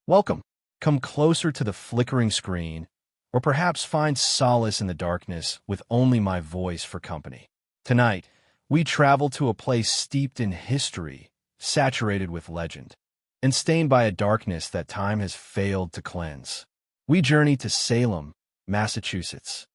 Welcome. Come closer to the flickering screen, or perhaps find solace in the darkness with only my voice for company. Tonight, we travel to a place steeped in history, saturated with legend, and stained by a darkness that time has failed to cleanse. We journey to Salem, Massachusetts.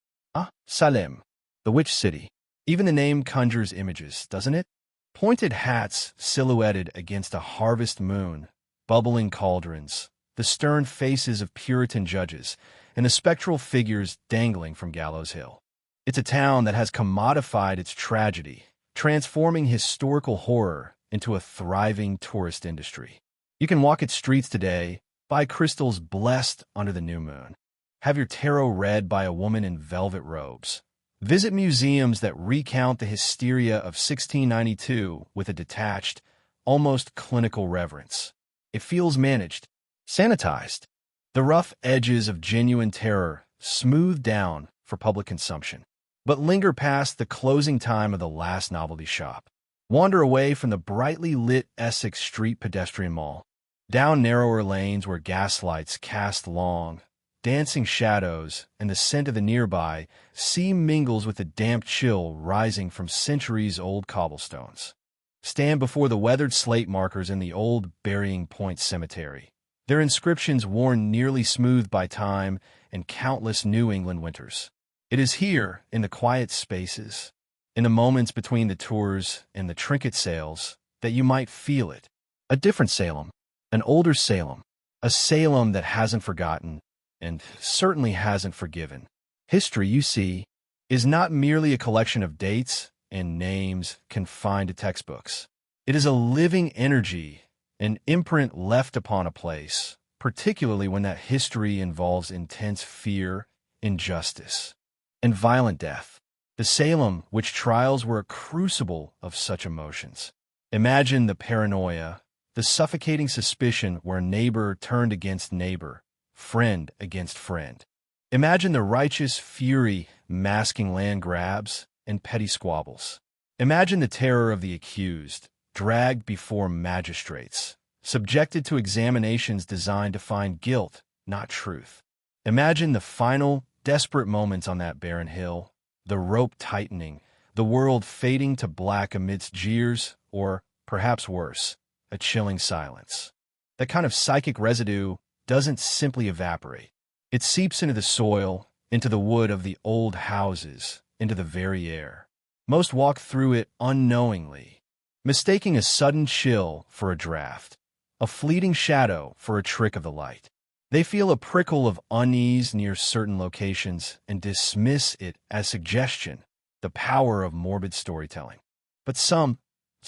Salem, the witch city. Even the name conjures images, doesn't it? Pointed hats silhouetted against a harvest moon, bubbling cauldrons, the stern faces of Puritan judges, and the spectral figures dangling from Gallows Hill. It's a town that has commodified its tragedy, transforming historical horror into a thriving tourist industry. You can walk its streets today, buy crystals blessed under the new moon, have your tarot read by a woman in velvet robes, visit museums that recount the hysteria of 1692 with a detached, almost clinical reverence. It feels managed, sanitized. The rough edges of genuine terror smoothed down for public consumption. But linger past the closing time of the last novelty shop. Wander away from the brightly lit Essex Street pedestrian mall, down narrower lanes where gaslights cast long, dancing shadows, and the scent of the nearby sea mingles with the damp chill rising from centuries-old cobblestones. Stand before the weathered slate markers in the old Burying Point Cemetery, their inscriptions worn nearly smooth by time and countless New England winters. It is here, in the quiet spaces, in the moments between the tours and the trinket sales, that you might feel it. A different Salem, an older Salem, a Salem that hasn't forgotten and certainly hasn't forgiven. History, you see, is not merely a collection of dates and names confined to textbooks. It is a living energy, an imprint left upon a place, particularly when that history involves intense fear, injustice, and violent death. The Salem witch trials were a crucible of such emotions. Imagine the paranoia, the suffocating suspicion where neighbor turned against neighbor, friend against friend. Imagine the righteous fury masking land grabs and petty squabbles. Imagine the terror of the accused, dragged before magistrates, subjected to examinations designed to find guilt, not truth. Imagine the final, desperate moments on that barren hill, the rope tightening, the world fading to black amidst jeers, or, perhaps worse, a chilling silence. That kind of psychic residue doesn't simply evaporate. It seeps into the soil, into the wood of the old houses, into the very air. Most walk through it unknowingly, mistaking a sudden chill for a draft, a fleeting shadow for a trick of the light. They feel a prickle of unease near certain locations and dismiss it as suggestion, the power of morbid storytelling. But some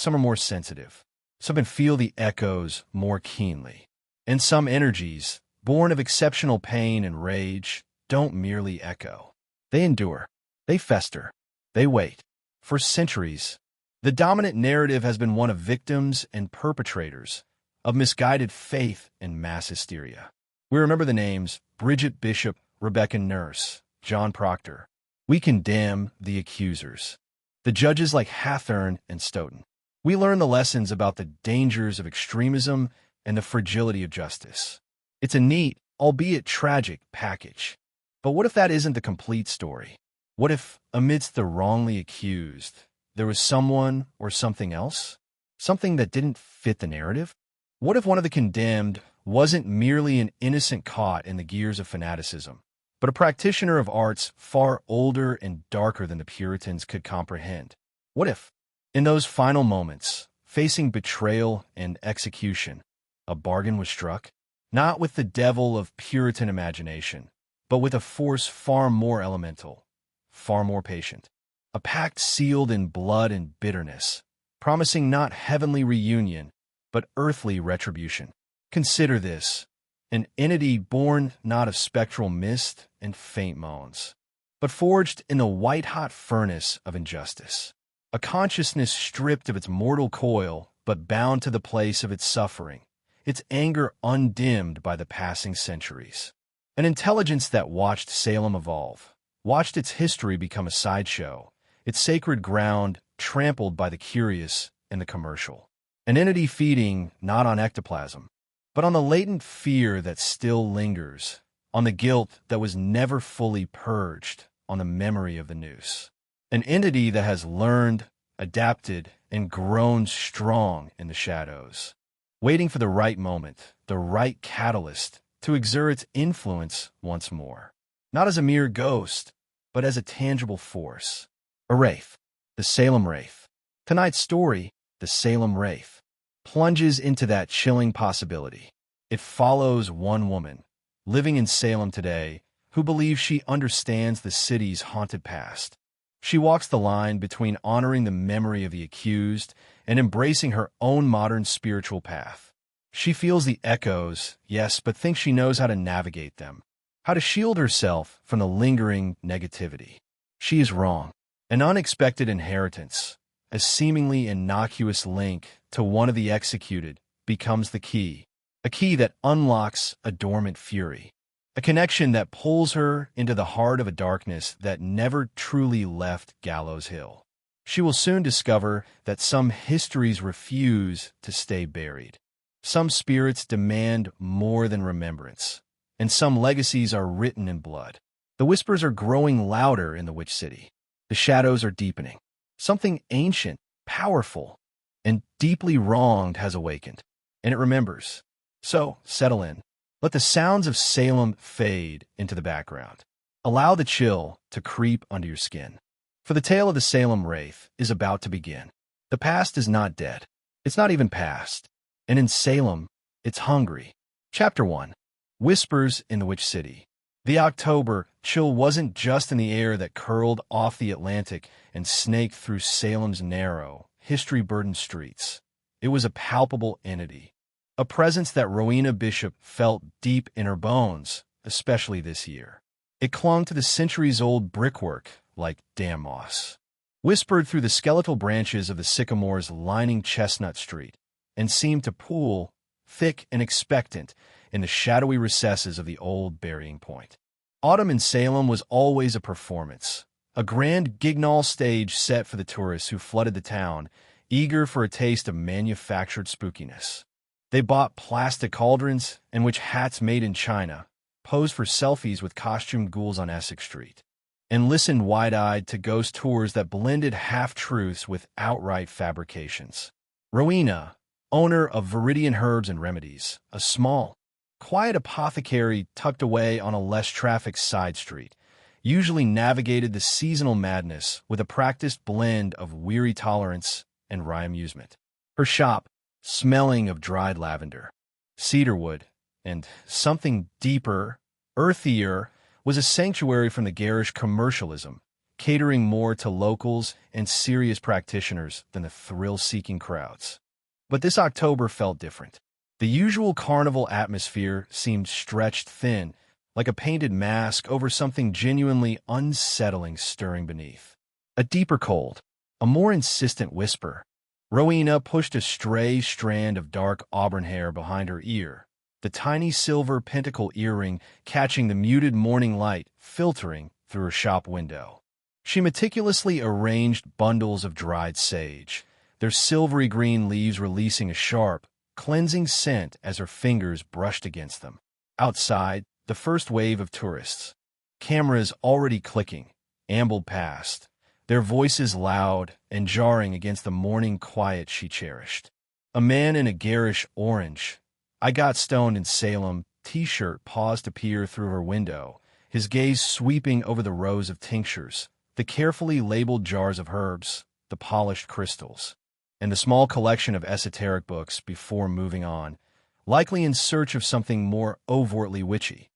are more sensitive. Some can feel the echoes more keenly. And some energies, born of exceptional pain and rage, don't merely echo. They endure. They fester. They wait. For centuries, the dominant narrative has been one of victims and perpetrators, of misguided faith and mass hysteria. We remember the names Bridget Bishop, Rebecca Nurse, John Proctor. We condemn the accusers, the judges like Hathorne and Stoughton. We learn the lessons about the dangers of extremism and the fragility of justice. It's a neat, albeit tragic, package. But what if that isn't the complete story? What if, amidst the wrongly accused, there was someone or something else? Something that didn't fit the narrative? What if one of the condemned wasn't merely an innocent caught in the gears of fanaticism, but a practitioner of arts far older and darker than the Puritans could comprehend? What if, in those final moments, facing betrayal and execution, a bargain was struck, not with the devil of Puritan imagination, but with a force far more elemental, far more patient, a pact sealed in blood and bitterness, promising not heavenly reunion, but earthly retribution? Consider this, an entity born not of spectral mist and faint moans, but forged in the white-hot furnace of injustice, a consciousness stripped of its mortal coil but bound to the place of its suffering, its anger undimmed by the passing centuries. An intelligence that watched Salem evolve, watched its history become a sideshow, its sacred ground trampled by the curious and the commercial. An entity feeding not on ectoplasm, but on the latent fear that still lingers, on the guilt that was never fully purged, on the memory of the noose. An entity that has learned, adapted, and grown strong in the shadows, waiting for the right moment, the right catalyst to exert its influence once more. Not as a mere ghost, but as a tangible force. A wraith, the Salem Wraith. Tonight's story, the Salem Wraith, plunges into that chilling possibility. It follows one woman, living in Salem today, who believes she understands the city's haunted past. She walks the line between honoring the memory of the accused and embracing her own modern spiritual path. She feels the echoes, yes, but thinks she knows how to navigate them, how to shield herself from the lingering negativity. She is wrong. An unexpected inheritance, a seemingly innocuous link to one of the executed, becomes the key, a key that unlocks a dormant fury, a connection that pulls her into the heart of a darkness that never truly left Gallows Hill. She will soon discover that some histories refuse to stay buried. Some spirits demand more than remembrance, and some legacies are written in blood. The whispers are growing louder in the Witch City. The shadows are deepening. Something ancient, powerful, and deeply wronged has awakened, and it remembers. So, settle in. Let the sounds of Salem fade into the background. Allow the chill to creep under your skin. For the tale of the Salem Wraith is about to begin. The past is not dead. It's not even past. And in Salem, it's hungry. Chapter 1. Whispers in the Witch City. The October chill wasn't just in the air that curled off the Atlantic and snaked through Salem's narrow, history-burdened streets. It was a palpable entity, a presence that Rowena Bishop felt deep in her bones, especially this year. It clung to the centuries-old brickwork like damp moss, whispered through the skeletal branches of the sycamores lining Chestnut Street, and seemed to pool, thick and expectant, in the shadowy recesses of the old burying point. Autumn in Salem was always a performance, a grand Gignall stage set for the tourists who flooded the town, eager for a taste of manufactured spookiness. They bought plastic cauldrons and witch hats made in China, posed for selfies with costumed ghouls on Essex Street, and listened wide-eyed to ghost tours that blended half-truths with outright fabrications. Rowena, owner of Viridian Herbs and Remedies, a small, quiet apothecary tucked away on a less-trafficked side street, usually navigated the seasonal madness with a practiced blend of weary tolerance and wry amusement. Her shop, smelling of dried lavender, cedarwood, and something deeper, earthier, was a sanctuary from the garish commercialism, catering more to locals and serious practitioners than the thrill-seeking crowds. But this October felt different. The usual carnival atmosphere seemed stretched thin, like a painted mask over something genuinely unsettling stirring beneath. A deeper cold, a more insistent whisper. Rowena pushed a stray strand of dark auburn hair behind her ear, the tiny silver pentacle earring catching the muted morning light filtering through her shop window. She meticulously arranged bundles of dried sage, their silvery green leaves releasing a sharp, cleansing scent as her fingers brushed against them. Outside, the first wave of tourists, cameras already clicking, ambled past, their voices loud and jarring against the morning quiet she cherished. A man in a garish orange, "I got stoned in Salem" t-shirt paused to peer through her window, his gaze sweeping over the rows of tinctures, the carefully labeled jars of herbs, the polished crystals, and the small collection of esoteric books before moving on, likely in search of something more overtly witchy.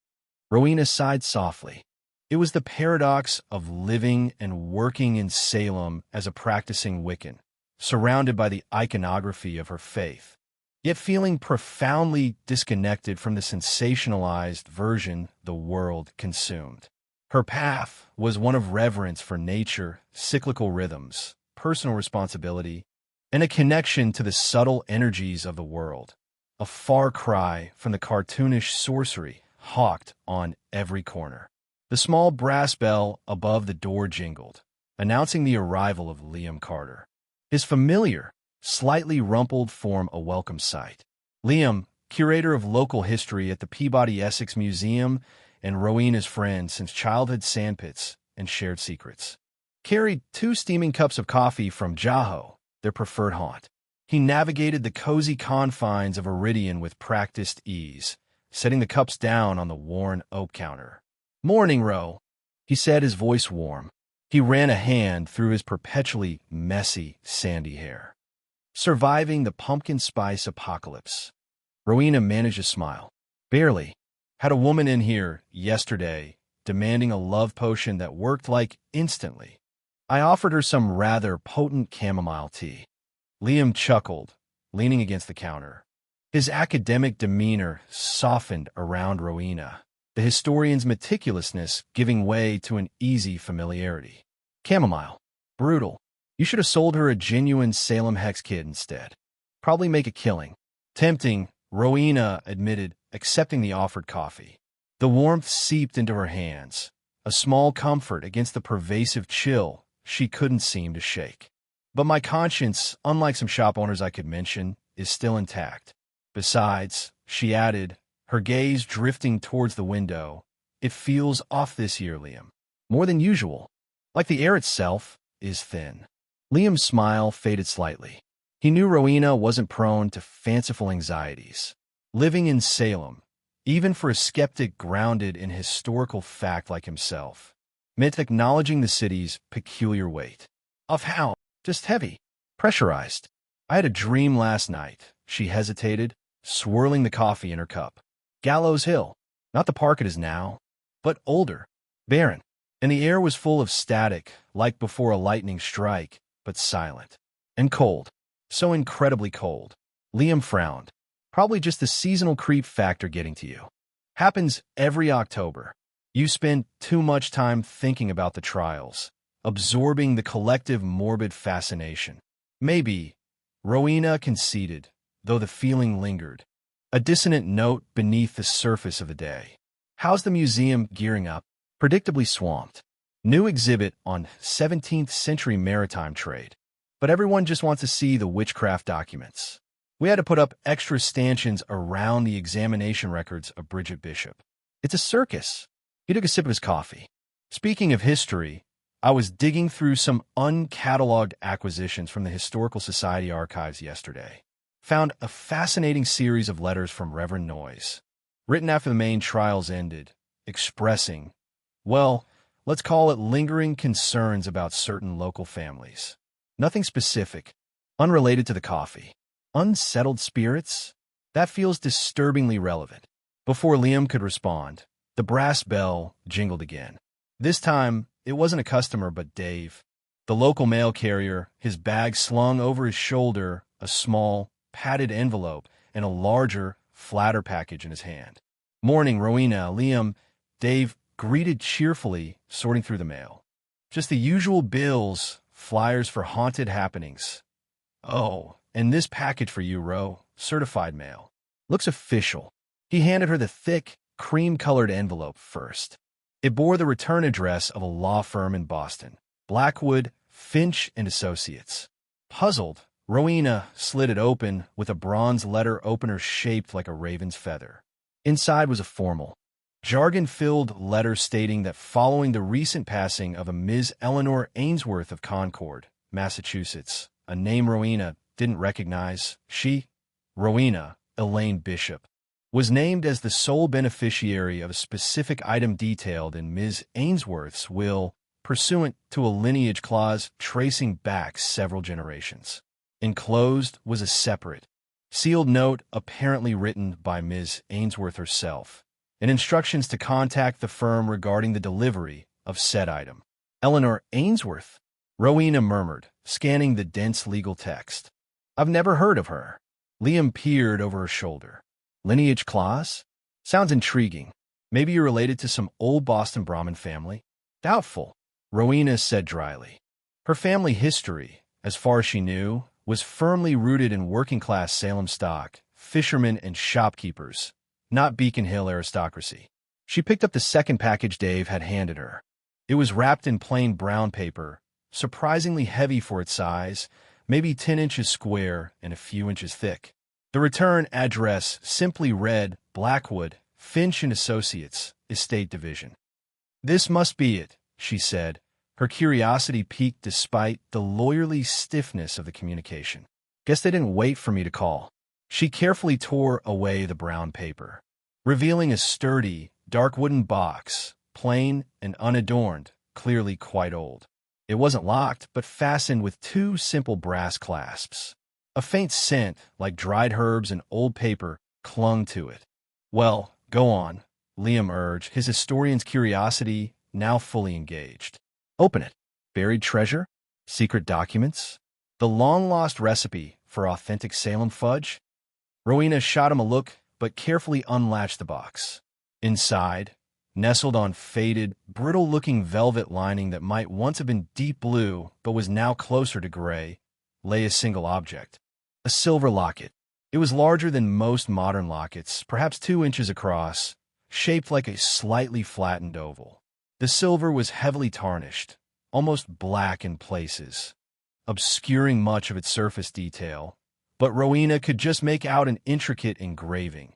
Rowena sighed softly. It was the paradox of living and working in Salem as a practicing Wiccan, surrounded by the iconography of her faith, yet feeling profoundly disconnected from the sensationalized version the world consumed. Her path was one of reverence for nature, cyclical rhythms, personal responsibility, and a connection to the subtle energies of the world, a far cry from the cartoonish sorcery hawked on every corner. The small brass bell above the door jingled, announcing the arrival of Liam Carter. His familiar, slightly rumpled form a welcome sight. Liam, curator of local history at the Peabody Essex Museum and Rowena's friend since childhood sandpits and shared secrets. Carried 2 steaming cups of coffee from Jaho, their preferred haunt. He navigated the cozy confines of Iridian with practiced ease, setting the cups down on the worn oak counter. "Morning, Ro," he said, his voice warm. He ran a hand through his perpetually messy, sandy hair. "Surviving the pumpkin spice apocalypse." Rowena managed a smile. "Barely. Had a woman in here yesterday demanding a love potion that worked like instantly. I offered her some rather potent chamomile tea." Liam chuckled, leaning against the counter. His academic demeanor softened around Rowena, the historian's meticulousness giving way to an easy familiarity. "Chamomile. Brutal. You should have sold her a genuine Salem Hex kid instead. Probably make a killing." "Tempting," Rowena admitted, accepting the offered coffee. The warmth seeped into her hands, a small comfort against the pervasive chill she couldn't seem to shake. "But my conscience, unlike some shop owners I could mention, is still intact. Besides," she added, her gaze drifting towards the window, "it feels off this year, Liam. More than usual. Like the air itself is thin." Liam's smile faded slightly. He knew Rowena wasn't prone to fanciful anxieties. Living in Salem, even for a skeptic grounded in historical fact like himself, meant acknowledging the city's peculiar weight. "Of how? Just heavy. Pressurized. I had a dream last night." She hesitated, swirling the coffee in her cup. "Gallows Hill. Not the park it is now, but older. Barren. And the air was full of static, like before a lightning strike, but silent. And cold. So incredibly cold." Liam frowned. "Probably just the seasonal creep factor getting to you. Happens every October. You spend too much time thinking about the trials, absorbing the collective morbid fascination." "Maybe," Rowena conceded, though the feeling lingered, a dissonant note beneath the surface of the day. "How's the museum gearing up?" "Predictably swamped. New exhibit on 17th century maritime trade. But everyone just wants to see the witchcraft documents. We had to put up extra stanchions around the examination records of Bridget Bishop. It's a circus." He took a sip of his coffee. "Speaking of history, I was digging through some uncatalogued acquisitions from the Historical Society archives yesterday. Found a fascinating series of letters from Reverend Noyes, written after the main trials ended, expressing, well, let's call it lingering concerns about certain local families. Nothing specific, unrelated to the coffee. Unsettled spirits? That feels disturbingly relevant." Before Liam could respond, the brass bell jingled again. This time, it wasn't a customer but Dave, the local mail carrier, his bag slung over his shoulder, a small, padded envelope, and a larger, flatter package in his hand. "Morning, Rowena." Liam, Dave greeted cheerfully, sorting through the mail. "Just the usual bills, flyers for haunted happenings." "Oh, and this package for you, Ro. Certified mail. Looks official." He handed her the thick, cream-colored envelope first. It bore the return address of a law firm in Boston, Blackwood, Finch and Associates. Puzzled, Rowena slid it open with a bronze letter opener shaped like a raven's feather. Inside was a formal, jargon-filled letter stating that following the recent passing of a Ms. Eleanor Ainsworth of Concord, Massachusetts, a name Rowena didn't recognize, she, Rowena Elaine Bishop, was named as the sole beneficiary of a specific item detailed in Ms. Ainsworth's will, pursuant to a lineage clause tracing back several generations. Enclosed was a separate, sealed note apparently written by Ms. Ainsworth herself, and instructions to contact the firm regarding the delivery of said item. "Eleanor Ainsworth?" Rowena murmured, scanning the dense legal text. "I've never heard of her." Liam peered over her shoulder. "Lineage clause? Sounds intriguing. Maybe you're related to some old Boston Brahmin family?" "Doubtful," Rowena said dryly. Her family history, as far as she knew, was firmly rooted in working-class Salem stock, fishermen and shopkeepers, not Beacon Hill aristocracy. She picked up the second package Dave had handed her. It was wrapped in plain brown paper, surprisingly heavy for its size, maybe 10 inches square and a few inches thick. The return address simply read Blackwood, Finch and Associates, Estate Division. "This must be it," she said, her curiosity piqued despite the lawyerly stiffness of the communication. "Guess they didn't wait for me to call." She carefully tore away the brown paper, revealing a sturdy, dark wooden box, plain and unadorned, clearly quite old. It wasn't locked, but fastened with two simple brass clasps. A faint scent, like dried herbs and old paper, clung to it. "Well, go on," Liam urged, his historian's curiosity now fully engaged. "Open it. Buried treasure? Secret documents? The long-lost recipe for authentic Salem fudge?" Rowena shot him a look, but carefully unlatched the box. Inside, nestled on faded, brittle-looking velvet lining that might once have been deep blue but was now closer to gray, lay a single object. A silver locket. It was larger than most modern lockets, perhaps 2 inches across, shaped like a slightly flattened oval. The silver was heavily tarnished, almost black in places, obscuring much of its surface detail, but Rowena could just make out an intricate engraving,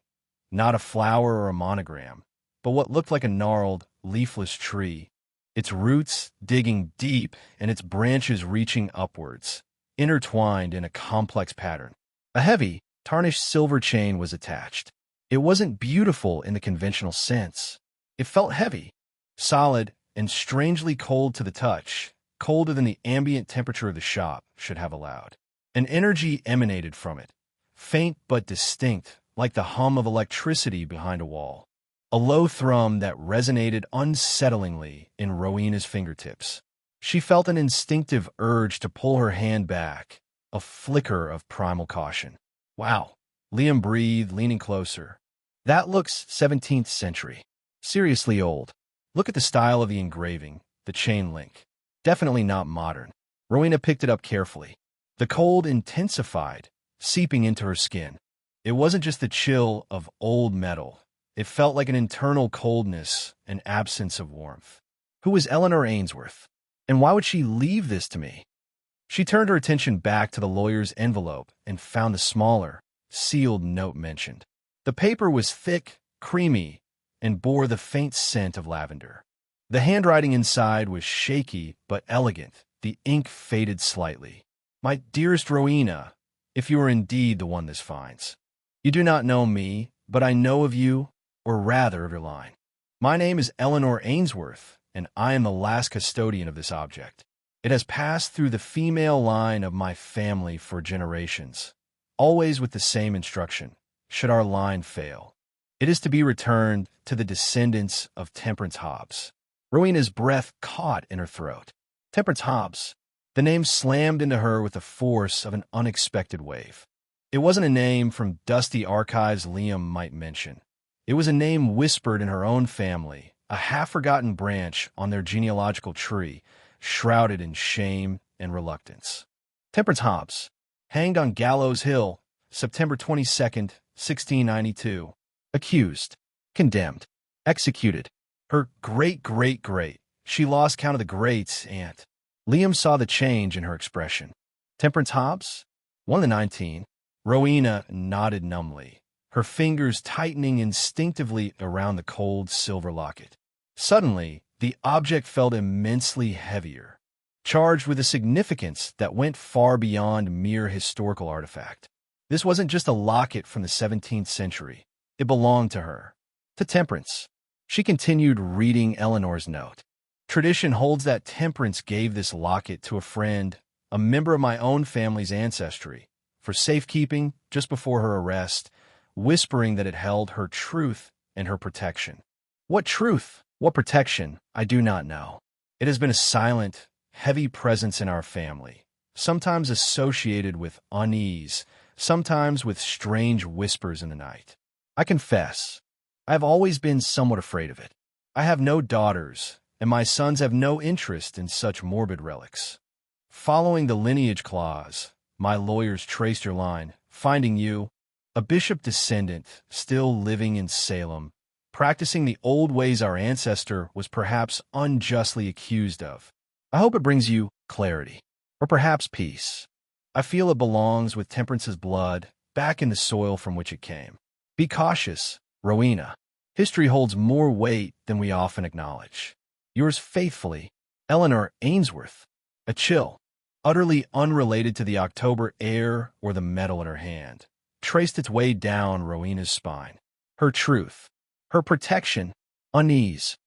not a flower or a monogram, but what looked like a gnarled, leafless tree, its roots digging deep and its branches reaching upwards, intertwined in a complex pattern. A heavy, tarnished silver chain was attached. It wasn't beautiful in the conventional sense. It felt heavy, solid, and strangely cold to the touch, colder than the ambient temperature of the shop should have allowed. An energy emanated from it, faint but distinct, like the hum of electricity behind a wall. A low thrum that resonated unsettlingly in Rowena's fingertips. She felt an instinctive urge to pull her hand back, a flicker of primal caution. "Wow," Liam breathed, leaning closer. "That looks 17th century. Seriously old. Look at the style of the engraving, the chain link. Definitely not modern." Rowena picked it up carefully. The cold intensified, seeping into her skin. It wasn't just the chill of old metal. It felt like an internal coldness, an absence of warmth. Who was Eleanor Ainsworth? And why would she leave this to me? She turned her attention back to the lawyer's envelope and found the smaller, sealed note mentioned. The paper was thick, creamy, and bore the faint scent of lavender. The handwriting inside was shaky but elegant, the ink faded slightly. "My dearest Rowena, if you are indeed the one this finds. You do not know me, but I know of you, or rather of your line. My name is Eleanor Ainsworth, and I am the last custodian of this object. It has passed through the female line of my family for generations, always with the same instruction, should our line fail. It is to be returned to the descendants of Temperance Hobbs." Rowena's breath caught in her throat. Temperance Hobbs. The name slammed into her with the force of an unexpected wave. It wasn't a name from dusty archives Liam might mention. It was a name whispered in her own family, a half-forgotten branch on their genealogical tree, shrouded in shame and reluctance. Temperance Hobbs, hanged on Gallows Hill, September 22nd, 1692. Accused, condemned, executed. Her great-great-great. She lost count of the greats, and Liam saw the change in her expression. Temperance Hobbs? One of the 19. Rowena nodded numbly, her fingers tightening instinctively around the cold silver locket. Suddenly, the object felt immensely heavier, charged with a significance that went far beyond mere historical artifact. This wasn't just a locket from the 17th century. It belonged to her, to Temperance. She continued reading Eleanor's note. "Tradition holds that Temperance gave this locket to a friend, a member of my own family's ancestry, for safekeeping just before her arrest, whispering that it held her truth and her protection. What truth, what protection, I do not know. It has been a silent, heavy presence in our family, sometimes associated with unease, sometimes with strange whispers in the night. I confess, I have always been somewhat afraid of it. I have no daughters, and my sons have no interest in such morbid relics. Following the lineage clause, my lawyers traced your line, finding you, a bishop descendant, still living in Salem, practicing the old ways our ancestor was perhaps unjustly accused of. I hope it brings you clarity, or perhaps peace. I feel it belongs with Temperance's blood, back in the soil from which it came. Be cautious, Rowena. History holds more weight than we often acknowledge. Yours faithfully, Eleanor Ainsworth. A chill, utterly unrelated to the October air or the metal in her hand, traced its way down Rowena's spine. Her truth, her protection, unease,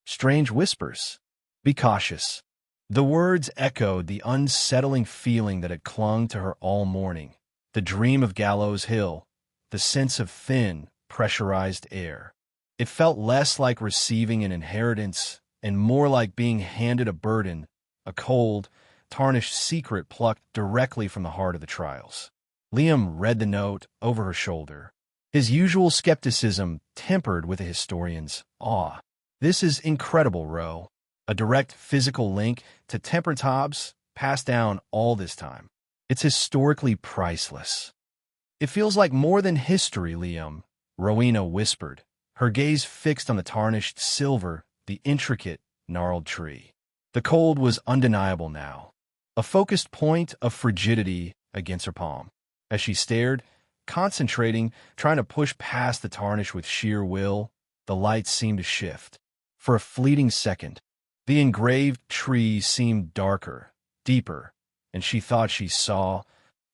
strange whispers. Be cautious. The words echoed the unsettling feeling that had clung to her all morning, the dream of Gallows Hill, the sense of thin, pressurized air. It felt less like receiving an inheritance and more like being handed a burden, a cold, tarnished secret plucked directly from the heart of the trials. Liam read the note over her shoulder, his usual skepticism tempered with a historian's awe. This is incredible, Ro. A direct physical link to Temperance Hobbs passed down all this time. It's historically priceless. It feels like more than history, Liam, Rowena whispered, her gaze fixed on the tarnished silver, the intricate, gnarled tree. The cold was undeniable now, a focused point of frigidity against her palm. As she stared, concentrating, trying to push past the tarnish with sheer will, the light seemed to shift. For a fleeting second, the engraved tree seemed darker, deeper, and she thought she saw,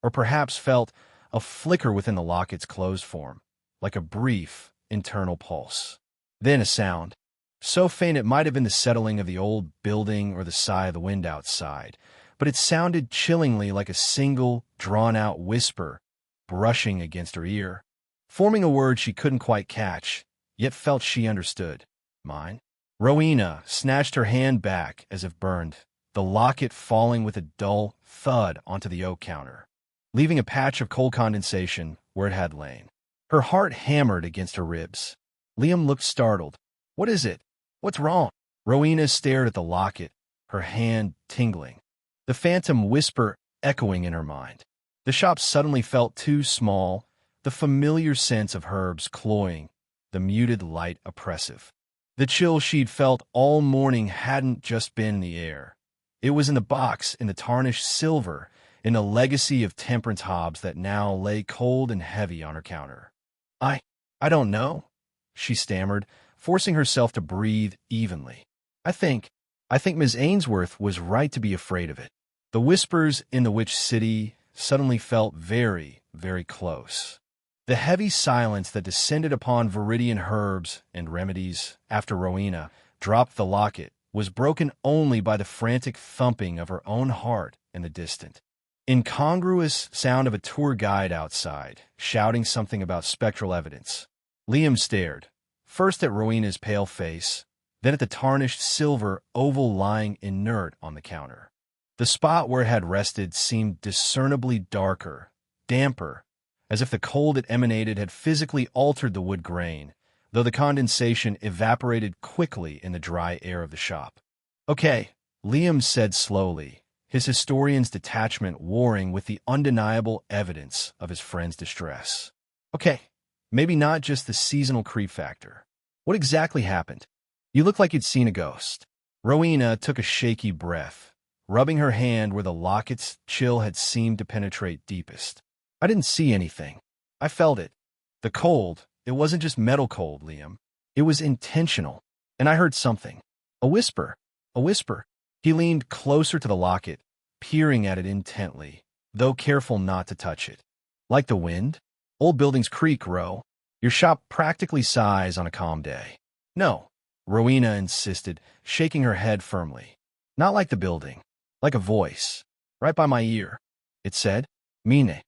or perhaps felt, a flicker within the locket's closed form, like a brief, internal pulse. Then a sound, so faint it might have been the settling of the old building or the sigh of the wind outside, but it sounded chillingly like a single, drawn-out whisper brushing against her ear, forming a word she couldn't quite catch, yet felt she understood. Mine? Rowena snatched her hand back as if burned, the locket falling with a dull thud onto the oak counter, leaving a patch of cold condensation where it had lain. Her heart hammered against her ribs. Liam looked startled. What is it? What's wrong? Rowena stared at the locket, her hand tingling, the phantom whisper echoing in her mind. The shop suddenly felt too small, the familiar sense of herbs cloying, the muted light oppressive. The chill she'd felt all morning hadn't just been in the air. It was in the box, in the tarnished silver, in a legacy of Temperance Hobbs that now lay cold and heavy on her counter. I don't know, she stammered, forcing herself to breathe evenly. I think Miss Ainsworth was right to be afraid of it. The whispers in the Witch City suddenly felt very, very close. The heavy silence that descended upon Viridian herbs and remedies after Rowena dropped the locket was broken only by the frantic thumping of her own heart in the distant, incongruous sound of a tour guide outside, shouting something about spectral evidence. Liam stared, first at Rowena's pale face, then at the tarnished silver oval lying inert on the counter. The spot where it had rested seemed discernibly darker, damper, as if the cold it emanated had physically altered the wood grain, though the condensation evaporated quickly in the dry air of the shop. Okay, Liam said slowly, his historian's detachment warring with the undeniable evidence of his friend's distress. Okay, maybe not just the seasonal creep factor. What exactly happened? You look like you'd seen a ghost. Rowena took a shaky breath, rubbing her hand where the locket's chill had seemed to penetrate deepest. I didn't see anything. I felt it. The cold, it wasn't just metal cold, Liam. It was intentional. And I heard something. A whisper. A whisper. He leaned closer to the locket, peering at it intently, though careful not to touch it. Like the wind? Old buildings creak, Ro. Your shop practically sighs on a calm day. No, Rowena insisted, shaking her head firmly. Not like the building. Like a voice. Right by my ear. It said, Mine.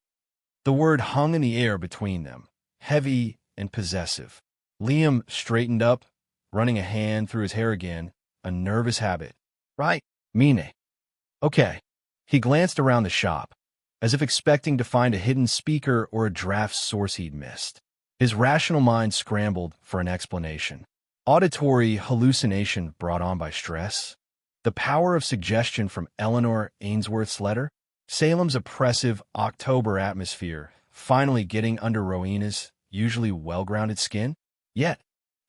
The word hung in the air between them, heavy and possessive. Liam straightened up, running a hand through his hair again, a nervous habit. Right, Mine. Okay. He glanced around the shop, as if expecting to find a hidden speaker or a draft source he'd missed. His rational mind scrambled for an explanation. Auditory hallucination brought on by stress? The power of suggestion from Eleanor Ainsworth's letter? Salem's oppressive October atmosphere finally getting under Rowena's usually well-grounded skin? Yet,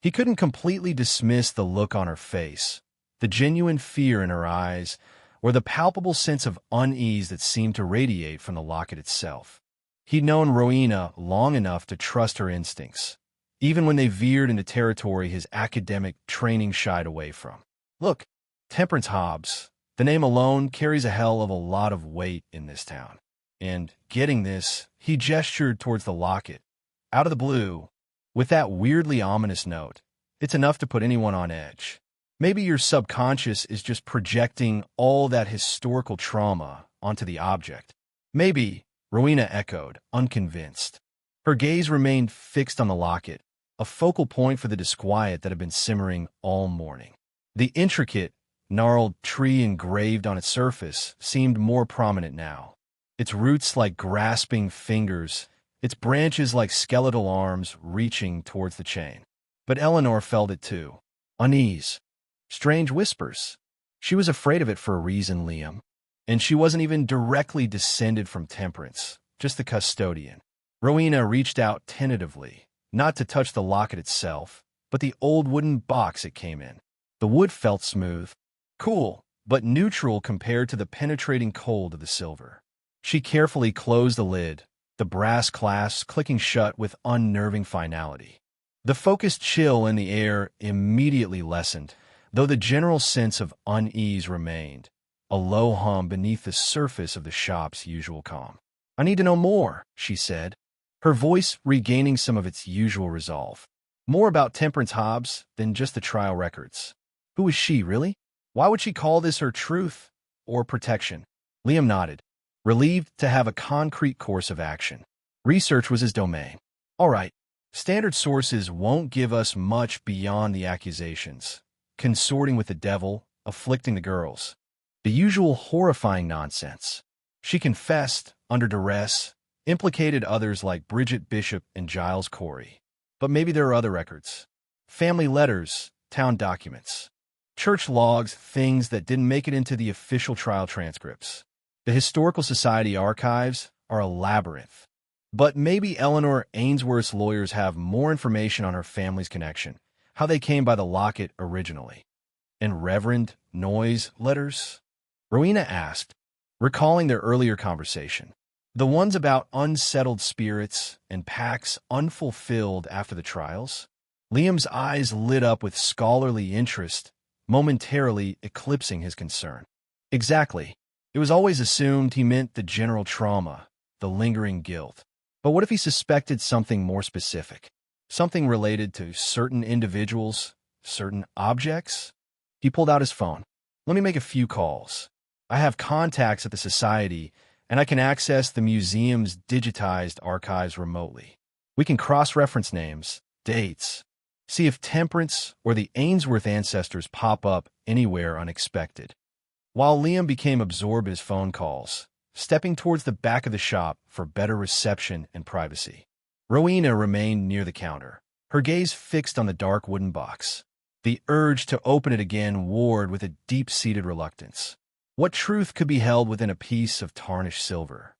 he couldn't completely dismiss the look on her face, the genuine fear in her eyes, or the palpable sense of unease that seemed to radiate from the locket itself. He'd known Rowena long enough to trust her instincts, even when they veered into territory his academic training shied away from. Look, Temperance Hobbs, the name alone carries a hell of a lot of weight in this town. And getting this, he gestured towards the locket. Out of the blue, with that weirdly ominous note, it's enough to put anyone on edge. Maybe your subconscious is just projecting all that historical trauma onto the object. Maybe, Rowena echoed, unconvinced. Her gaze remained fixed on the locket, a focal point for the disquiet that had been simmering all morning. The intricate, gnarled tree engraved on its surface seemed more prominent now, its roots like grasping fingers, its branches like skeletal arms reaching towards the chain. But Eleanor felt it too. Unease. Strange whispers. She was afraid of it for a reason, Liam. And she wasn't even directly descended from Temperance, just the custodian. Rowena reached out tentatively, not to touch the locket itself, but the old wooden box it came in. The wood felt smooth, cool, but neutral compared to the penetrating cold of the silver. She carefully closed the lid, the brass clasps clicking shut with unnerving finality. The focused chill in the air immediately lessened, though the general sense of unease remained, a low hum beneath the surface of the shop's usual calm. "I need to know more," she said, her voice regaining some of its usual resolve. "More about Temperance Hobbs than just the trial records. Who is she, really? Why would she call this her truth or protection?" Liam nodded, relieved to have a concrete course of action. Research was his domain. "All right, standard sources won't give us much beyond the accusations. Consorting with the devil, afflicting the girls. The usual horrifying nonsense. She confessed, under duress, implicated others like Bridget Bishop and Giles Corey. But maybe there are other records. Family letters, town documents, church logs, things that didn't make it into the official trial transcripts. The Historical Society archives are a labyrinth. But maybe Eleanor Ainsworth's lawyers have more information on her family's connection, how they came by the locket originally. And Reverend Noyes letters? Rowena asked, recalling their earlier conversation. The ones about unsettled spirits and pacts unfulfilled after the trials? Liam's eyes lit up with scholarly interest, momentarily eclipsing his concern. Exactly. It was always assumed he meant the general trauma, the lingering guilt. But what if he suspected something more specific? Something related to certain individuals, certain objects? He pulled out his phone. "Let me make a few calls. I have contacts at the Society, and I can access the museum's digitized archives remotely. We can cross-reference names, dates, see if Temperance or the Ainsworth ancestors pop up anywhere unexpected." While Liam became absorbed in his phone calls, stepping towards the back of the shop for better reception and privacy, Rowena remained near the counter, her gaze fixed on the dark wooden box. The urge to open it again warred with a deep-seated reluctance. What truth could be held within a piece of tarnished silver?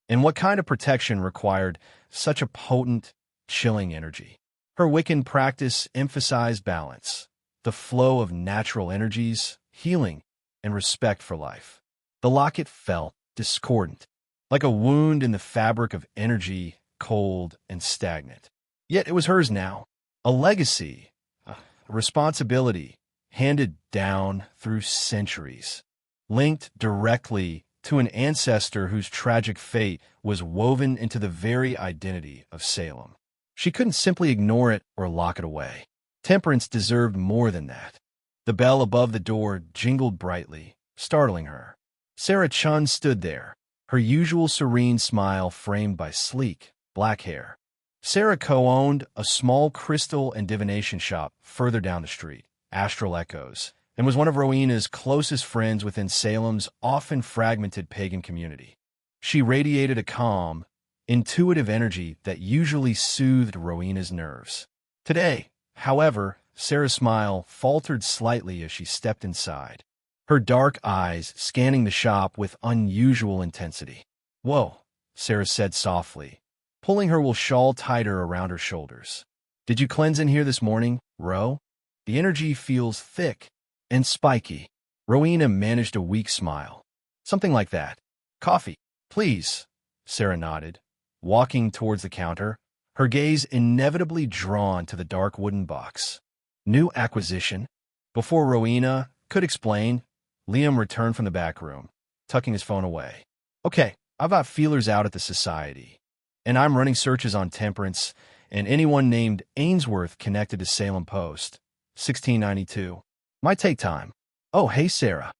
And what kind of protection required such a potent, chilling energy? Her Wiccan practice emphasized balance, the flow of natural energies, healing, and respect for life. The locket felt discordant, like a wound in the fabric of energy, cold and stagnant. Yet it was hers now, a legacy, a responsibility handed down through centuries, linked directly to an ancestor whose tragic fate was woven into the very identity of Salem. She couldn't simply ignore it or lock it away. Temperance deserved more than that. The bell above the door jingled brightly, startling her. Sarah Chun stood there, her usual serene smile framed by sleek, black hair. Sarah co-owned a small crystal and divination shop further down the street, Astral Echoes, and was one of Rowena's closest friends within Salem's often fragmented pagan community. She radiated a calm, intuitive energy that usually soothed Rowena's nerves. Today, however, Sarah's smile faltered slightly as she stepped inside, her dark eyes scanning the shop with unusual intensity. "Whoa," Sarah said softly, pulling her wool shawl tighter around her shoulders. "Did you cleanse in here this morning, Ro? The energy feels thick and spiky." Rowena managed a weak smile. "Something like that. Coffee, please," Sarah nodded, walking towards the counter, her gaze inevitably drawn to the dark wooden box. New acquisition? Before Rowena could explain, Liam returned from the back room, tucking his phone away. Okay, I've got feelers out at the society, and I'm running searches on Temperance and anyone named Ainsworth connected to Salem Post, 1692. Might take time. Oh, hey, Sarah.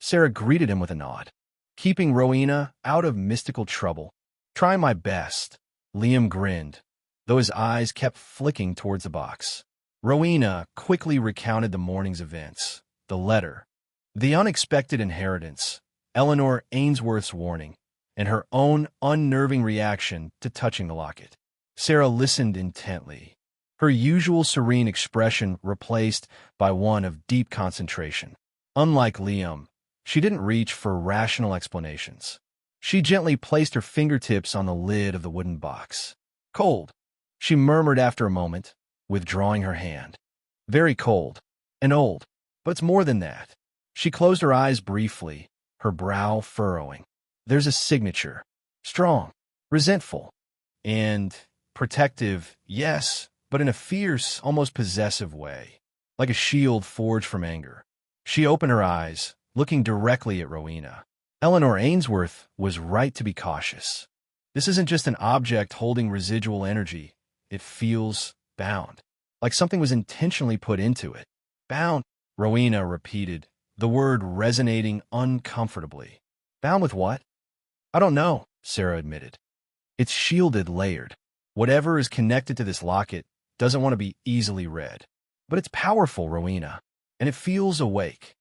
Sarah greeted him with a nod. Keeping Rowena out of mystical trouble. Try my best. Liam grinned, though his eyes kept flicking towards the box. Rowena quickly recounted the morning's events, the letter, the unexpected inheritance, Eleanor Ainsworth's warning, and her own unnerving reaction to touching the locket. Sarah listened intently, her usual serene expression replaced by one of deep concentration. Unlike Liam, she didn't reach for rational explanations. She gently placed her fingertips on the lid of the wooden box. Cold, she murmured after a moment, withdrawing her hand. Very cold and old, but it's more than that. She closed her eyes briefly, her brow furrowing. There's a signature. Strong, resentful, and protective, yes, but in a fierce, almost possessive way, like a shield forged from anger. She opened her eyes, looking directly at Rowena. Eleanor Ainsworth was right to be cautious. This isn't just an object holding residual energy. It feels bound, like something was intentionally put into it. Bound, Rowena repeated, the word resonating uncomfortably. Bound with what? I don't know, Sarah admitted. It's shielded, layered. Whatever is connected to this locket doesn't want to be easily read. But it's powerful, Rowena, and it feels awake.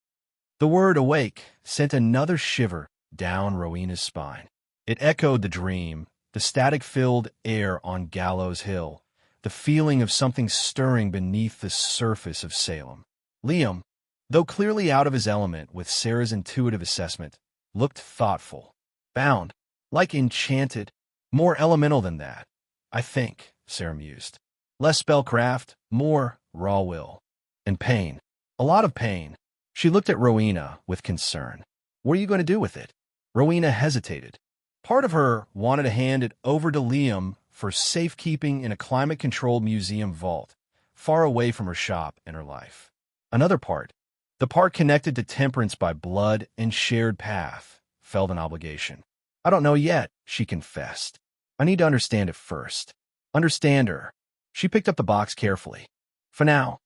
The word awake sent another shiver down Rowena's spine. It echoed the dream, the static-filled air on Gallows Hill, the feeling of something stirring beneath the surface of Salem. Liam, though clearly out of his element with Sarah's intuitive assessment, looked thoughtful. Bound, like enchanted, more elemental than that, I think, Sarah mused. Less spellcraft, more raw will. And pain. A lot of pain. She looked at Rowena with concern. What are you going to do with it? Rowena hesitated. Part of her wanted to hand it over to Liam for safekeeping in a climate-controlled museum vault, far away from her shop and her life. Another part, the part connected to Temperance by blood and shared path, felt an obligation. I don't know yet, she confessed. I need to understand it first. Understand her. She picked up the box carefully. For now,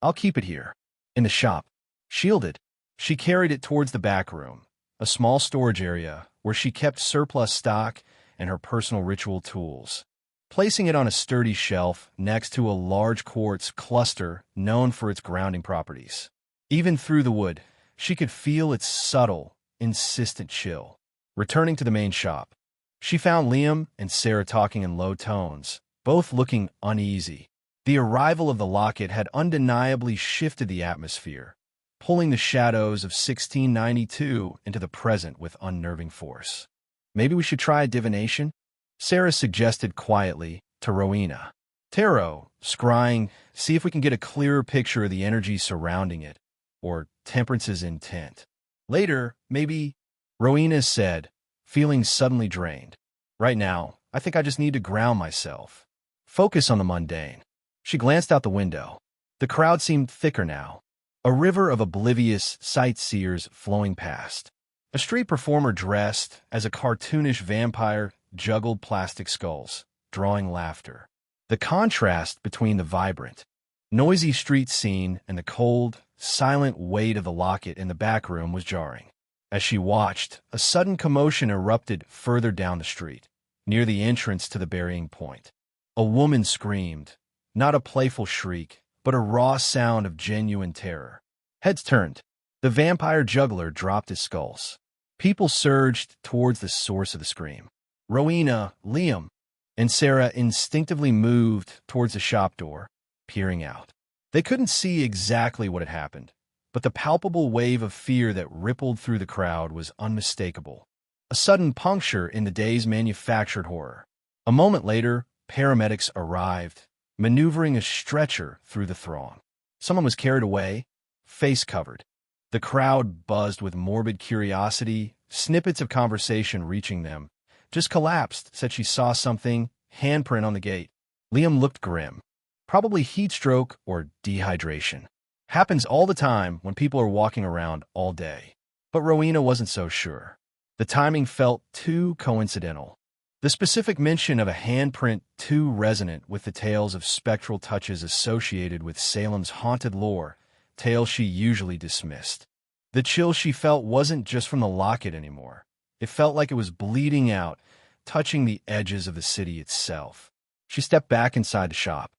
I'll keep it here, in the shop. Shielded, she carried it towards the back room, a small storage area where she kept surplus stock and her personal ritual tools. Placing it on a sturdy shelf next to a large quartz cluster known for its grounding properties. Even through the wood, she could feel its subtle, insistent chill. Returning to the main shop, she found Liam and Sarah talking in low tones, both looking uneasy. The arrival of the locket had undeniably shifted the atmosphere, pulling the shadows of 1692 into the present with unnerving force. Maybe we should try a divination? Sarah suggested quietly to Rowena. Tarot, scrying, see if we can get a clearer picture of the energy surrounding it, or Temperance's intent. Later, maybe, Rowena said, feeling suddenly drained. Right now, I think I just need to ground myself. Focus on the mundane. She glanced out the window. The crowd seemed thicker now. A river of oblivious sightseers flowing past. A street performer dressed as a cartoonish vampire juggled plastic skulls, drawing laughter. The contrast between the vibrant, noisy street scene and the cold, silent weight of the locket in the back room was jarring. As she watched, a sudden commotion erupted further down the street, near the entrance to the burying point. A woman screamed, not a playful shriek, but a raw sound of genuine terror. Heads turned. The vampire juggler dropped his skulls. People surged towards the source of the scream. Rowena, Liam, and Sarah instinctively moved towards the shop door, peering out. They couldn't see exactly what had happened, but the palpable wave of fear that rippled through the crowd was unmistakable. A sudden puncture in the day's manufactured horror. A moment later, paramedics arrived, maneuvering a stretcher through the throng. Someone was carried away, face covered. The crowd buzzed with morbid curiosity, snippets of conversation reaching them, Just collapsed, said she saw something, handprint on the gate. Liam looked grim. Probably heat stroke or dehydration. Happens all the time when people are walking around all day. But Rowena wasn't so sure. The timing felt too coincidental. The specific mention of a handprint too resonant with the tales of spectral touches associated with Salem's haunted lore, tales she usually dismissed. The chill she felt wasn't just from the locket anymore. It felt like it was bleeding out, touching the edges of the city itself. She stepped back inside the shop.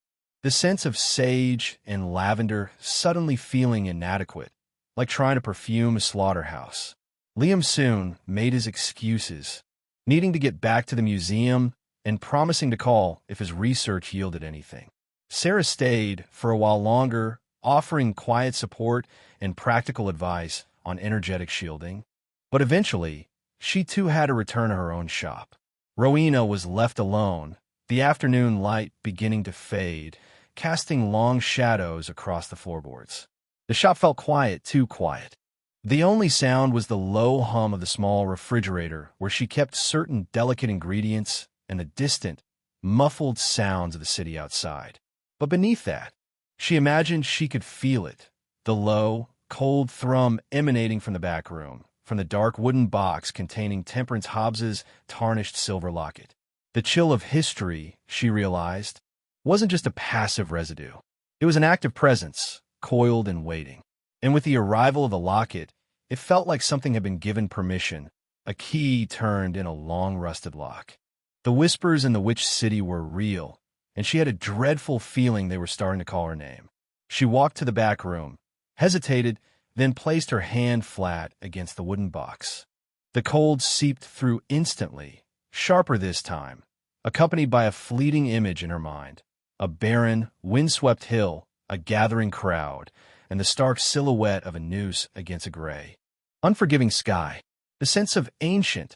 The scent of sage and lavender suddenly feeling inadequate, like trying to perfume a slaughterhouse. Liam soon made his excuses, needing to get back to the museum and promising to call if his research yielded anything. Sarah stayed for a while longer, offering quiet support and practical advice on energetic shielding. But eventually, she too had to return to her own shop. Rowena was left alone, the afternoon light beginning to fade, casting long shadows across the floorboards. The shop felt quiet, too quiet. The only sound was the low hum of the small refrigerator where she kept certain delicate ingredients and the distant, muffled sounds of the city outside. But beneath that, she imagined she could feel it, the low, cold thrum emanating from the back room, from the dark wooden box containing Temperance Hobbs's tarnished silver locket. The chill of history, she realized, wasn't just a passive residue. It was an active presence, coiled and waiting. And with the arrival of the locket, it felt like something had been given permission, a key turned in a long-rusted lock. The whispers in the witch city were real, and she had a dreadful feeling they were starting to call her name. She walked to the back room, hesitated, then placed her hand flat against the wooden box. The cold seeped through instantly, sharper this time, accompanied by a fleeting image in her mind. A barren, windswept hill, a gathering crowd, and the stark silhouette of a noose against a gray, unforgiving sky. The sense of ancient,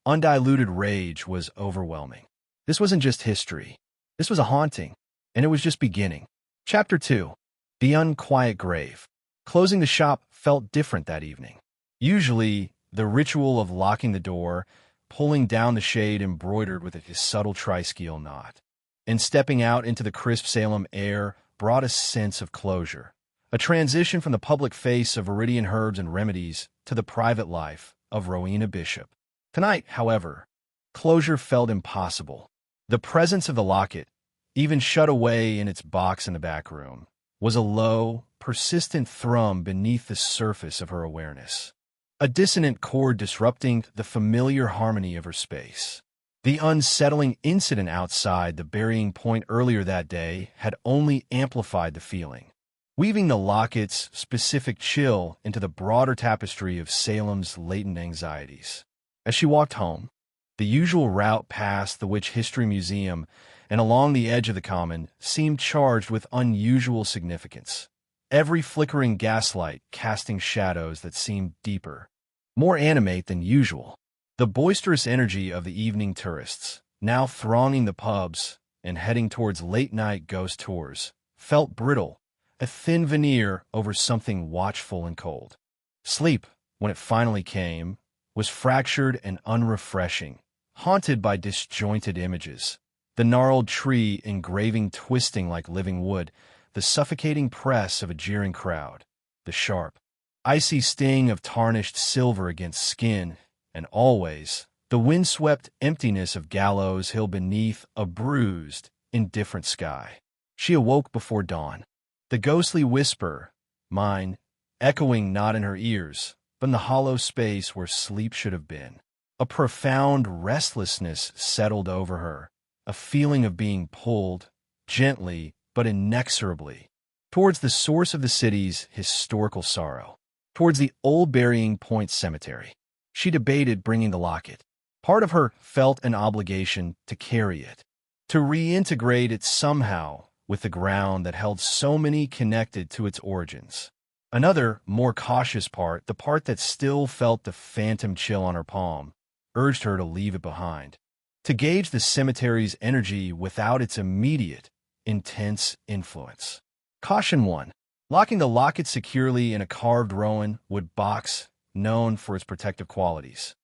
undiluted rage was overwhelming. This wasn't just history. This was a haunting, and it was just beginning. Chapter 2. The Unquiet Grave. Closing the shop felt different that evening. Usually, the ritual of locking the door, pulling down the shade embroidered with a subtle triskele knot, and stepping out into the crisp Salem air brought a sense of closure. A transition from the public face of Viridian Herbs and Remedies to the private life of Rowena Bishop. Tonight, however, closure felt impossible. The presence of the locket, even shut away in its box in the back room, was a low, persistent thrum beneath the surface of her awareness. A dissonant chord disrupting the familiar harmony of her space. The unsettling incident outside the burying point earlier that day had only amplified the feeling, weaving the locket's specific chill into the broader tapestry of Salem's latent anxieties. As she walked home, the usual route past the Witch History Museum and along the edge of the common seemed charged with unusual significance. Every flickering gaslight casting shadows that seemed deeper, more animate than usual. The boisterous energy of the evening tourists, now thronging the pubs and heading towards late-night ghost tours, felt brittle, a thin veneer over something watchful and cold. Sleep, when it finally came, was fractured and unrefreshing, haunted by disjointed images. The gnarled tree engraving twisting like living wood, the suffocating press of a jeering crowd, the sharp, icy sting of tarnished silver against skin, and always the windswept emptiness of Gallows Hill beneath a bruised, indifferent sky. She awoke before dawn. The ghostly whisper, mine, echoing not in her ears, but in the hollow space where sleep should have been. A profound restlessness settled over her, a feeling of being pulled, gently but inexorably, towards the source of the city's historical sorrow, towards the old burying point cemetery. She debated bringing the locket. Part of her felt an obligation to carry it, to reintegrate it somehow with the ground that held so many connected to its origins. Another, more cautious part, the part that still felt the phantom chill on her palm, urged her to leave it behind, to gauge the cemetery's energy without its immediate, intense influence. Caution 1. Locking the locket securely in a carved rowan wood box known for its protective qualities.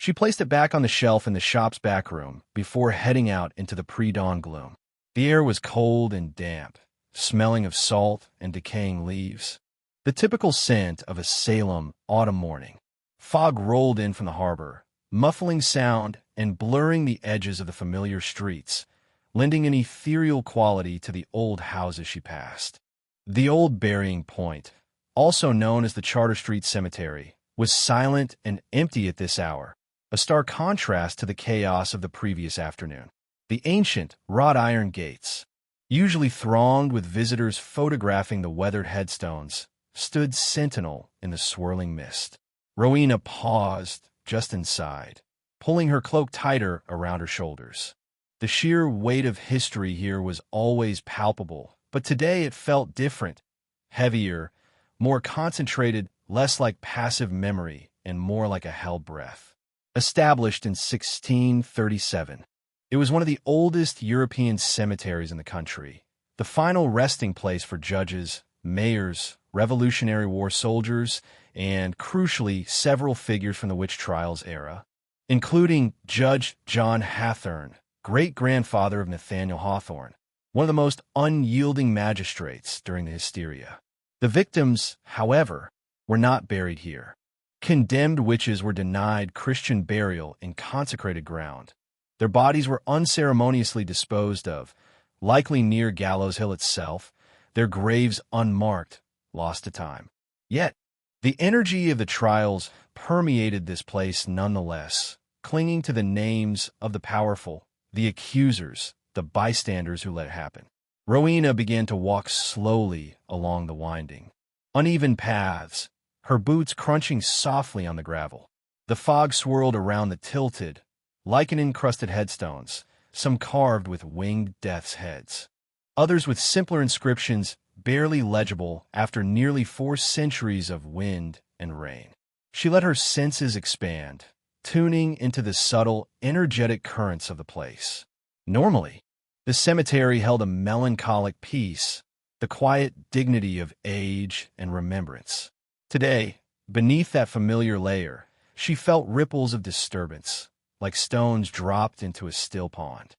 She placed it back on the shelf in the shop's back room before heading out into the pre-dawn gloom. The air was cold and damp, smelling of salt and decaying leaves. The typical scent of a Salem autumn morning. Fog rolled in from the harbor, muffling sound and blurring the edges of the familiar streets, lending an ethereal quality to the old houses she passed. The old burying point, also known as the Charter Street Cemetery, was silent and empty at this hour, a stark contrast to the chaos of the previous afternoon. The ancient wrought iron gates, usually thronged with visitors photographing the weathered headstones, stood sentinel in the swirling mist. Rowena paused just inside, pulling her cloak tighter around her shoulders. The sheer weight of history here was always palpable, but today it felt different, heavier, more concentrated, less like passive memory and more like a held breath. Established in 1637, it was one of the oldest European cemeteries in the country, the final resting place for judges, mayors, Revolutionary War soldiers, and, crucially, several figures from the witch trials era, including Judge John Hathorne, great-grandfather of Nathaniel Hawthorne, one of the most unyielding magistrates during the hysteria. The victims, however, were not buried here. Condemned witches were denied Christian burial in consecrated ground. Their bodies were unceremoniously disposed of, likely near Gallows Hill itself, their graves unmarked, lost to time. Yet, the energy of the trials permeated this place nonetheless, clinging to the names of the powerful, the accusers, the bystanders who let it happen. Rowena began to walk slowly along the winding, uneven paths, her boots crunching softly on the gravel. The fog swirled around the tilted, lichen-encrusted headstones, some carved with winged death's heads, others with simpler inscriptions barely legible after nearly 4 centuries of wind and rain. She let her senses expand, tuning into the subtle, energetic currents of the place. Normally, the cemetery held a melancholic peace, the quiet dignity of age and remembrance. Today, beneath that familiar layer, she felt ripples of disturbance, like stones dropped into a still pond.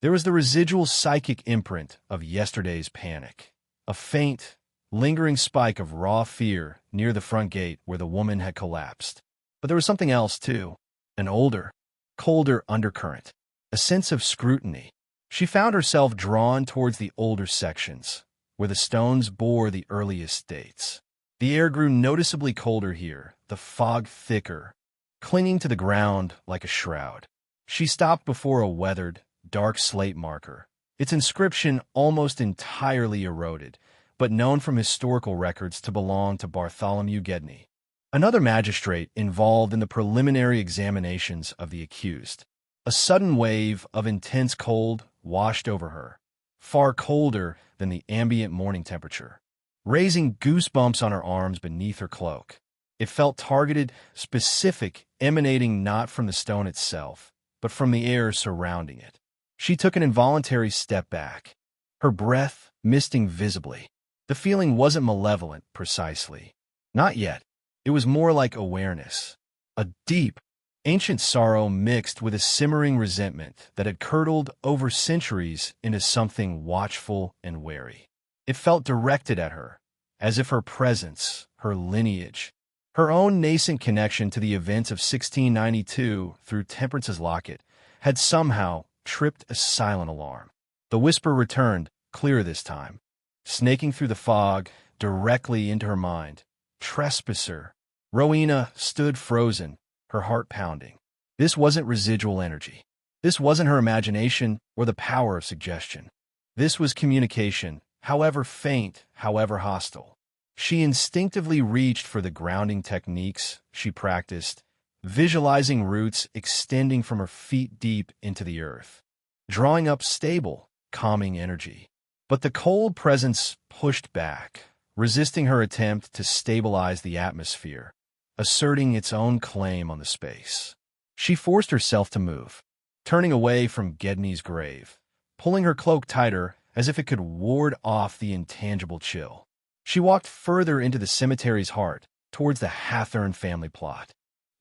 There was the residual psychic imprint of yesterday's panic, a faint, lingering spike of raw fear near the front gate where the woman had collapsed. But there was something else, too, an older, colder undercurrent, a sense of scrutiny. She found herself drawn towards the older sections, where the stones bore the earliest dates. The air grew noticeably colder here, the fog thicker, clinging to the ground like a shroud. She stopped before a weathered, dark slate marker, its inscription almost entirely eroded, but known from historical records to belong to Bartholomew Gedney, another magistrate involved in the preliminary examinations of the accused. A sudden wave of intense cold washed over her, far colder than the ambient morning temperature, raising goosebumps on her arms beneath her cloak. It felt targeted, specific, emanating not from the stone itself, but from the air surrounding it. She took an involuntary step back, her breath misting visibly. The feeling wasn't malevolent, precisely. Not yet. It was more like awareness. A deep, ancient sorrow mixed with a simmering resentment that had curdled over centuries into something watchful and wary. It felt directed at her, as if her presence, her lineage, her own nascent connection to the events of 1692 through Temperance's locket, had somehow tripped a silent alarm. The whisper returned, clearer this time, snaking through the fog directly into her mind. Trespasser. Rowena stood frozen, her heart pounding. This wasn't residual energy. This wasn't her imagination or the power of suggestion. This was communication, however faint, however hostile. She instinctively reached for the grounding techniques she practiced, visualizing roots extending from her feet deep into the earth, drawing up stable, calming energy. But the cold presence pushed back, resisting her attempt to stabilize the atmosphere, asserting its own claim on the space. She forced herself to move, turning away from Gedney's grave, pulling her cloak tighter as if it could ward off the intangible chill. She walked further into the cemetery's heart, towards the Hathorne family plot.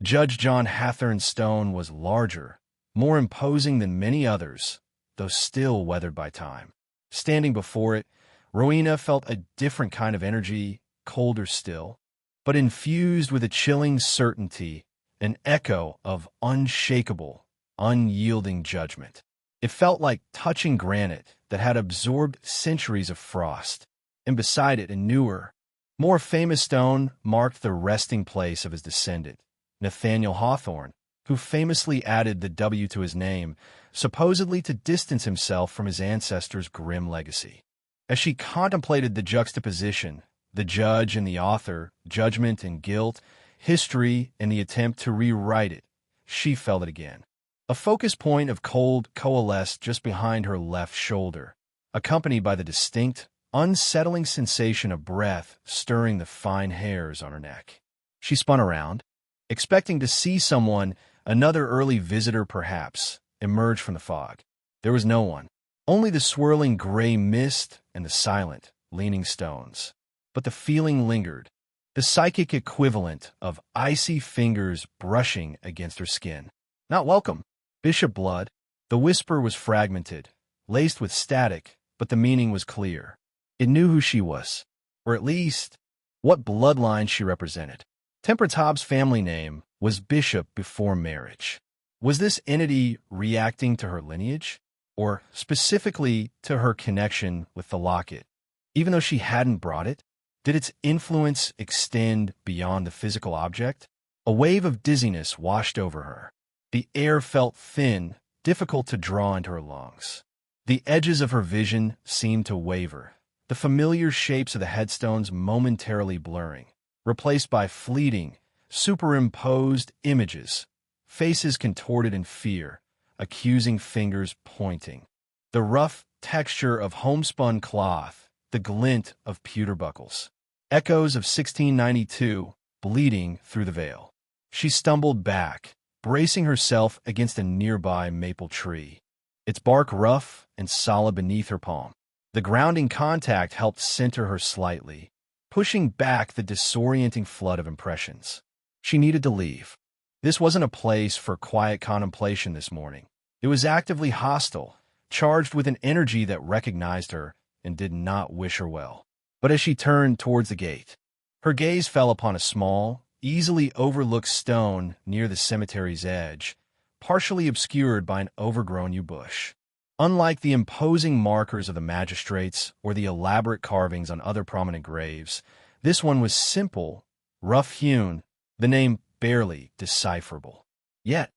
Judge John Hathorne's stone was larger, more imposing than many others, though still weathered by time. Standing before it, Rowena felt a different kind of energy, colder still, but infused with a chilling certainty, an echo of unshakable, unyielding judgment. It felt like touching granite that had absorbed centuries of frost, and beside it a newer, more famous stone marked the resting place of his descendant, Nathaniel Hawthorne, who famously added the W to his name, supposedly to distance himself from his ancestors' grim legacy. As she contemplated the juxtaposition, the judge and the author, judgment and guilt, history and the attempt to rewrite it, she felt it again. A focus point of cold coalesced just behind her left shoulder, accompanied by the distinct, unsettling sensation of breath stirring the fine hairs on her neck. She spun around, expecting to see someone, another early visitor perhaps, emerge from the fog. There was no one, only the swirling gray mist and the silent, leaning stones. But the feeling lingered, the psychic equivalent of icy fingers brushing against her skin. Not welcome. Bishop Blood. The whisper was fragmented, laced with static, but the meaning was clear. It knew who she was, or at least, what bloodline she represented. Temperance Hobbs' family name was Bishop before marriage. Was this entity reacting to her lineage, or specifically to her connection with the locket? Even though she hadn't brought it, did its influence extend beyond the physical object? A wave of dizziness washed over her. The air felt thin, difficult to draw into her lungs. The edges of her vision seemed to waver, the familiar shapes of the headstones momentarily blurring, replaced by fleeting, superimposed images, faces contorted in fear, accusing fingers pointing. The rough texture of homespun cloth, the glint of pewter buckles. Echoes of 1692 bleeding through the veil. She stumbled back, bracing herself against a nearby maple tree, its bark rough and solid beneath her palm. The grounding contact helped center her slightly, pushing back the disorienting flood of impressions. She needed to leave. This wasn't a place for quiet contemplation this morning. It was actively hostile, charged with an energy that recognized her and did not wish her well. But as she turned towards the gate, her gaze fell upon a small, easily overlooked stone near the cemetery's edge, partially obscured by an overgrown yew bush. Unlike the imposing markers of the magistrates or the elaborate carvings on other prominent graves, this one was simple, rough-hewn, the name barely decipherable. Yet,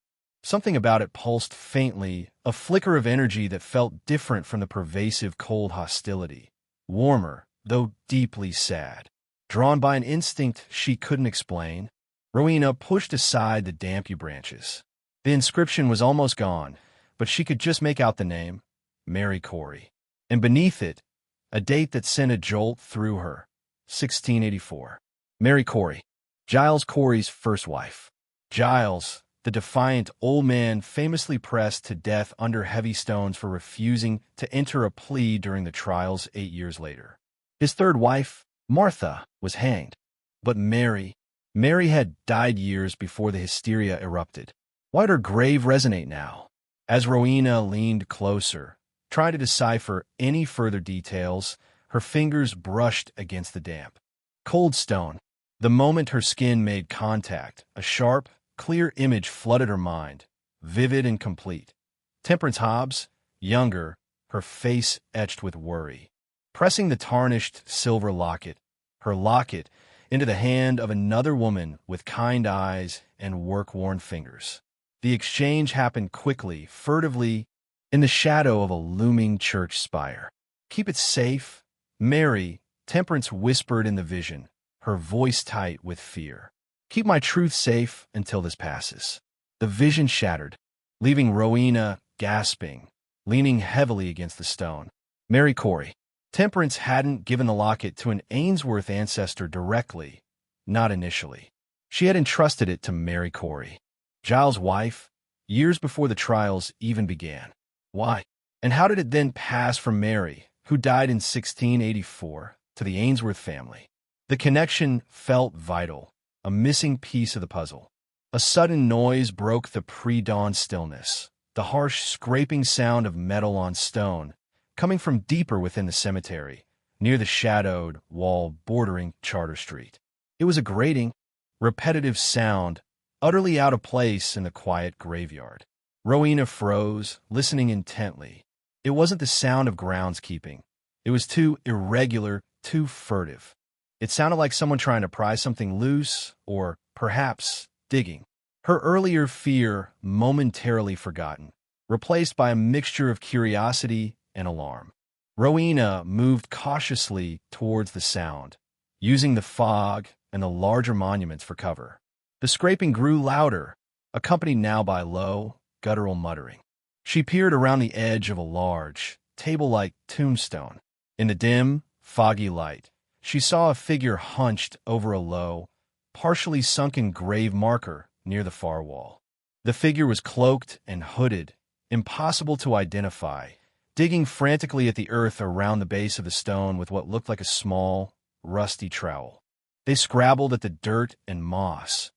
something about it pulsed faintly, a flicker of energy that felt different from the pervasive cold hostility, warmer, though deeply sad. Drawn by an instinct she couldn't explain, Rowena pushed aside the damp yew branches. The inscription was almost gone, but she could just make out the name, Mary Corey. And beneath it, a date that sent a jolt through her, 1684. Mary Corey, Giles Corey's first wife. Giles, the defiant old man famously pressed to death under heavy stones for refusing to enter a plea during the trials 8 years later. His third wife, Martha, was hanged. But Mary had died years before the hysteria erupted. Why'd her grave resonate now? As Rowena leaned closer, trying to decipher any further details, her fingers brushed against the damp, cold stone. The moment her skin made contact, a sharp, clear image flooded her mind, vivid and complete. Temperance Hobbs, younger, her face etched with worry, pressing the tarnished silver locket, her locket, into the hand of another woman with kind eyes and work-worn fingers. The exchange happened quickly, furtively, in the shadow of a looming church spire. "Keep it safe, Mary," Temperance whispered in the vision, her voice tight with fear. "Keep my truth safe until this passes." The vision shattered, leaving Rowena gasping, leaning heavily against the stone. Mary Corey. Temperance hadn't given the locket to an Ainsworth ancestor directly, not initially. She had entrusted it to Mary Corey, Giles' wife, years before the trials even began. Why? And how did it then pass from Mary, who died in 1684, to the Ainsworth family? The connection felt vital, a missing piece of the puzzle. A sudden noise broke the pre-dawn stillness, the harsh scraping sound of metal on stone, coming from deeper within the cemetery, near the shadowed wall bordering Charter Street. It was a grating, repetitive sound, utterly out of place in the quiet graveyard. Rowena froze, listening intently. It wasn't the sound of groundskeeping. It was too irregular, too furtive. It sounded like someone trying to pry something loose, or, perhaps, digging. Her earlier fear momentarily forgotten, replaced by a mixture of curiosity and alarm. Rowena moved cautiously towards the sound, using the fog and the larger monuments for cover. The scraping grew louder, accompanied now by low, guttural muttering. She peered around the edge of a large, table-like tombstone. In the dim, foggy light, she saw a figure hunched over a low, partially sunken grave marker near the far wall. The figure was cloaked and hooded, impossible to identify, digging frantically at the earth around the base of the stone with what looked like a small, rusty trowel. They scrabbled at the dirt and moss,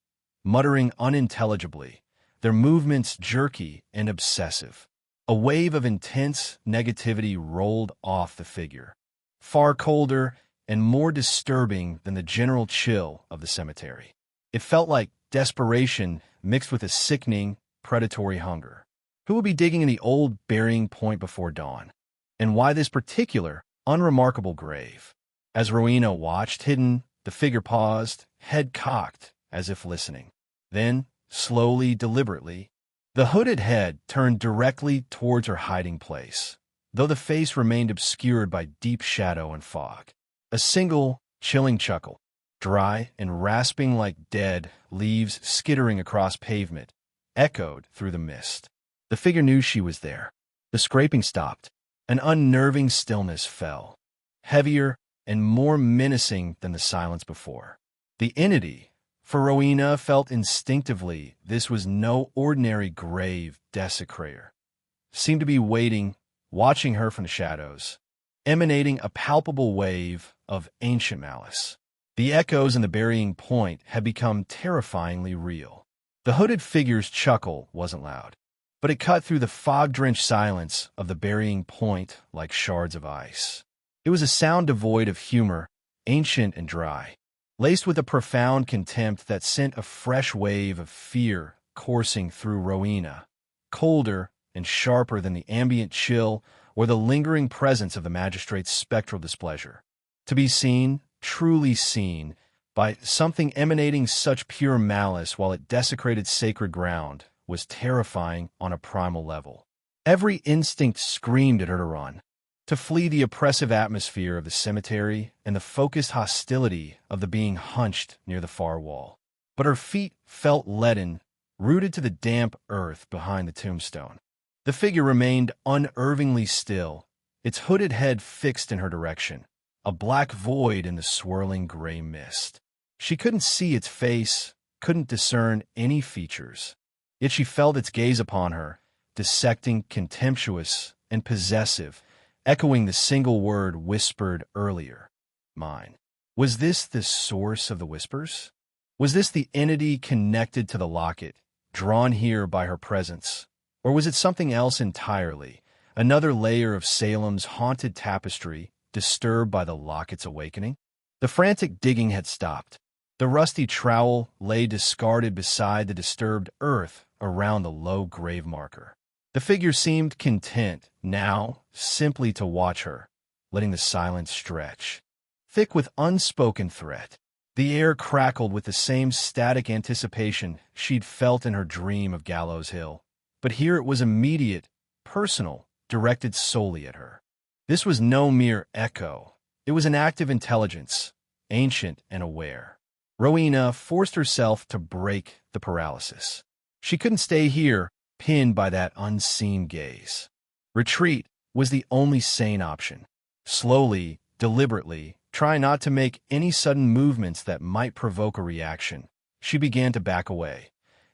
muttering unintelligibly, their movements jerky and obsessive. A wave of intense negativity rolled off the figure, far colder and more disturbing than the general chill of the cemetery. It felt like desperation mixed with a sickening, predatory hunger. Who would be digging in the old burying point before dawn? And why this particular, unremarkable grave? As Rowena watched, hidden, the figure paused, head cocked, as if listening. Then, slowly, deliberately, the hooded head turned directly towards her hiding place, though the face remained obscured by deep shadow and fog. A single, chilling chuckle, dry and rasping like dead leaves skittering across pavement, echoed through the mist. The figure knew she was there. The scraping stopped. An unnerving stillness fell, heavier and more menacing than the silence before. The entity, for Rowena felt instinctively this was no ordinary grave desecrator, seemed to be waiting, watching her from the shadows, emanating a palpable wave of ancient malice. The echoes in the burying point had become terrifyingly real. The hooded figure's chuckle wasn't loud, but it cut through the fog-drenched silence of the burying point like shards of ice. It was a sound devoid of humor, ancient and dry, laced with a profound contempt that sent a fresh wave of fear coursing through Rowena, colder and sharper than the ambient chill or the lingering presence of the magistrate's spectral displeasure. To be seen, truly seen, by something emanating such pure malice while it desecrated sacred ground was terrifying on a primal level. Every instinct screamed at her to run, to flee the oppressive atmosphere of the cemetery and the focused hostility of the being hunched near the far wall. But her feet felt leaden, rooted to the damp earth behind the tombstone. The figure remained unervingly still, its hooded head fixed in her direction, a black void in the swirling gray mist. She couldn't see its face, couldn't discern any features. Yet she felt its gaze upon her, dissecting, contemptuous, and possessive, echoing the single word whispered earlier, mine. Was this the source of the whispers? Was this the entity connected to the locket, drawn here by her presence? Or was it something else entirely, another layer of Salem's haunted tapestry, disturbed by the locket's awakening? The frantic digging had stopped. The rusty trowel lay discarded beside the disturbed earth around the low grave marker. The figure seemed content, now, simply to watch her, letting the silence stretch, thick with unspoken threat. The air crackled with the same static anticipation she'd felt in her dream of Gallows Hill. But here it was immediate, personal, directed solely at her. This was no mere echo. It was an active intelligence, ancient and aware. Rowena forced herself to break the paralysis. She couldn't stay here, pinned by that unseen gaze. Retreat was the only sane option. Slowly, deliberately, trying not to make any sudden movements that might provoke a reaction, she began to back away,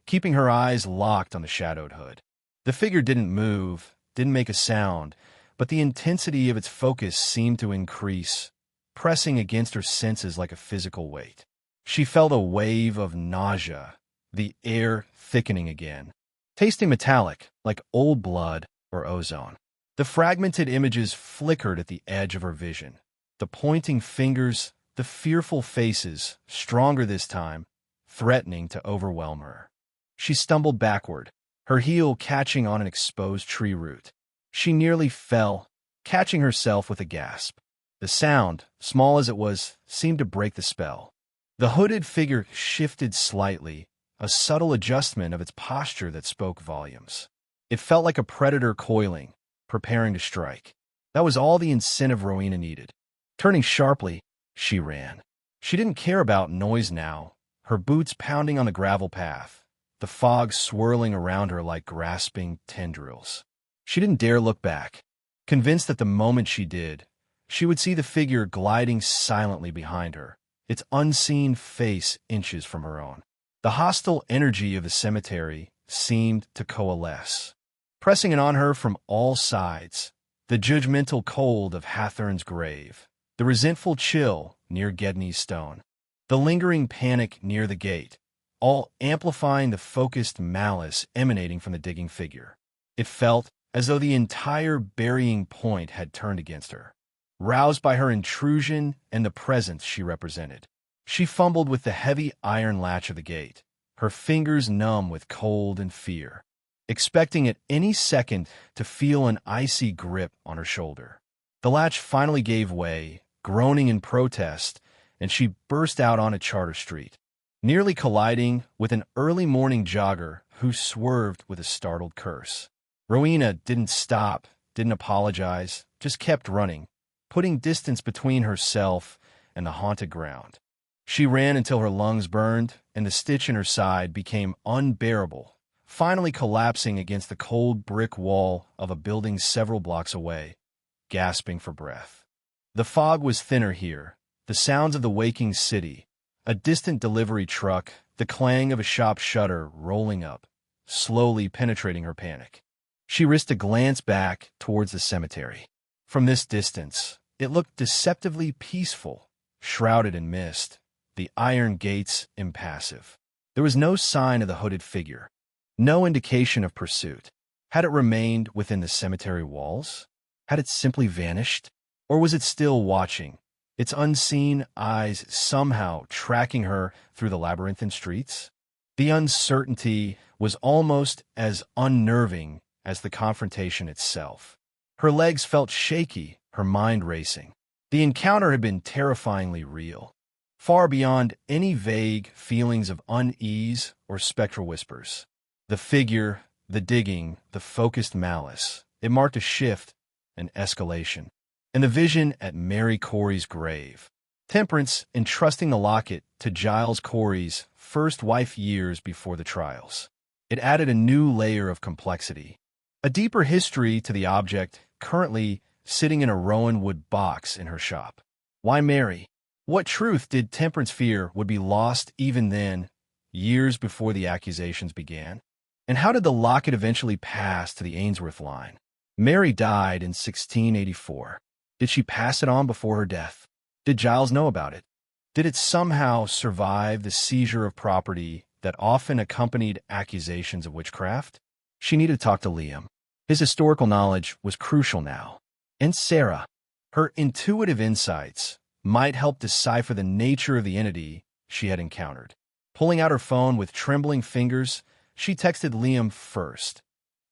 keeping her eyes locked on the shadowed hood. The figure didn't move, didn't make a sound, but the intensity of its focus seemed to increase, pressing against her senses like a physical weight. She felt a wave of nausea, the air thickening again, tasting metallic like old blood or ozone. The fragmented images flickered at the edge of her vision. The pointing fingers, the fearful faces, stronger this time, threatening to overwhelm her. She stumbled backward, her heel catching on an exposed tree root. She nearly fell, catching herself with a gasp. The sound, small as it was, seemed to break the spell. The hooded figure shifted slightly, a subtle adjustment of its posture that spoke volumes. It felt like a predator coiling, preparing to strike. That was all the incentive Rowena needed. Turning sharply, she ran. She didn't care about noise now, her boots pounding on the gravel path, the fog swirling around her like grasping tendrils. She didn't dare look back, convinced that the moment she did, she would see the figure gliding silently behind her, its unseen face inches from her own. The hostile energy of the cemetery seemed to coalesce, pressing in on her from all sides, the judgmental cold of Hathorne's grave, the resentful chill near Gedney's stone, the lingering panic near the gate, all amplifying the focused malice emanating from the digging figure. It felt as though the entire burying point had turned against her, roused by her intrusion and the presence she represented. She fumbled with the heavy iron latch of the gate, her fingers numb with cold and fear, expecting at any second to feel an icy grip on her shoulder. The latch finally gave way, groaning in protest, and she burst out onto Charter Street, nearly colliding with an early morning jogger who swerved with a startled curse. Rowena didn't stop, didn't apologize, just kept running, putting distance between herself and the haunted ground. She ran until her lungs burned and the stitch in her side became unbearable, finally collapsing against the cold brick wall of a building several blocks away, gasping for breath. The fog was thinner here, the sounds of the waking city, a distant delivery truck, the clang of a shop shutter rolling up, slowly penetrating her panic. She risked a glance back towards the cemetery. From this distance, it looked deceptively peaceful, shrouded in mist, the iron gates impassive. There was no sign of the hooded figure, no indication of pursuit. Had it remained within the cemetery walls? Had it simply vanished? Or was it still watching, its unseen eyes somehow tracking her through the labyrinthine streets? The uncertainty was almost as unnerving as the confrontation itself. Her legs felt shaky, her mind racing. The encounter had been terrifyingly real, far beyond any vague feelings of unease or spectral whispers. The figure, the digging, the focused malice, it marked a shift, an escalation. And the vision at Mary Corey's grave, Temperance entrusting the locket to Giles Corey's first wife years before the trials. It added a new layer of complexity, a deeper history to the object currently sitting in a rowanwood box in her shop. Why Mary? What truth did Temperance fear would be lost even then, years before the accusations began? And how did the locket eventually pass to the Ainsworth line? Mary died in 1684. Did she pass it on before her death? Did Giles know about it? Did it somehow survive the seizure of property that often accompanied accusations of witchcraft? She needed to talk to Liam. His historical knowledge was crucial now. And Sarah, her intuitive insights, might help decipher the nature of the entity she had encountered. Pulling out her phone with trembling fingers, she texted Liam first.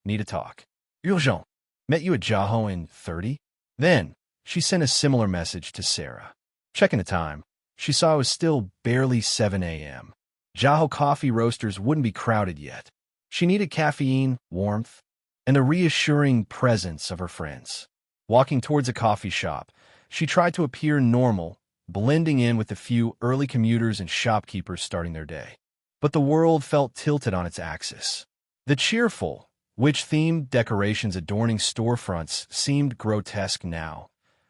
Need to talk. Urgent. Met you at Jaho in 30? Then, she sent a similar message to Sarah. Checking the time, she saw it was still barely 7 a.m. Jaho coffee roasters wouldn't be crowded yet. She needed caffeine, warmth, and the reassuring presence of her friends. Walking towards a coffee shop, she tried to appear normal, blending in with the few early commuters and shopkeepers starting their day. But the world felt tilted on its axis. The cheerful, witch-themed decorations adorning storefronts seemed grotesque now,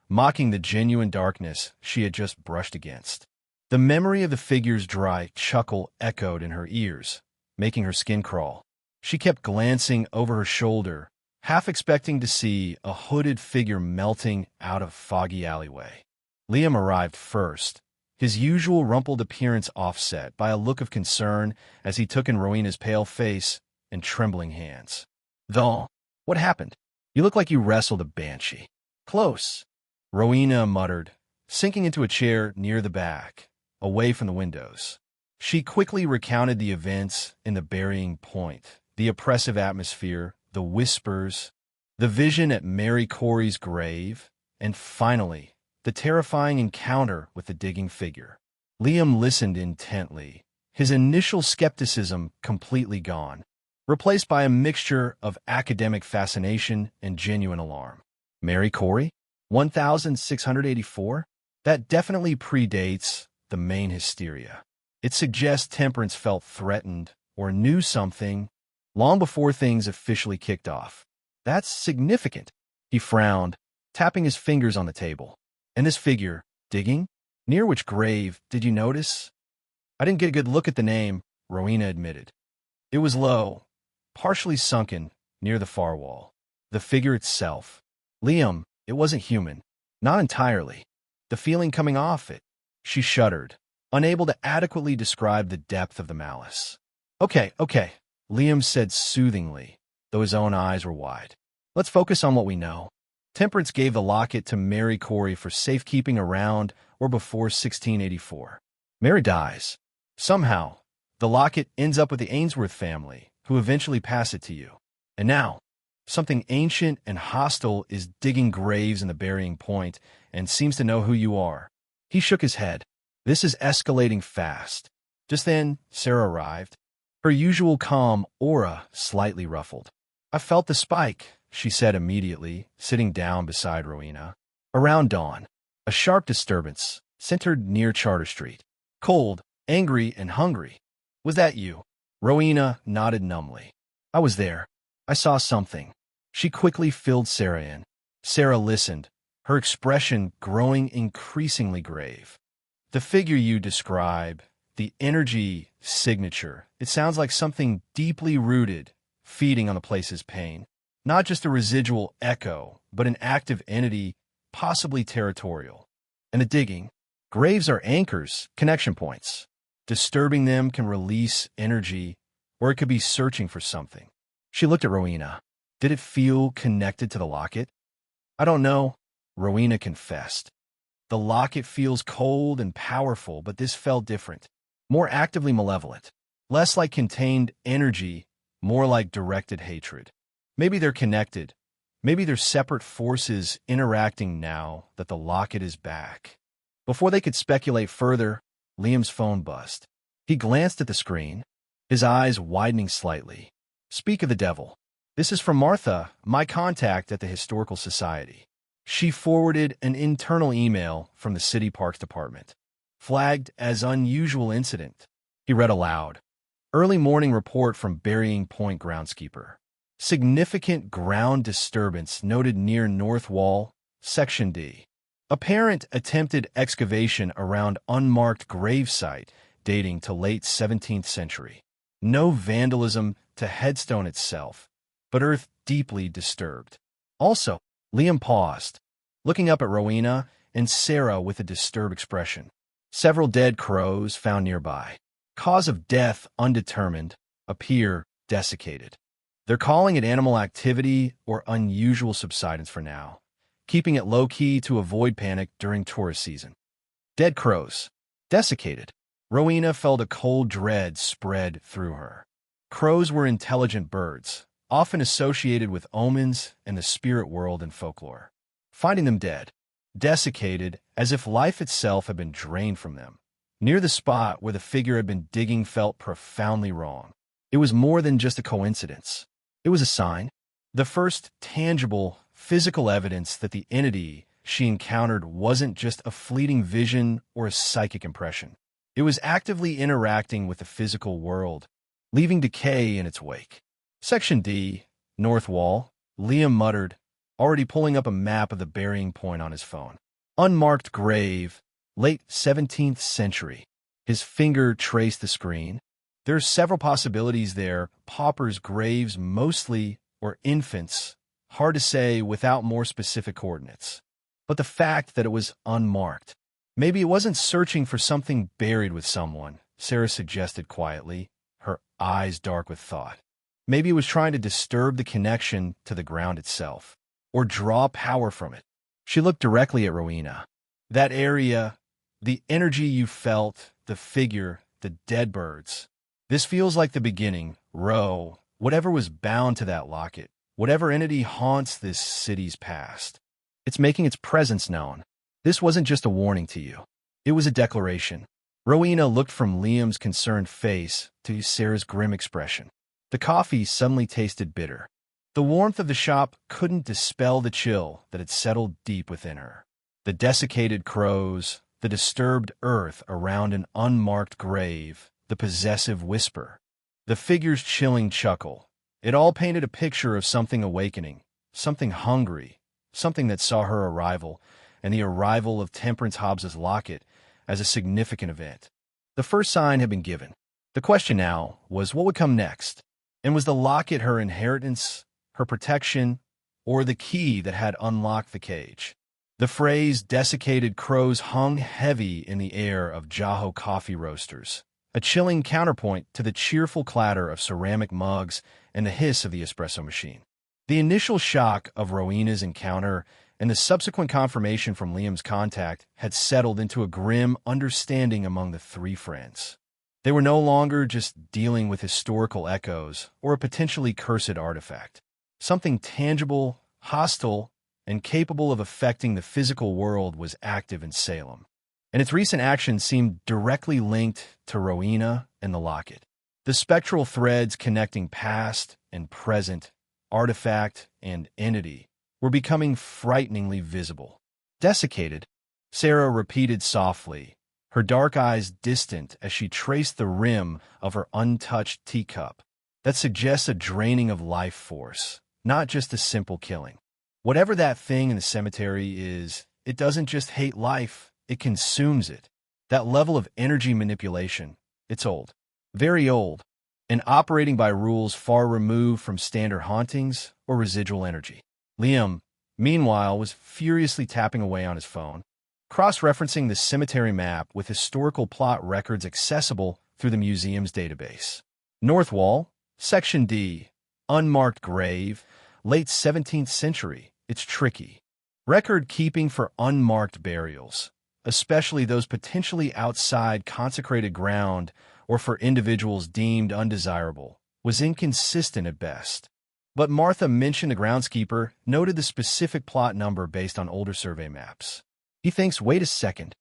mocking the genuine darkness she had just brushed against. The memory of the figure's dry chuckle echoed in her ears, making her skin crawl. She kept glancing over her shoulder, half expecting to see a hooded figure melting out of foggy alleyway. Liam arrived first, his usual rumpled appearance offset by a look of concern as he took in Rowena's pale face and trembling hands. "Though, what happened? You look like you wrestled a banshee." "Close," Rowena muttered, sinking into a chair near the back, away from the windows. She quickly recounted the events in the burying point, the oppressive atmosphere, the whispers, the vision at Mary Corey's grave, and finally, the terrifying encounter with the digging figure. Liam listened intently, his initial skepticism completely gone, replaced by a mixture of academic fascination and genuine alarm. Mary Corey? 1684? That definitely predates the main hysteria. It suggests Temperance felt threatened or knew something long before things officially kicked off. That's significant. He frowned, tapping his fingers on the table. And this figure, digging? Near which grave, did you notice? I didn't get a good look at the name, Rowena admitted. It was low, partially sunken, near the far wall. The figure itself. Liam, it wasn't human. Not entirely. The feeling coming off it. She shuddered, unable to adequately describe the depth of the malice. Okay, Liam said soothingly, though his own eyes were wide. Let's focus on what we know. Temperance gave the locket to Mary Corey for safekeeping around or before 1684. Mary dies. Somehow, the locket ends up with the Ainsworth family, who eventually pass it to you. And now, something ancient and hostile is digging graves in the burying point and seems to know who you are. He shook his head. This is escalating fast. Just then, Sarah arrived, her usual calm aura slightly ruffled. I felt the spike, she said immediately, sitting down beside Rowena. Around dawn, a sharp disturbance, centered near Charter Street. Cold, angry, and hungry. Was that you? Rowena nodded numbly. I was there. I saw something. She quickly filled Sarah in. Sarah listened, her expression growing increasingly grave. The figure you describe, the energy signature, it sounds like something deeply rooted, feeding on the place's pain. Not just a residual echo, but an active entity, possibly territorial. And the digging. Graves are anchors, connection points. Disturbing them can release energy, or it could be searching for something. She looked at Rowena. Did it feel connected to the locket? I don't know, Rowena confessed. The locket feels cold and powerful, but this felt different. More actively malevolent. Less like contained energy, more like directed hatred. Maybe they're connected. Maybe they're separate forces interacting now that the locket is back. Before they could speculate further, Liam's phone buzzed. He glanced at the screen, his eyes widening slightly. Speak of the devil. This is from Martha, my contact at the Historical Society. She forwarded an internal email from the City Parks Department. Flagged as unusual incident. He read aloud. Early morning report from Burying Point groundskeeper. Significant ground disturbance noted near North Wall, Section D. Apparent attempted excavation around unmarked gravesite dating to late 17th century. No vandalism to headstone itself, but earth deeply disturbed. Also, Liam paused, looking up at Rowena and Sarah with a disturbed expression. Several dead crows found nearby. Cause of death undetermined, appear desiccated. They're calling it animal activity or unusual subsidence for now, keeping it low-key to avoid panic during tourist season. Dead crows. Desiccated. Rowena felt a cold dread spread through her. Crows were intelligent birds, often associated with omens and the spirit world and folklore. Finding them dead, desiccated as if life itself had been drained from them. Near the spot where the figure had been digging felt profoundly wrong. It was more than just a coincidence. It was a sign. The first tangible, physical evidence that the entity she encountered wasn't just a fleeting vision or a psychic impression. It was actively interacting with the physical world, leaving decay in its wake. Section D, North Wall, Liam muttered, already pulling up a map of the burying point on his phone. Unmarked grave, late 17th century. His finger traced the screen. There are several possibilities there, paupers' graves mostly, or infants, hard to say without more specific coordinates. But the fact that it was unmarked Maybe it wasn't searching for something buried with someone, Sarah suggested quietly, her eyes dark with thought. Maybe it was trying to disturb the connection to the ground itself, or draw power from it. She looked directly at Rowena. That area, the energy you felt, the figure, the dead birds. This feels like the beginning, Ro, whatever was bound to that locket, whatever entity haunts this city's past. It's making its presence known. This wasn't just a warning to you. It was a declaration. Rowena looked from Liam's concerned face to Sarah's grim expression. The coffee suddenly tasted bitter. The warmth of the shop couldn't dispel the chill that had settled deep within her. The desiccated crows, the disturbed earth around an unmarked grave, the possessive whisper, the figure's chilling chuckle. It all painted a picture of something awakening, something hungry, something that saw her arrival, and the arrival of Temperance Hobbs's locket, as a significant event. The first sign had been given. The question now was what would come next, and was the locket her inheritance, her protection, or the key that had unlocked the cage? The phrase desiccated crows hung heavy in the air of Jaho coffee roasters, a chilling counterpoint to the cheerful clatter of ceramic mugs and the hiss of the espresso machine. The initial shock of Rowena's encounter and the subsequent confirmation from Liam's contact had settled into a grim understanding among the three friends. They were no longer just dealing with historical echoes or a potentially cursed artifact. Something tangible, hostile, and capable of affecting the physical world was active in Salem, and its recent actions seemed directly linked to Rowena and the locket. The spectral threads connecting past and present, artifact and entity, were becoming frighteningly visible. Desiccated, Sarah repeated softly, her dark eyes distant as she traced the rim of her untouched teacup. That suggests a draining of life force, not just a simple killing. Whatever that thing in the cemetery is, it doesn't just hate life, it consumes it. That level of energy manipulation, it's old. Very old, and operating by rules far removed from standard hauntings or residual energy. Liam, meanwhile, was furiously tapping away on his phone, cross-referencing the cemetery map with historical plot records accessible through the museum's database. North Wall, Section D, unmarked grave, late 17th century. It's tricky. Record-keeping for unmarked burials, especially those potentially outside consecrated ground or for individuals deemed undesirable, was inconsistent at best. But Martha mentioned the groundskeeper noted the specific plot number based on older survey maps. He thinks, wait a second.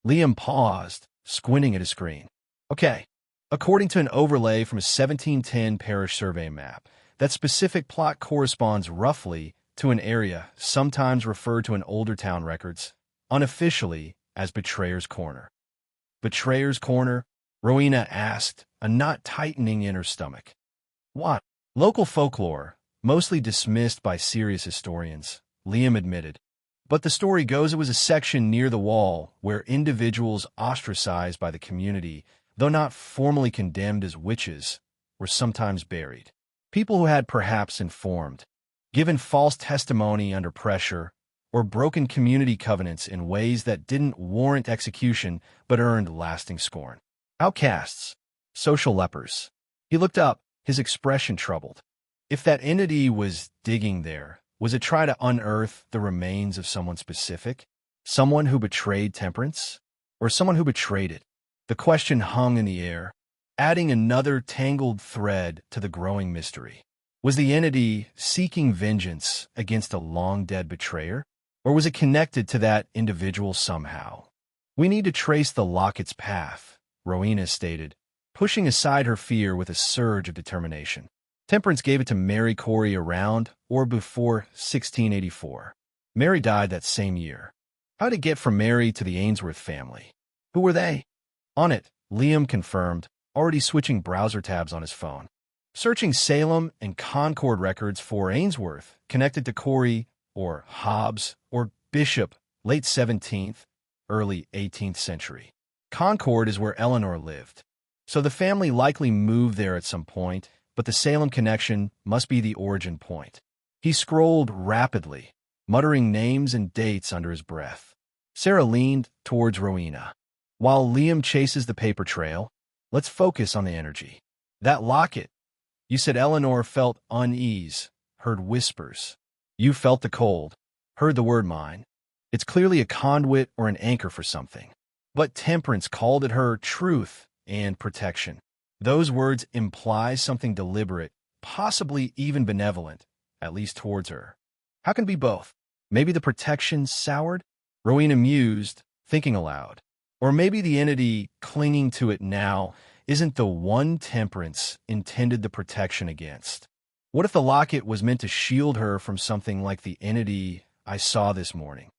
Liam paused, squinting at his screen. Okay, according to an overlay from a 1710 parish survey map, that specific plot corresponds roughly to an area sometimes referred to in older town records, unofficially as Betrayer's Corner. Betrayer's Corner? Rowena asked, a knot tightening in her stomach. What? Local folklore, mostly dismissed by serious historians, Liam admitted. But the story goes it was a section near the wall where individuals ostracized by the community, though not formally condemned as witches, were sometimes buried. People who had perhaps informed, given false testimony under pressure, or broken community covenants in ways that didn't warrant execution but earned lasting scorn. Outcasts, social lepers. He looked up, his expression troubled. If that entity was digging there, was it trying to unearth the remains of someone specific? Someone who betrayed Temperance? Or someone who betrayed it? The question hung in the air, adding another tangled thread to the growing mystery. Was the entity seeking vengeance against a long-dead betrayer? Or was it connected to that individual somehow? We need to trace the locket's path, Rowena stated, pushing aside her fear with a surge of determination. Temperance gave it to Mary Corey around or before 1684. Mary died that same year. How did it get from Mary to the Ainsworth family? Who were they? On it, Liam confirmed, already switching browser tabs on his phone. Searching Salem and Concord records for Ainsworth, connected to Corey, or Hobbs, or Bishop, late 17th, early 18th century. Concord is where Eleanor lived, so the family likely moved there at some point, but the Salem connection must be the origin point. He scrolled rapidly, muttering names and dates under his breath. Sarah leaned towards Rowena. While Liam chases the paper trail, let's focus on the energy. That locket. You said Eleanor felt unease, heard whispers. You felt the cold, heard the word mine. It's clearly a conduit or an anchor for something. But Temperance called it her truth and protection. Those words imply something deliberate, possibly even benevolent, at least towards her. How can it be both? Maybe the protection soured? Rowena mused, thinking aloud. Or maybe the entity clinging to it now isn't the one Temperance intended the protection against. What if the locket was meant to shield her from something like the entity I saw this morning?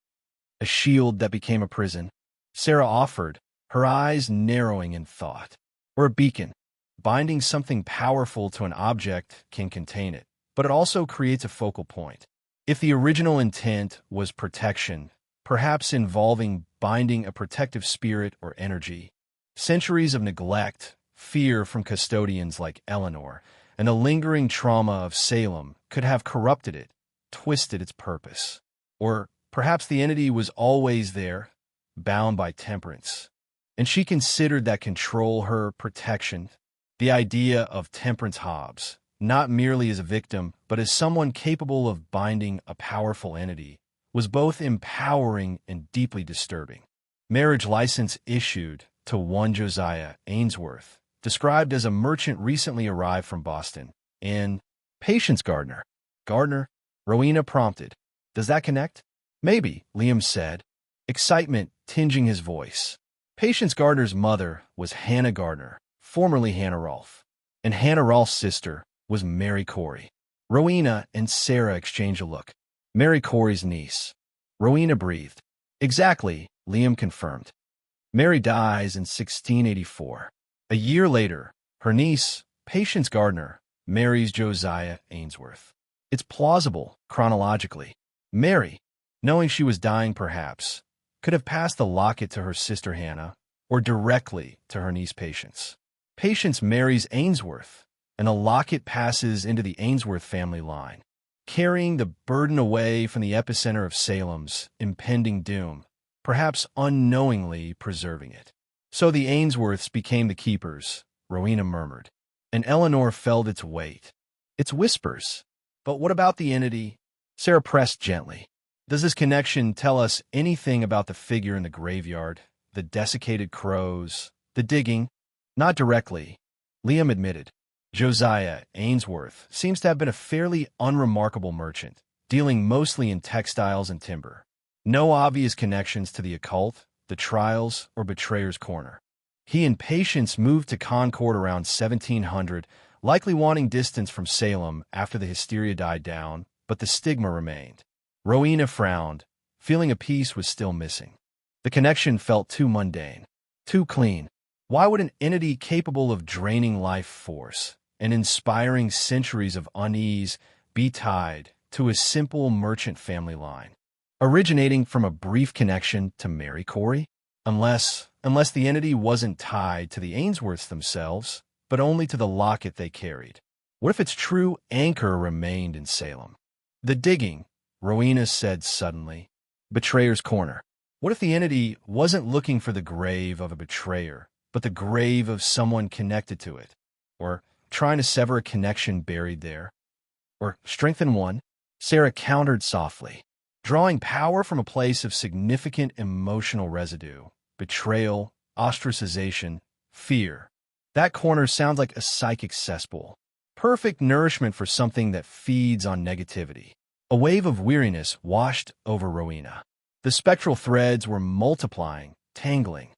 A shield that became a prison, Sarah offered, her eyes narrowing in thought. Or a beacon. Binding something powerful to an object can contain it, but it also creates a focal point. If the original intent was protection, perhaps involving binding a protective spirit or energy, centuries of neglect, fear from custodians like Eleanor, and the lingering trauma of Salem could have corrupted it, twisted its purpose. Or perhaps the entity was always there, bound by Temperance, and she considered that control her protection. The idea of Temperance Hobbs, not merely as a victim, but as someone capable of binding a powerful entity, was both empowering and deeply disturbing. Marriage license issued to one Josiah Ainsworth, described as a merchant recently arrived from Boston, and Patience Gardner. Gardner? Rowena prompted. Does that connect? Maybe, Liam said, excitement tinging his voice. Patience Gardner's mother was Hannah Gardner, formerly Hannah Rolfe, and Hannah Rolfe's sister was Mary Corey. Rowena and Sarah exchanged a look. Mary Corey's niece. Rowena breathed. Exactly, Liam confirmed. Mary dies in 1684. A year later, her niece, Patience Gardner, marries Josiah Ainsworth. It's plausible, chronologically. Mary, knowing she was dying perhaps, could have passed the locket to her sister Hannah, or directly to her niece Patience. Patience marries Ainsworth, and the locket passes into the Ainsworth family line, carrying the burden away from the epicenter of Salem's impending doom, perhaps unknowingly preserving it. So the Ainsworths became the keepers, Rowena murmured, and Eleanor felt its weight. Its whispers. But what about the entity? Sarah pressed gently. Does this connection tell us anything about the figure in the graveyard, the desiccated crows, the digging? Not directly, Liam admitted. Josiah Ainsworth seems to have been a fairly unremarkable merchant, dealing mostly in textiles and timber. No obvious connections to the occult, the trials, or betrayer's corner. He and Patience moved to Concord around 1700, likely wanting distance from Salem after the hysteria died down, but the stigma remained. Rowena frowned, feeling a piece was still missing. The connection felt too mundane, too clean. Why would an entity capable of draining life force and inspiring centuries of unease be tied to a simple merchant family line, originating from a brief connection to Mary Corey? Unless the entity wasn't tied to the Ainsworths themselves, but only to the locket they carried. What if its true anchor remained in Salem? The digging, Rowena said suddenly. Betrayer's corner. What if the entity wasn't looking for the grave of a betrayer, but the grave of someone connected to it? Or trying to sever a connection buried there? Or strengthen one? Sarah countered softly, drawing power from a place of significant emotional residue, betrayal, ostracization, fear. That corner sounds like a psychic cesspool. Perfect nourishment for something that feeds on negativity. A wave of weariness washed over Rowena. The spectral threads were multiplying, tangling,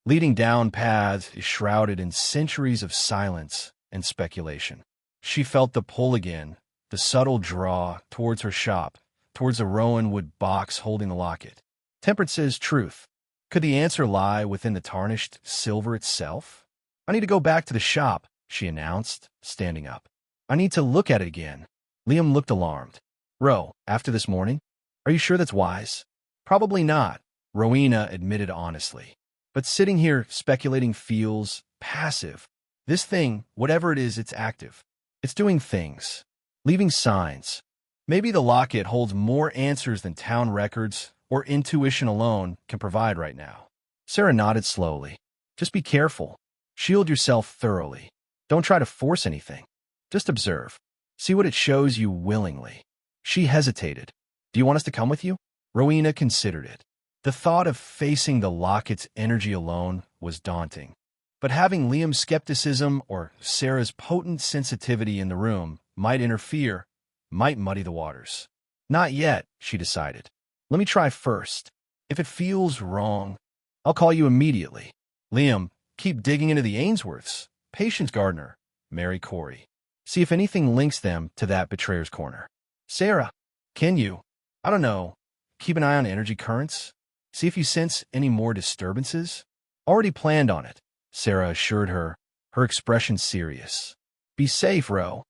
leading down paths shrouded in centuries of silence and speculation. She felt the pull again, the subtle draw towards her shop, towards the rowanwood box holding the locket. Temperance's truth. Could the answer lie within the tarnished silver itself? I need to go back to the shop, she announced, standing up. I need to look at it again. Liam looked alarmed. Ro, after this morning? Are you sure that's wise? Probably not, Rowena admitted honestly. But sitting here speculating feels passive. This thing, whatever it is, it's active. It's doing things, leaving signs. Maybe the locket holds more answers than town records or intuition alone can provide right now. Sarah nodded slowly. Just be careful. Shield yourself thoroughly. Don't try to force anything. Just observe. See what it shows you willingly. She hesitated. Do you want us to come with you? Rowena considered it. The thought of facing the locket's energy alone was daunting. But having Liam's skepticism or Sarah's potent sensitivity in the room might interfere, might muddy the waters. Not yet, she decided. Let me try first. If it feels wrong, I'll call you immediately. Liam, keep digging into the Ainsworths, Patience Gardner, Mary Corey. See if anything links them to that betrayer's corner. Sarah, can you, I don't know, keep an eye on energy currents? See if you sense any more disturbances? Already planned on it, Sarah assured her, her expression serious. Be safe, Ro.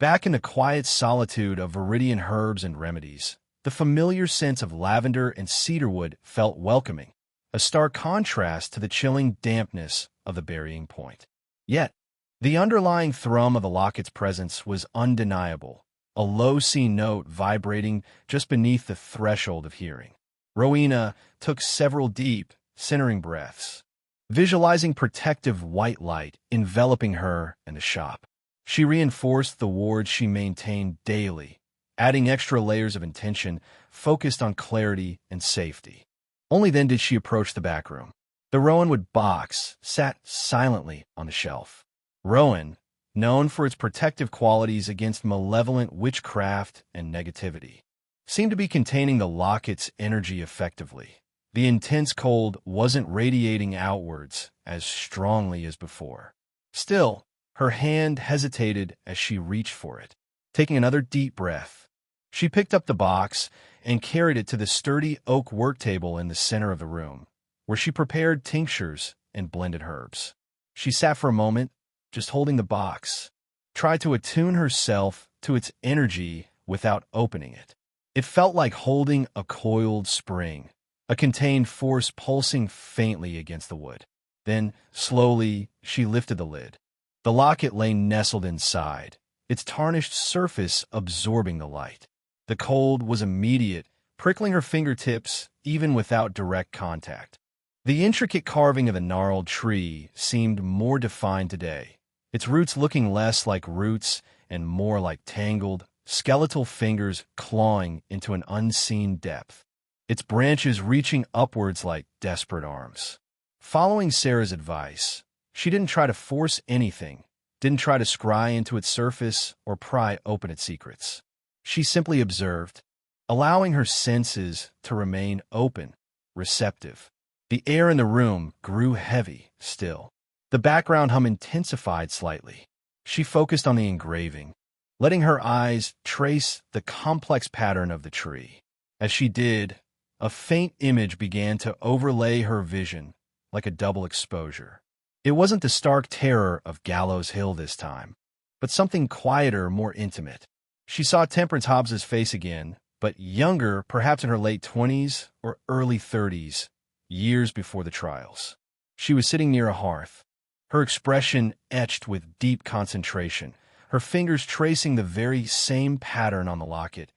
Back in the quiet solitude of Viridian herbs and remedies, the familiar scent of lavender and cedarwood felt welcoming, a stark contrast to the chilling dampness of the burying point. Yet, the underlying thrum of the locket's presence was undeniable, a low C note vibrating just beneath the threshold of hearing. Rowena took several deep, centering breaths, visualizing protective white light enveloping her and the shop. She reinforced the ward she maintained daily, adding extra layers of intention focused on clarity and safety. Only then did she approach the back room. The Rowanwood box sat silently on the shelf. Rowan, known for its protective qualities against malevolent witchcraft and negativity, seemed to be containing the locket's energy effectively. The intense cold wasn't radiating outwards as strongly as before. Still, her hand hesitated as she reached for it. Taking another deep breath, she picked up the box and carried it to the sturdy oak work table in the center of the room, where she prepared tinctures and blended herbs. She sat for a moment, just holding the box, tried to attune herself to its energy without opening it. It felt like holding a coiled spring, a contained force pulsing faintly against the wood. Then, slowly, she lifted the lid. The locket lay nestled inside, its tarnished surface absorbing the light. The cold was immediate, prickling her fingertips even without direct contact. The intricate carving of the gnarled tree seemed more defined today, its roots looking less like roots and more like tangled, skeletal fingers clawing into an unseen depth, its branches reaching upwards like desperate arms. Following Sarah's advice, she didn't try to force anything, didn't try to scry into its surface or pry open its secrets. She simply observed, allowing her senses to remain open, receptive. The air in the room grew heavy, still. The background hum intensified slightly. She focused on the engraving, letting her eyes trace the complex pattern of the tree. As she did, a faint image began to overlay her vision, like a double exposure. It wasn't the stark terror of Gallows Hill this time, but something quieter, more intimate. She saw Temperance Hobbs's face again, but younger, perhaps in her late 20s or early 30s, years before the trials. She was sitting near a hearth, her expression etched with deep concentration, her fingers tracing the very same pattern on the locket,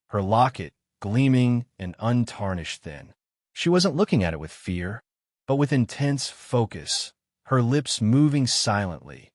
her locket gleaming and untarnished thin. She wasn't looking at it with fear, but with intense focus, her lips moving silently,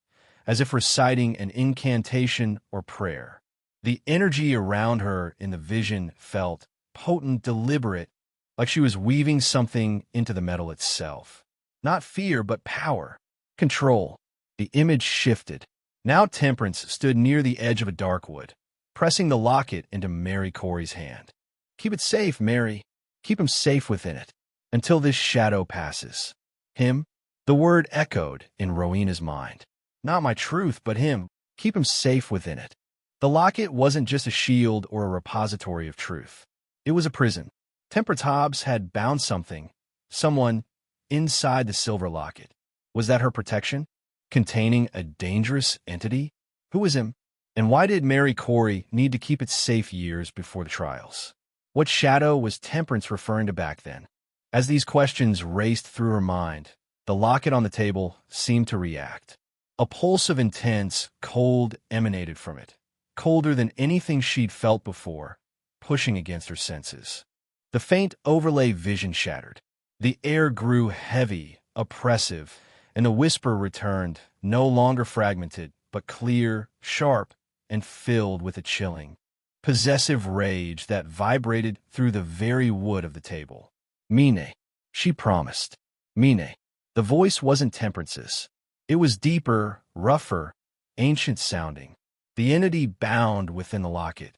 as if reciting an incantation or prayer. The energy around her in the vision felt potent, deliberate, like she was weaving something into the metal itself. Not fear, but power. Control. The image shifted. Now Temperance stood near the edge of a dark wood, pressing the locket into Mary Corey's hand. Keep it safe, Mary. Keep him safe within it, until this shadow passes. Him? The word echoed in Rowena's mind. Not my truth, but him. Keep him safe within it. The locket wasn't just a shield or a repository of truth. It was a prison. Temperance Hobbs had bound something, someone, inside the silver locket. Was that her protection? Containing a dangerous entity? Who was him? And why did Mary Corey need to keep it safe years before the trials? What shadow was Temperance referring to back then? As these questions raced through her mind, the locket on the table seemed to react. A pulse of intense cold emanated from it, colder than anything she'd felt before, pushing against her senses. The faint overlay vision shattered. The air grew heavy, oppressive, and the whisper returned, no longer fragmented, but clear, sharp, and filled with a chilling, possessive rage that vibrated through the very wood of the table. Mine, she promised. Mine. The voice wasn't Temperance's. It was deeper, rougher, ancient-sounding. The entity bound within the locket.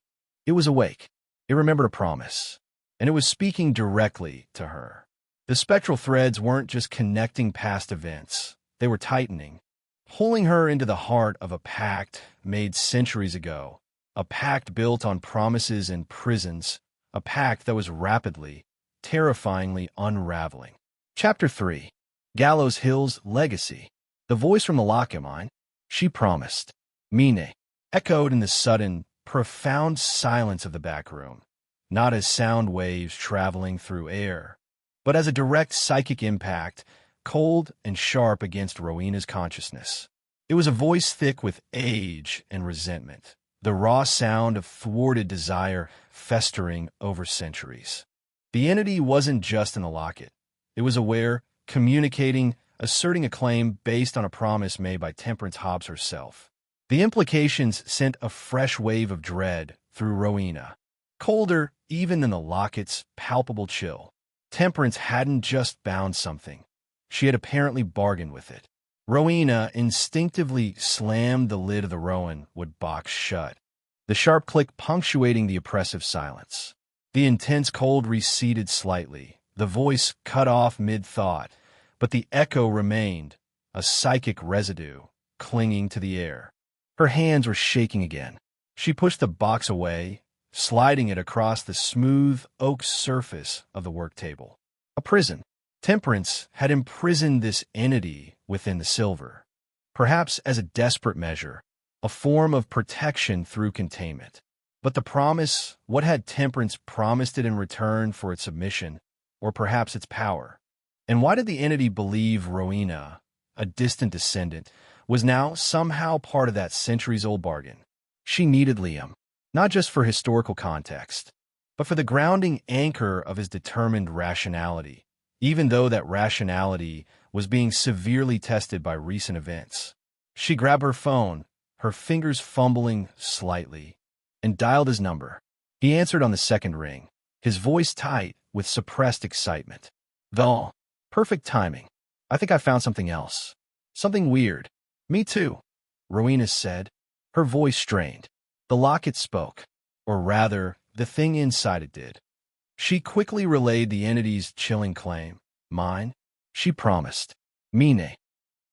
It was awake. It remembered a promise, and it was speaking directly to her. The spectral threads weren't just connecting past events. They were tightening, pulling her into the heart of a pact made centuries ago, a pact built on promises and prisons, a pact that was rapidly, terrifyingly unraveling. Chapter 3. Gallows Hill's Legacy. The voice from the locket mine, she promised. Mine, echoed in the sudden, profound silence of the back room, not as sound waves traveling through air, but as a direct psychic impact, cold and sharp against Rowena's consciousness. It was a voice thick with age and resentment, the raw sound of thwarted desire festering over centuries. The entity wasn't just in the locket. It was aware, communicating, asserting a claim based on a promise made by Temperance Hobbs herself. The implications sent a fresh wave of dread through Rowena, colder even than the locket's palpable chill. Temperance hadn't just bound something. She had apparently bargained with it. Rowena instinctively slammed the lid of the Rowan-wood box shut, the sharp click punctuating the oppressive silence. The intense cold receded slightly, the voice cut off mid-thought, but the echo remained, a psychic residue, clinging to the air. Her hands were shaking again. She pushed the box away, sliding it across the smooth oak surface of the work table. A prison. Temperance had imprisoned this entity within the silver, perhaps as a desperate measure, a form of protection through containment. But the promise, what had Temperance promised it in return for its submission, or perhaps its power? And why did the entity believe Rowena, a distant descendant, was now somehow part of that centuries-old bargain? She needed Liam, not just for historical context, but for the grounding anchor of his determined rationality, even though that rationality was being severely tested by recent events. She grabbed her phone, her fingers fumbling slightly, and dialed his number. He answered on the second ring, his voice tight with suppressed excitement. Val, perfect timing. I think I found something else. Something weird. Me too, Rowena said, her voice strained. The locket spoke, or rather, the thing inside it did. She quickly relayed the entity's chilling claim. Mine, she promised. Mine.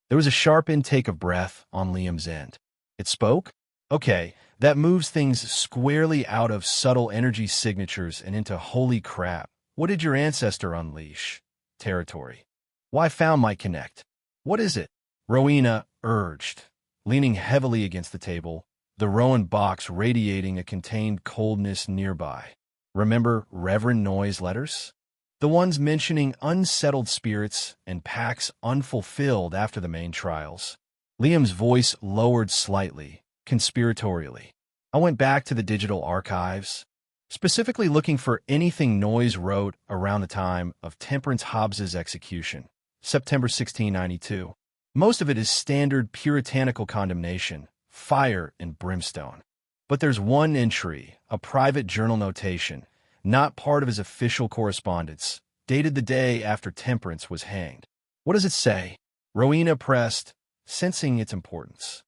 There was a sharp intake of breath on Liam's end. It spoke? Okay, that moves things squarely out of subtle energy signatures and into holy crap. What did your ancestor unleash? Territory. Why found might connect. What is it? Rowena urged, leaning heavily against the table, the Rowan box radiating a contained coldness nearby. Remember Reverend Noy's letters? The ones mentioning unsettled spirits and pacts unfulfilled after the main trials. Liam's voice lowered slightly, conspiratorially. I went back to the digital archives, specifically looking for anything Noyes wrote around the time of Temperance Hobbs's execution, September 1692. Most of it is standard puritanical condemnation, fire and brimstone. But there's one entry, a private journal notation, not part of his official correspondence, dated the day after Temperance was hanged. What does it say? Rowena pressed, sensing its importance.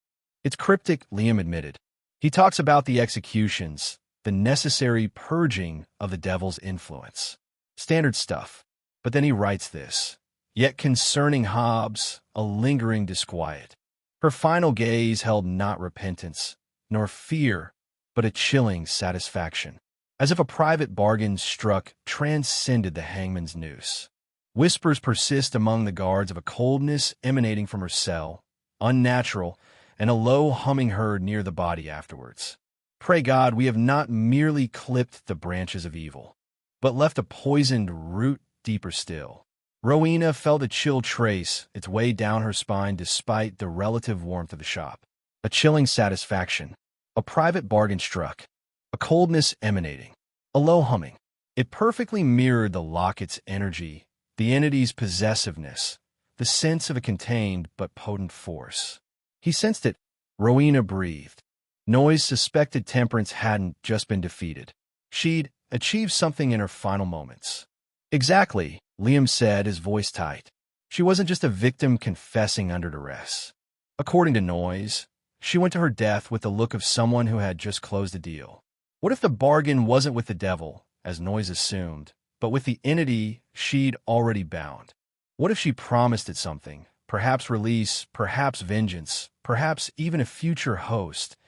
It's cryptic, Liam admitted. He talks about the executions, the necessary purging of the devil's influence. Standard stuff. But then he writes this. Yet concerning Hobbs, a lingering disquiet. Her final gaze held not repentance, nor fear, but a chilling satisfaction, as if a private bargain struck transcended the hangman's noose. Whispers persist among the guards of a coldness emanating from her cell, unnatural, and a low humming heard near the body afterwards. Pray God we have not merely clipped the branches of evil, but left a poisoned root deeper still. Rowena felt a chill trace its way down her spine despite the relative warmth of the shop. A chilling satisfaction. A private bargain struck. A coldness emanating. A low humming. It perfectly mirrored the locket's energy, the entity's possessiveness, the sense of a contained but potent force. He sensed it. Rowena breathed. Noise suspected Temperance hadn't just been defeated. She'd achieved something in her final moments. Exactly, Liam said, his voice tight. She wasn't just a victim confessing under duress. According to Noise, she went to her death with the look of someone who had just closed a deal. What if the bargain wasn't with the devil, as Noise assumed, but with the entity she'd already bound? What if she promised it something, perhaps release, perhaps vengeance, perhaps even a future host,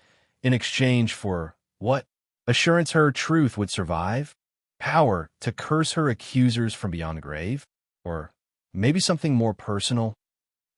in exchange for, what? Assurance her truth would survive? Power to curse her accusers from beyond the grave? Or maybe something more personal?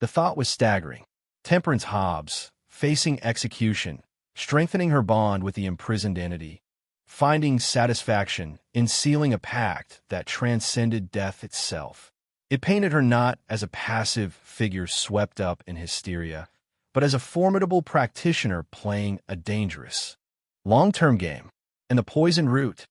The thought was staggering. Temperance Hobbs, facing execution, strengthening her bond with the imprisoned entity, finding satisfaction in sealing a pact that transcended death itself. It painted her not as a passive figure swept up in hysteria, but as a formidable practitioner playing a dangerous, long-term game. And the poison root?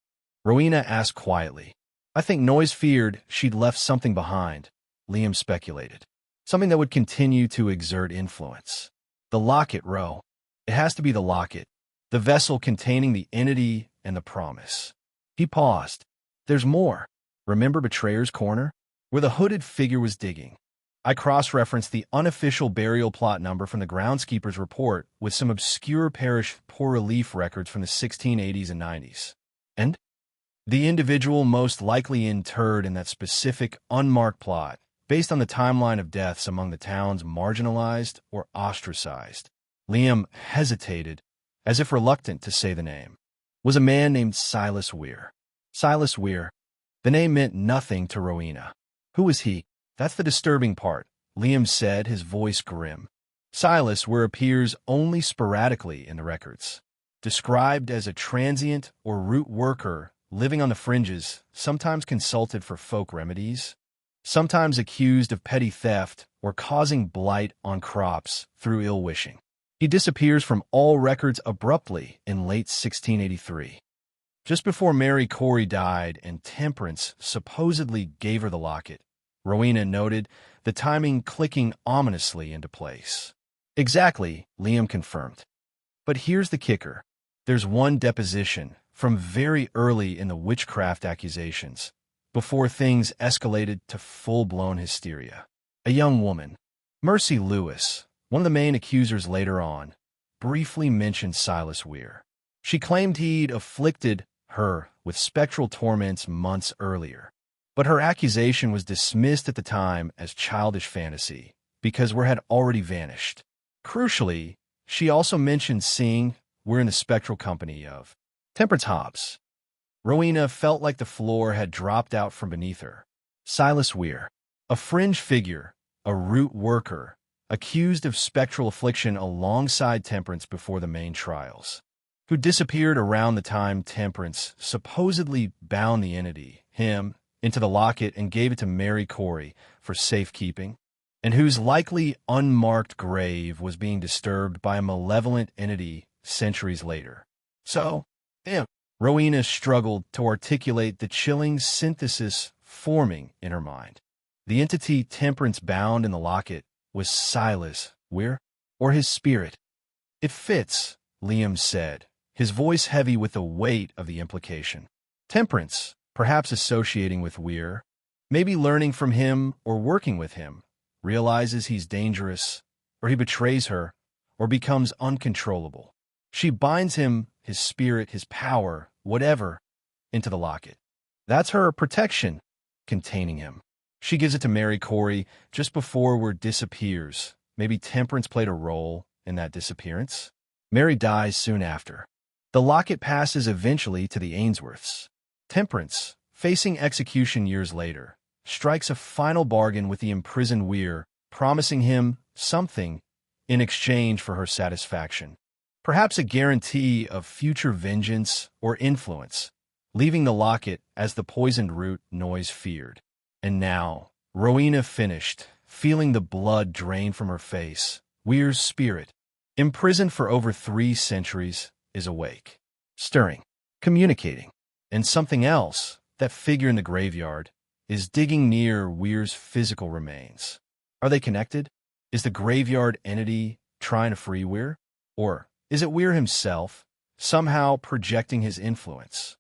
Rowena asked quietly. I think Noise feared she'd left something behind, Liam speculated. Something that would continue to exert influence. The locket, Row. It has to be the locket, the vessel containing the entity and the promise. He paused. There's more. Remember Betrayer's Corner? Where the hooded figure was digging. I cross-referenced the unofficial burial plot number from the groundskeeper's report with some obscure parish poor relief records from the 1680s and 90s. And the individual most likely interred in that specific unmarked plot, based on the timeline of deaths among the town's marginalized or ostracized. Liam hesitated, as if reluctant to say the name. Was a man named Silas Weir. Silas Weir. The name meant nothing to Rowena. Who was he? That's the disturbing part, Liam said, his voice grim. Silas Weir appears only sporadically in the records. Described as a transient or root worker living on the fringes, sometimes consulted for folk remedies, sometimes accused of petty theft or causing blight on crops through ill-wishing. He disappears from all records abruptly in late 1683. Just before Mary Corey died and Temperance supposedly gave her the locket, Rowena noted, the timing clicking ominously into place. Exactly, Liam confirmed. But here's the kicker. There's one deposition from very early in the witchcraft accusations, before things escalated to full-blown hysteria. A young woman, Mercy Lewis, one of the main accusers later on, briefly mentioned Silas Weir. She claimed he'd afflicted her with spectral torments months earlier. But her accusation was dismissed at the time as childish fantasy, because Weir had already vanished. Crucially, she also mentioned seeing Weir in the spectral company of Temperance Hobbs. Rowena felt like the floor had dropped out from beneath her. Silas Weir, a fringe figure, a root worker, accused of spectral affliction alongside Temperance before the main trials, who disappeared around the time Temperance supposedly bound the entity, him, into the locket and gave it to Mary Corey for safekeeping, and whose likely unmarked grave was being disturbed by a malevolent entity centuries later. So, Rowena struggled to articulate the chilling synthesis forming in her mind. The entity Temperance bound in the locket was Silas Weir, or his spirit. It fits, Liam said, his voice heavy with the weight of the implication. Temperance, perhaps associating with Weir, maybe learning from him or working with him, realizes he's dangerous, or he betrays her, or becomes uncontrollable. She binds him, his spirit, his power, whatever, into the locket. That's her protection, containing him. She gives it to Mary Corey just before Weir disappears. Maybe Temperance played a role in that disappearance. Mary dies soon after. The locket passes eventually to the Ainsworths. Temperance, facing execution years later, strikes a final bargain with the imprisoned Weir, promising him something in exchange for her satisfaction. Perhaps a guarantee of future vengeance or influence, leaving the locket as the poisoned root Noise feared. And now, Rowena finished, feeling the blood drain from her face. Weir's spirit, imprisoned for over 3 centuries, is awake, stirring, communicating. And something else, that figure in the graveyard, is digging near Weir's physical remains. Are they connected? Is the graveyard entity trying to free Weir? Or is it Weir himself, somehow projecting his influence?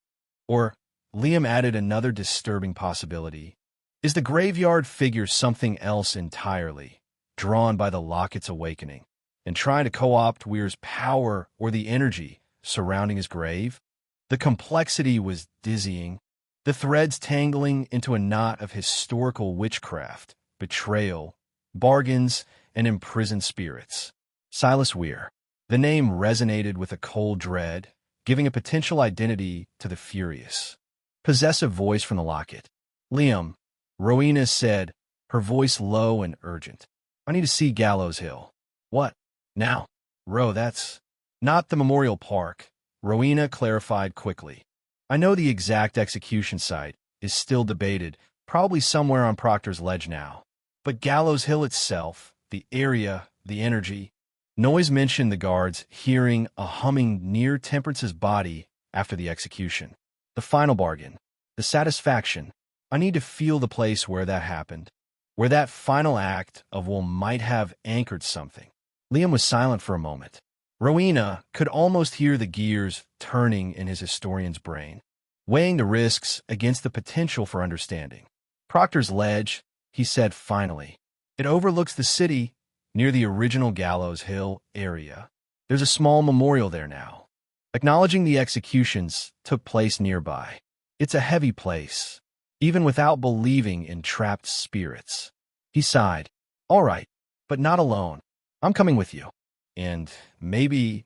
Or, Liam added another disturbing possibility. Is the graveyard figure something else entirely, drawn by the locket's awakening, and trying to co-opt Weir's power or the energy surrounding his grave? The complexity was dizzying, the threads tangling into a knot of historical witchcraft, betrayal, bargains, and imprisoned spirits. Silas Weir. The name resonated with a cold dread, giving a potential identity to the furious. Possessive voice from the locket. Liam, Rowena said, her voice low and urgent. I need to see Gallows Hill. What? Now? Ro, that's not the Memorial Park, Rowena clarified quickly. I know the exact execution site is still debated, probably somewhere on Proctor's Ledge now. But Gallows Hill itself, the area, the energy. Noise mentioned the guards hearing a humming near Temperance's body after the execution. The final bargain. The satisfaction. I need to feel the place where that happened, where that final act of will might have anchored something. Liam was silent for a moment. Rowena could almost hear the gears turning in his historian's brain, weighing the risks against the potential for understanding. Proctor's Ledge, he said finally. It overlooks the city near the original Gallows Hill area. There's a small memorial there now, acknowledging the executions took place nearby. It's a heavy place, even without believing in trapped spirits. He sighed. All right, but not alone. I'm coming with you. And maybe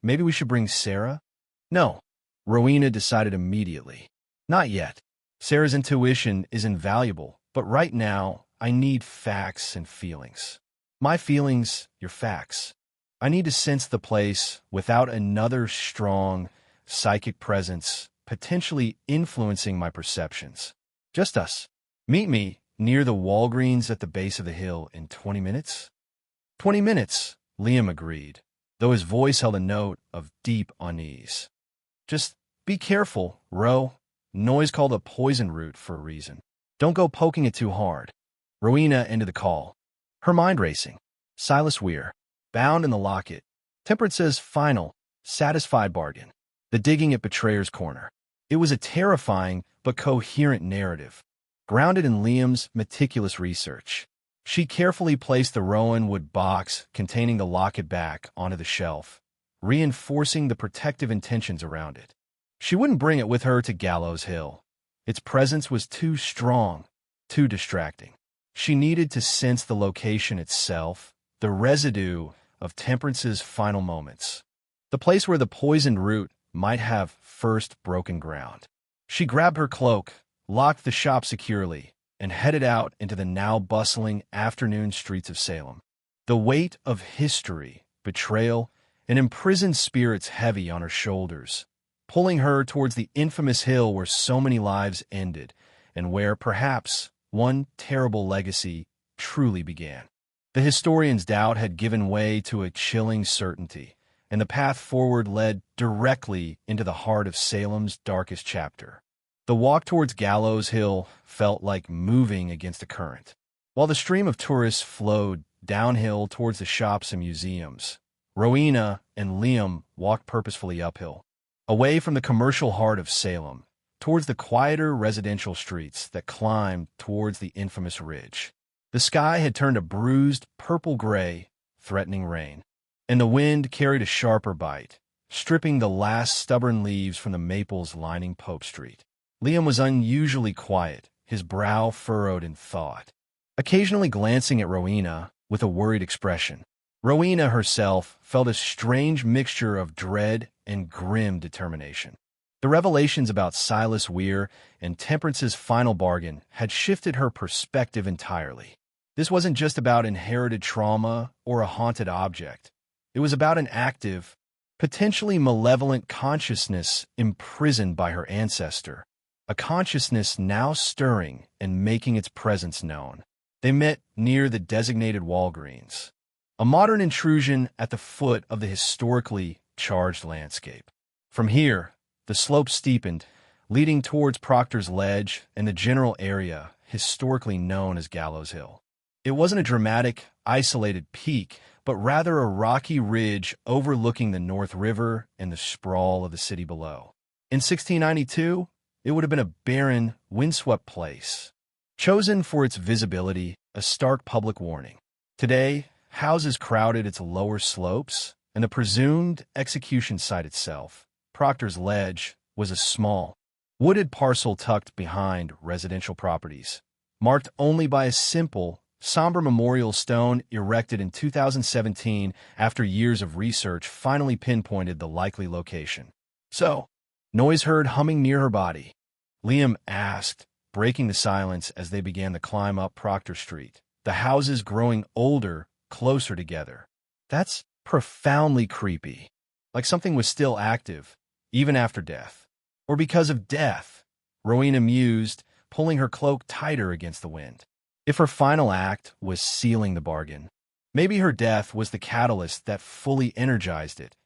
we should bring Sarah? No, Rowena decided immediately. Not yet. Sarah's intuition is invaluable, but right now I need facts and feelings. My feelings, your facts. I need to sense the place without another strong, psychic presence potentially influencing my perceptions. Just us. Meet me near the Walgreens at the base of the hill in 20 minutes? 20 minutes, Liam agreed, though his voice held a note of deep unease. Just be careful, Ro. Noise called a poison root for a reason. Don't go poking it too hard. Rowena ended the call, her mind racing. Silas Weir, bound in the locket. Temperance's final, satisfied bargain. The digging at Betrayer's Corner. It was a terrifying but coherent narrative, grounded in Liam's meticulous research. She carefully placed the rowan wood box containing the locket back onto the shelf, reinforcing the protective intentions around it. She wouldn't bring it with her to Gallows Hill. Its presence was too strong, too distracting. She needed to sense the location itself, the residue of Temperance's final moments, the place where the poisoned root might have first broken ground. She grabbed her cloak, locked the shop securely, and headed out into the now bustling afternoon streets of Salem. The weight of history, betrayal, and imprisoned spirits heavy on her shoulders, pulling her towards the infamous hill where so many lives ended, and where, perhaps, one terrible legacy truly began. The historian's doubt had given way to a chilling certainty, and the path forward led directly into the heart of Salem's darkest chapter. The walk towards Gallows Hill felt like moving against a current. While the stream of tourists flowed downhill towards the shops and museums, Rowena and Liam walked purposefully uphill, away from the commercial heart of Salem, towards the quieter residential streets that climbed towards the infamous ridge. The sky had turned a bruised purple-gray, threatening rain, and the wind carried a sharper bite, stripping the last stubborn leaves from the maples lining Pope Street. Liam was unusually quiet, his brow furrowed in thought, occasionally glancing at Rowena with a worried expression. Rowena herself felt a strange mixture of dread and grim determination. The revelations about Silas Weir and Temperance's final bargain had shifted her perspective entirely. This wasn't just about inherited trauma or a haunted object. It was about an active, potentially malevolent consciousness imprisoned by her ancestor, a consciousness now stirring and making its presence known. They met near the designated Walgreens, a modern intrusion at the foot of the historically charged landscape. From here, the slope steepened, leading towards Proctor's Ledge and the general area historically known as Gallows Hill. It wasn't a dramatic, isolated peak, but rather a rocky ridge overlooking the North River and the sprawl of the city below. In 1692, it would have been a barren, windswept place, chosen for its visibility, a stark public warning. Today, houses crowded its lower slopes, and the presumed execution site itself, Proctor's Ledge, was a small, wooded parcel tucked behind residential properties, marked only by a simple, somber memorial stone erected in 2017 after years of research finally pinpointed the likely location. "So, noise heard humming near her body?" Liam asked, breaking the silence as they began the climb up Proctor Street, the houses growing older, closer together. "That's profoundly creepy. Like something was still active, even after death. Or because of death," Rowena mused, pulling her cloak tighter against the wind. If her final act was sealing the bargain, maybe her death was the catalyst that fully energized it,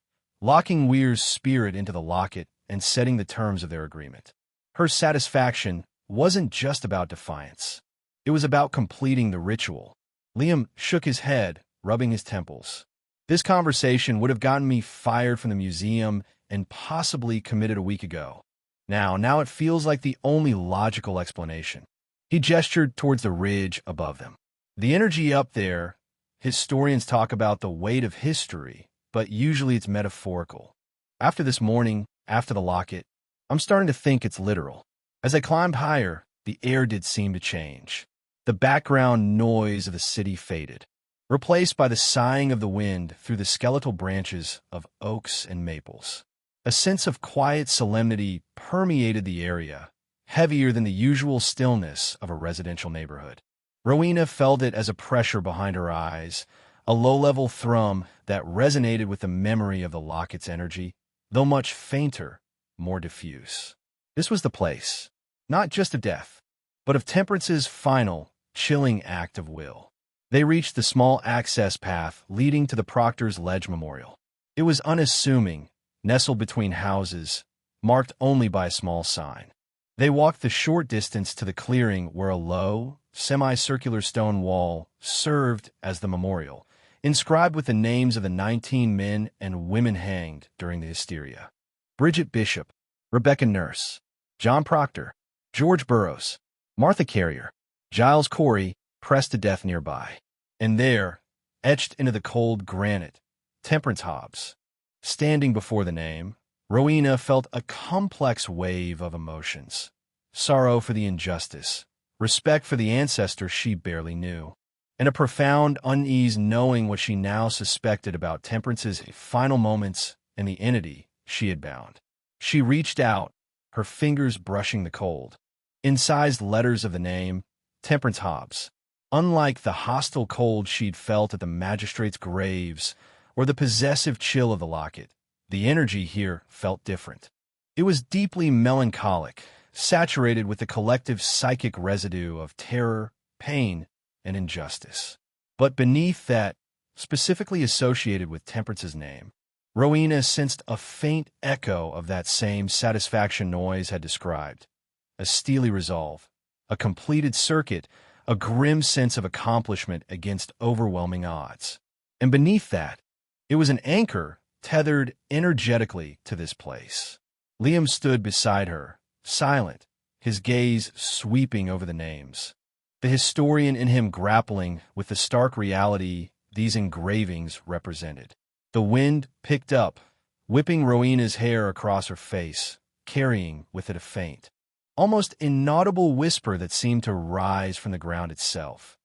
locking Weir's spirit into the locket and setting the terms of their agreement. Her satisfaction wasn't just about defiance. It was about completing the ritual. Liam shook his head, rubbing his temples. "This conversation would have gotten me fired from the museum and possibly committed a week ago. Now it feels like the only logical explanation." He gestured towards the ridge above them. "The energy up there, historians talk about the weight of history, but usually it's metaphorical. After this morning, after the locket, I'm starting to think it's literal." As they climbed higher, the air did seem to change. The background noise of the city faded, replaced by the sighing of the wind through the skeletal branches of oaks and maples. A sense of quiet solemnity permeated the area, heavier than the usual stillness of a residential neighborhood. Rowena felt it as a pressure behind her eyes, a low-level thrum that resonated with the memory of the locket's energy, though much fainter, more diffuse. This was the place, not just of death, but of Temperance's final, chilling act of will. They reached the small access path leading to the Proctor's Ledge Memorial. It was unassuming, nestled between houses, marked only by a small sign. They walked the short distance to the clearing where a low, semicircular stone wall served as the memorial, inscribed with the names of the 19 men and women hanged during the hysteria. Bridget Bishop, Rebecca Nurse, John Proctor, George Burroughs, Martha Carrier, Giles Corey, pressed to death nearby. And there, etched into the cold granite, Temperance Hobbs. Standing before the name, Rowena felt a complex wave of emotions. Sorrow for the injustice, respect for the ancestor she barely knew, and a profound unease knowing what she now suspected about Temperance's final moments and the entity she had bound. She reached out, her fingers brushing the cold. Incised letters of the name, Temperance Hobbs. Unlike the hostile cold she'd felt at the magistrates' graves or the possessive chill of the locket, the energy here felt different. It was deeply melancholic, saturated with the collective psychic residue of terror, pain, and injustice. But beneath that, specifically associated with Temperance's name, Rowena sensed a faint echo of that same satisfaction noise had described. A steely resolve, a completed circuit, a grim sense of accomplishment against overwhelming odds. And beneath that, it was an anchor tethered energetically to this place. Liam stood beside her, silent, his gaze sweeping over the names. The historian in him grappling with the stark reality these engravings represented. The wind picked up, whipping Rowena's hair across her face, carrying with it a faint, almost inaudible whisper that seemed to rise from the ground itself.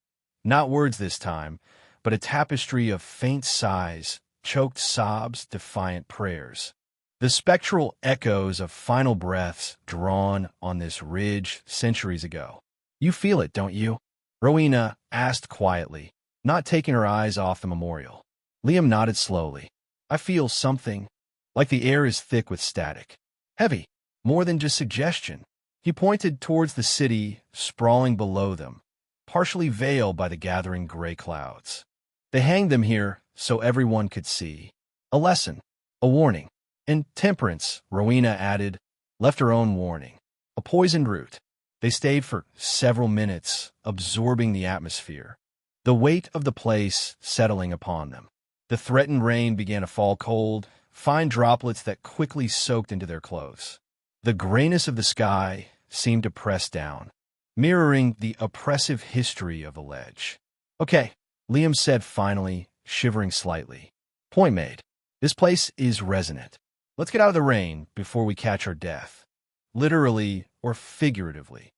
Not words this time, but a tapestry of faint sighs, choked sobs, defiant prayers. The spectral echoes of final breaths drawn on this ridge centuries ago. "You feel it, don't you?" Rowena asked quietly, not taking her eyes off the memorial. Liam nodded slowly. "I feel something, like the air is thick with static. Heavy, more than just suggestion." He pointed towards the city sprawling below them, partially veiled by the gathering gray clouds. "They hanged them here so everyone could see. A lesson, a warning." And Temperance, Rowena added, left her own warning. a poisoned root. They stayed for several minutes, absorbing the atmosphere, the weight of the place settling upon them. The threatened rain began to fall cold, fine droplets that quickly soaked into their clothes. The grayness of the sky seemed to press down, mirroring the oppressive history of the ledge. "Okay," Liam said finally, shivering slightly. "Point made. This place is resonant. Let's get out of the rain before we catch our death." Literally or figuratively.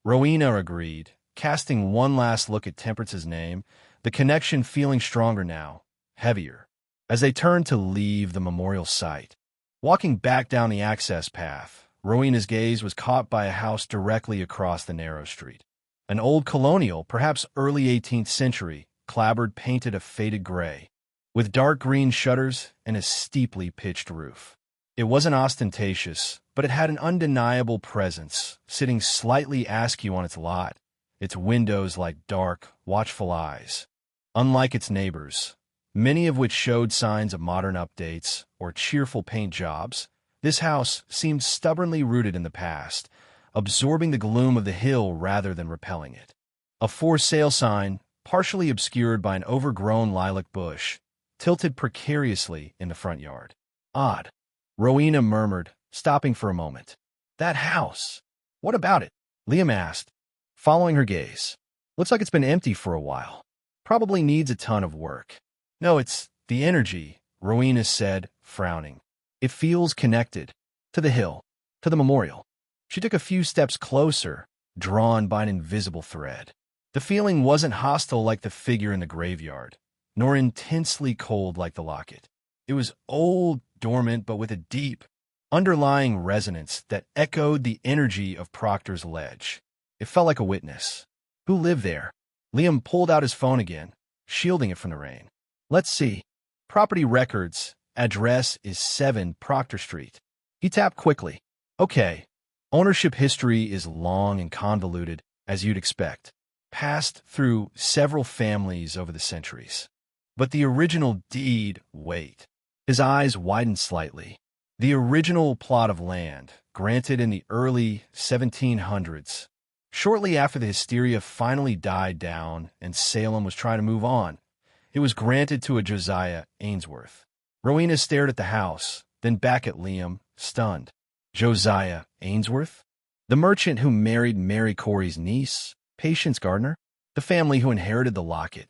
Rowena agreed, casting one last look at Temperance's name, the connection feeling stronger now, heavier, as they turned to leave the memorial site. Walking back down the access path, Rowena's gaze was caught by a house directly across the narrow street. An old colonial, perhaps early 18th century, clapboard painted a faded gray, with dark green shutters and a steeply pitched roof. It wasn't ostentatious, but it had an undeniable presence, sitting slightly askew on its lot, its windows like dark, watchful eyes. Unlike its neighbors, many of which showed signs of modern updates or cheerful paint jobs, this house seemed stubbornly rooted in the past, absorbing the gloom of the hill rather than repelling it. A for sale sign, partially obscured by an overgrown lilac bush, tilted precariously in the front yard. "Odd," Rowena murmured, stopping for a moment. "That house. What about it?" Liam asked, following her gaze. "Looks like it's been empty for a while. Probably needs a ton of work." "No, it's the energy," Rowena said, frowning. "It feels connected. To the hill. To the memorial." She took a few steps closer, drawn by an invisible thread. The feeling wasn't hostile like the figure in the graveyard, nor intensely cold like the locket. It was old, dormant, but with a deep, underlying resonance that echoed the energy of Proctor's ledge. It felt like a witness. "Who lived there?" Liam pulled out his phone again, shielding it from the rain. "Let's see. Property records. Address is 7 Proctor Street." He tapped quickly. "Okay. Ownership history is long and convoluted, as you'd expect. Passed through several families over the centuries. But the original deed, wait." His eyes widened slightly. The original plot of land, granted in the early 1700s, shortly after the hysteria finally died down and Salem was trying to move on, it was granted to a Josiah Ainsworth. Rowena stared at the house, then back at Liam, stunned. Josiah Ainsworth? The merchant who married Mary Corey's niece, Patience Gardner? The family who inherited the locket?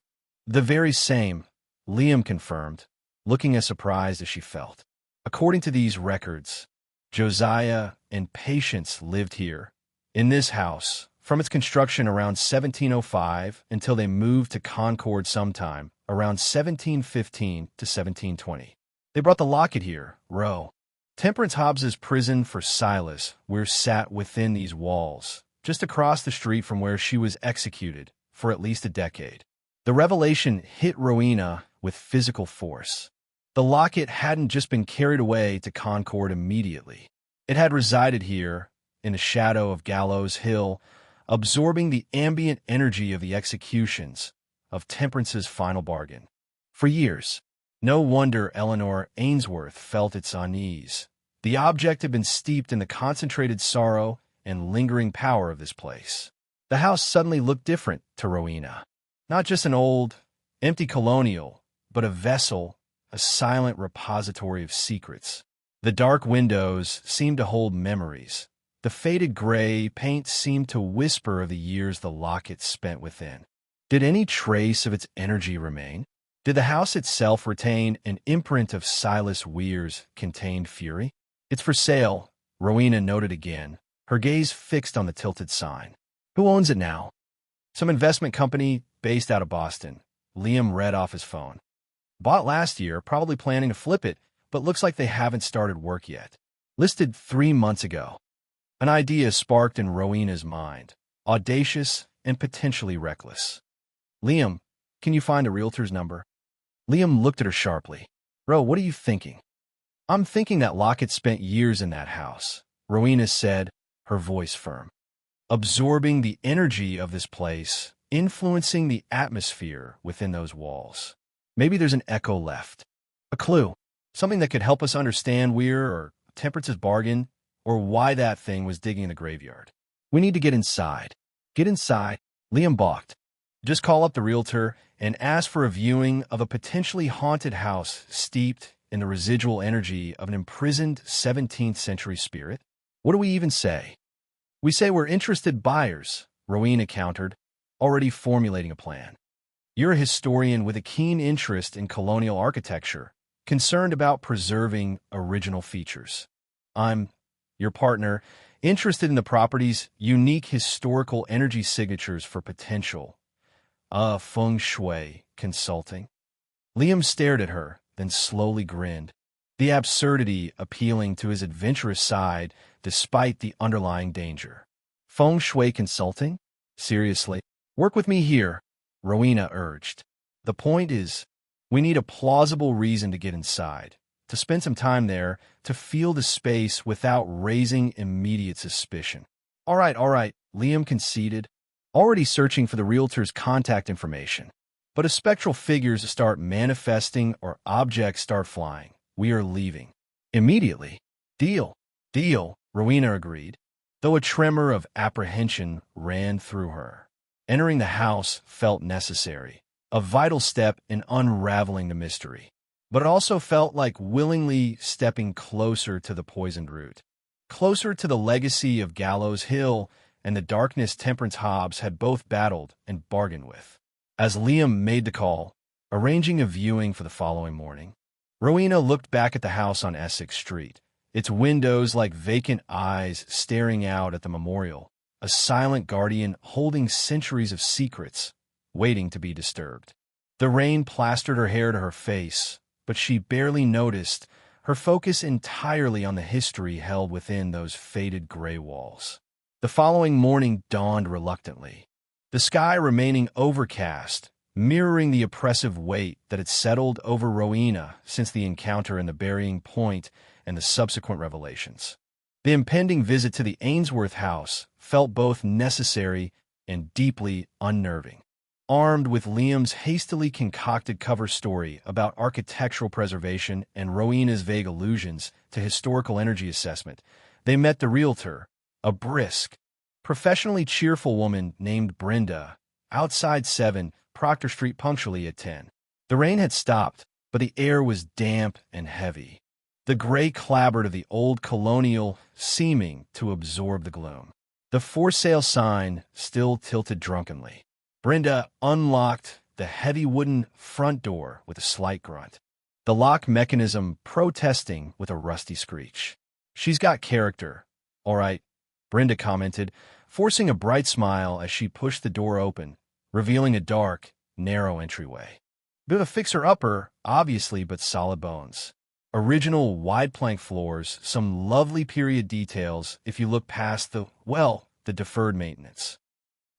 "The very same," Liam confirmed, looking as surprised as she felt. "According to these records, Josiah and Patience lived here, in this house, from its construction around 1705 until they moved to Concord sometime around 1715 to 1720. They brought the locket here, Row. Temperance Hobbs's prison for Silas, where sat within these walls, just across the street from where she was executed for at least a decade." The revelation hit Rowena with physical force. The locket hadn't just been carried away to Concord immediately. It had resided here, in the shadow of Gallows Hill, absorbing the ambient energy of the executions, of Temperance's final bargain. For years. No wonder Eleanor Ainsworth felt its unease. The object had been steeped in the concentrated sorrow and lingering power of this place. The house suddenly looked different to Rowena. Not just an old, empty colonial, but a vessel, a silent repository of secrets. The dark windows seemed to hold memories. The faded gray paint seemed to whisper of the years the locket spent within. Did any trace of its energy remain? Did the house itself retain an imprint of Silas Weir's contained fury? "It's for sale," Rowena noted again, her gaze fixed on the tilted sign. "Who owns it now?" "Some investment company based out of Boston," Liam read off his phone. "Bought last year, probably planning to flip it, but looks like they haven't started work yet. Listed 3 months ago." An idea sparked in Rowena's mind, audacious and potentially reckless. "Liam, can you find a realtor's number?" Liam looked at her sharply. "Ro, what are you thinking?" "I'm thinking that Lockett spent years in that house," Rowena said, her voice firm. "Absorbing the energy of this place, influencing the atmosphere within those walls. Maybe there's an echo left. A clue. Something that could help us understand Weir or Temperance's bargain or why that thing was digging in the graveyard. We need to get inside. Get inside, Liam balked. Just call up the realtor and ask for a viewing of a potentially haunted house steeped in the residual energy of an imprisoned 17th century spirit. What do we even say? We say we're interested buyers, Rowena countered, already formulating a plan. You're a historian with a keen interest in colonial architecture, concerned about preserving original features. I'm, your partner, interested in the property's unique historical energy signatures for potential. Feng Shui consulting. Liam stared at her, then slowly grinned, the absurdity appealing to his adventurous side despite the underlying danger. Feng Shui consulting? Seriously? Work with me here, Rowena urged. The point is, we need a plausible reason to get inside, to spend some time there, to feel the space without raising immediate suspicion. All right, Liam conceded, already searching for the realtor's contact information. But if spectral figures start manifesting or objects start flying, we are leaving. Immediately. Deal, Rowena agreed, though a tremor of apprehension ran through her. Entering the house felt necessary, a vital step in unraveling the mystery. But it also felt like willingly stepping closer to the poisoned root, closer to the legacy of Gallows Hill and the darkness Temperance Hobbs had both battled and bargained with. As Liam made the call, arranging a viewing for the following morning, Rowena looked back at the house on Essex Street, its windows like vacant eyes staring out at the memorial, a silent guardian holding centuries of secrets, waiting to be disturbed. The rain plastered her hair to her face, but she barely noticed, her focus entirely on the history held within those faded gray walls. The following morning dawned reluctantly, the sky remaining overcast, mirroring the oppressive weight that had settled over Rowena since the encounter in the burying point and the subsequent revelations. The impending visit to the Ainsworth house felt both necessary and deeply unnerving. Armed with Liam's hastily concocted cover story about architectural preservation and Rowena's vague allusions to historical energy assessment, they met the realtor, a brisk, professionally cheerful woman named Brenda, outside 7 Proctor Street punctually at 10. The rain had stopped, but the air was damp and heavy, the gray clapboard of the old colonial seeming to absorb the gloom. The for sale sign still tilted drunkenly. Brenda unlocked the heavy wooden front door with a slight grunt, the lock mechanism protesting with a rusty screech. She's got character, all right, Brenda commented, forcing a bright smile as she pushed the door open, revealing a dark, narrow entryway. Bit of a fixer-upper, obviously, but solid bones. Original wide-plank floors, some lovely period details if you look past the deferred maintenance.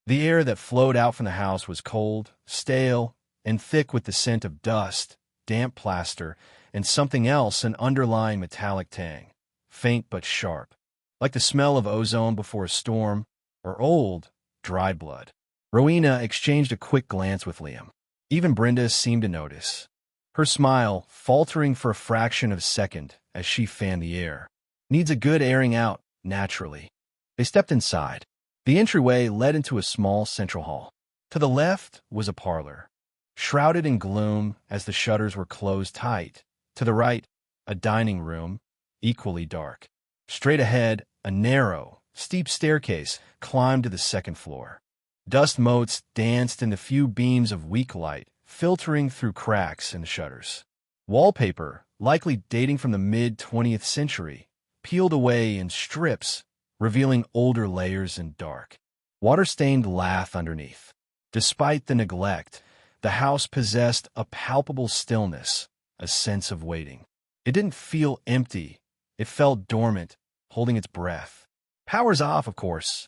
The air that flowed out from the house was cold, stale, and thick with the scent of dust, damp plaster, and something else, an underlying metallic tang, faint but sharp, like the smell of ozone before a storm, or old, dried blood. Rowena exchanged a quick glance with Liam. Even Brenda seemed to notice, her smile faltering for a fraction of a second as she fanned the air. Needs a good airing out, naturally. They stepped inside. The entryway led into a small central hall. To the left was a parlor, shrouded in gloom as the shutters were closed tight. To the right, a dining room, equally dark. Straight ahead, a narrow, steep staircase climbed to the second floor. Dust motes danced in the few beams of weak light, filtering through cracks in the shutters. Wallpaper, likely dating from the mid-20th century, peeled away in strips, revealing older layers in dark, water-stained lath underneath. Despite the neglect, the house possessed a palpable stillness, a sense of waiting. It didn't feel empty. It felt dormant, holding its breath. Power's off, of course,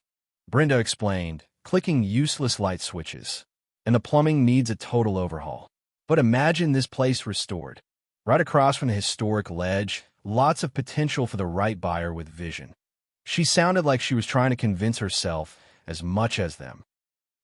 Brenda explained, clicking useless light switches. And the plumbing needs a total overhaul. But imagine this place restored. Right across from the historic ledge, lots of potential for the right buyer with vision. She sounded like she was trying to convince herself as much as them.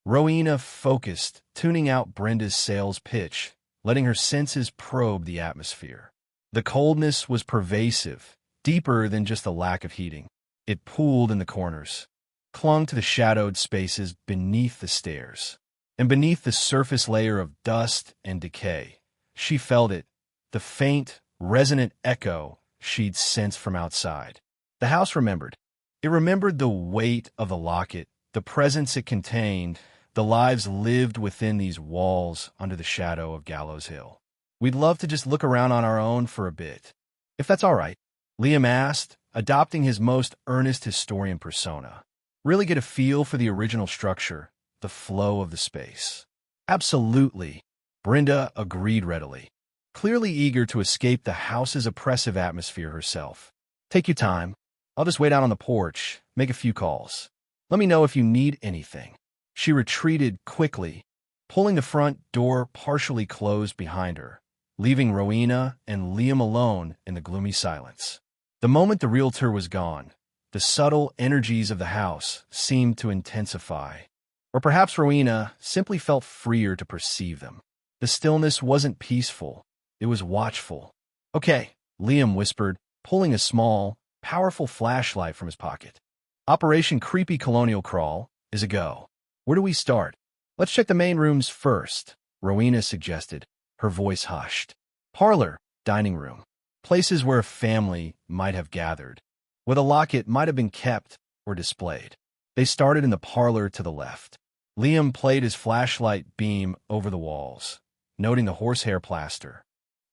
Rowena focused, tuning out Brenda's sales pitch, letting her senses probe the atmosphere. The coldness was pervasive, deeper than just the lack of heating. It pooled in the corners, clung to the shadowed spaces beneath the stairs. And beneath the surface layer of dust and decay, she felt it, the faint, resonant echo she'd sensed from outside. The house remembered. It remembered the weight of the locket, the presence it contained, the lives lived within these walls under the shadow of Gallows Hill. We'd love to just look around on our own for a bit, if that's all right, Liam asked, adopting his most earnest historian persona. Really get a feel for the original structure, the flow of the space. Absolutely, Brenda agreed readily, clearly eager to escape the house's oppressive atmosphere herself. Take your time. I'll just wait out on the porch, make a few calls. Let me know if you need anything. She retreated quickly, pulling the front door partially closed behind her, leaving Rowena and Liam alone in the gloomy silence. The moment the realtor was gone, the subtle energies of the house seemed to intensify. Or perhaps Rowena simply felt freer to perceive them. The stillness wasn't peaceful, it was watchful. Okay, Liam whispered, pulling a small, powerful flashlight from his pocket. Operation Creepy Colonial Crawl is a go. Where do we start? Let's check the main rooms first, Rowena suggested, her voice hushed. Parlor, dining room, places where a family might have gathered, where the locket might have been kept or displayed. They started in the parlor to the left. Liam played his flashlight beam over the walls, noting the horsehair plaster,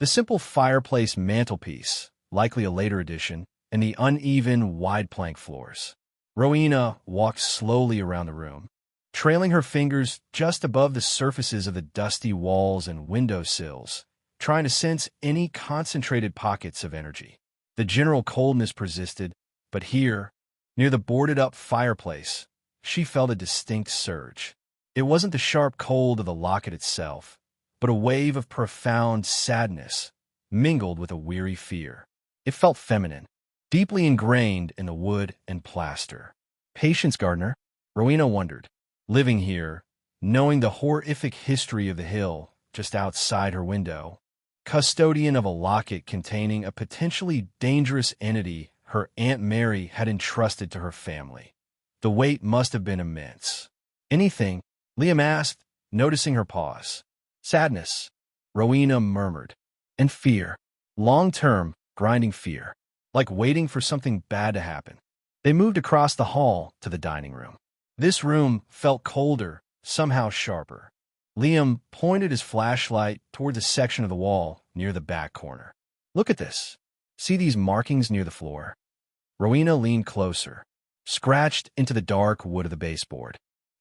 the simple fireplace mantelpiece, likely a later addition, and the uneven, wide plank floors. Rowena walked slowly around the room, trailing her fingers just above the surfaces of the dusty walls and window sills, trying to sense any concentrated pockets of energy. The general coldness persisted, but here, near the boarded-up fireplace, she felt a distinct surge. It wasn't the sharp cold of the locket itself, but a wave of profound sadness, mingled with a weary fear. It felt feminine, deeply ingrained in the wood and plaster. Patience Gardner, Rowena wondered, living here, knowing the horrific history of the hill just outside her window, custodian of a locket containing a potentially dangerous entity her Aunt Mary had entrusted to her family. The weight must have been immense. Anything? Liam asked, noticing her pause. Sadness, Rowena murmured, and fear. Long-term, grinding fear, like waiting for something bad to happen. They moved across the hall to the dining room. This room felt colder, somehow sharper. Liam pointed his flashlight toward the section of the wall near the back corner. Look at this. See these markings near the floor? Rowena leaned closer, scratched into the dark wood of the baseboard.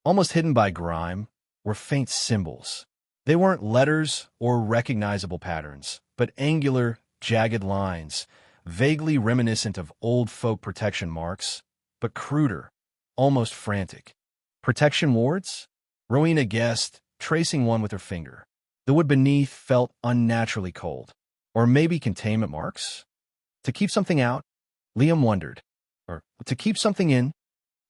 Almost hidden by grime were faint symbols. They weren't letters or recognizable patterns, but angular, jagged lines, vaguely reminiscent of old folk protection marks, but cruder, almost frantic. Protection wards? Rowena guessed, tracing one with her finger. The wood beneath felt unnaturally cold. Or maybe containment marks? To keep something out? Liam wondered. Or to keep something in?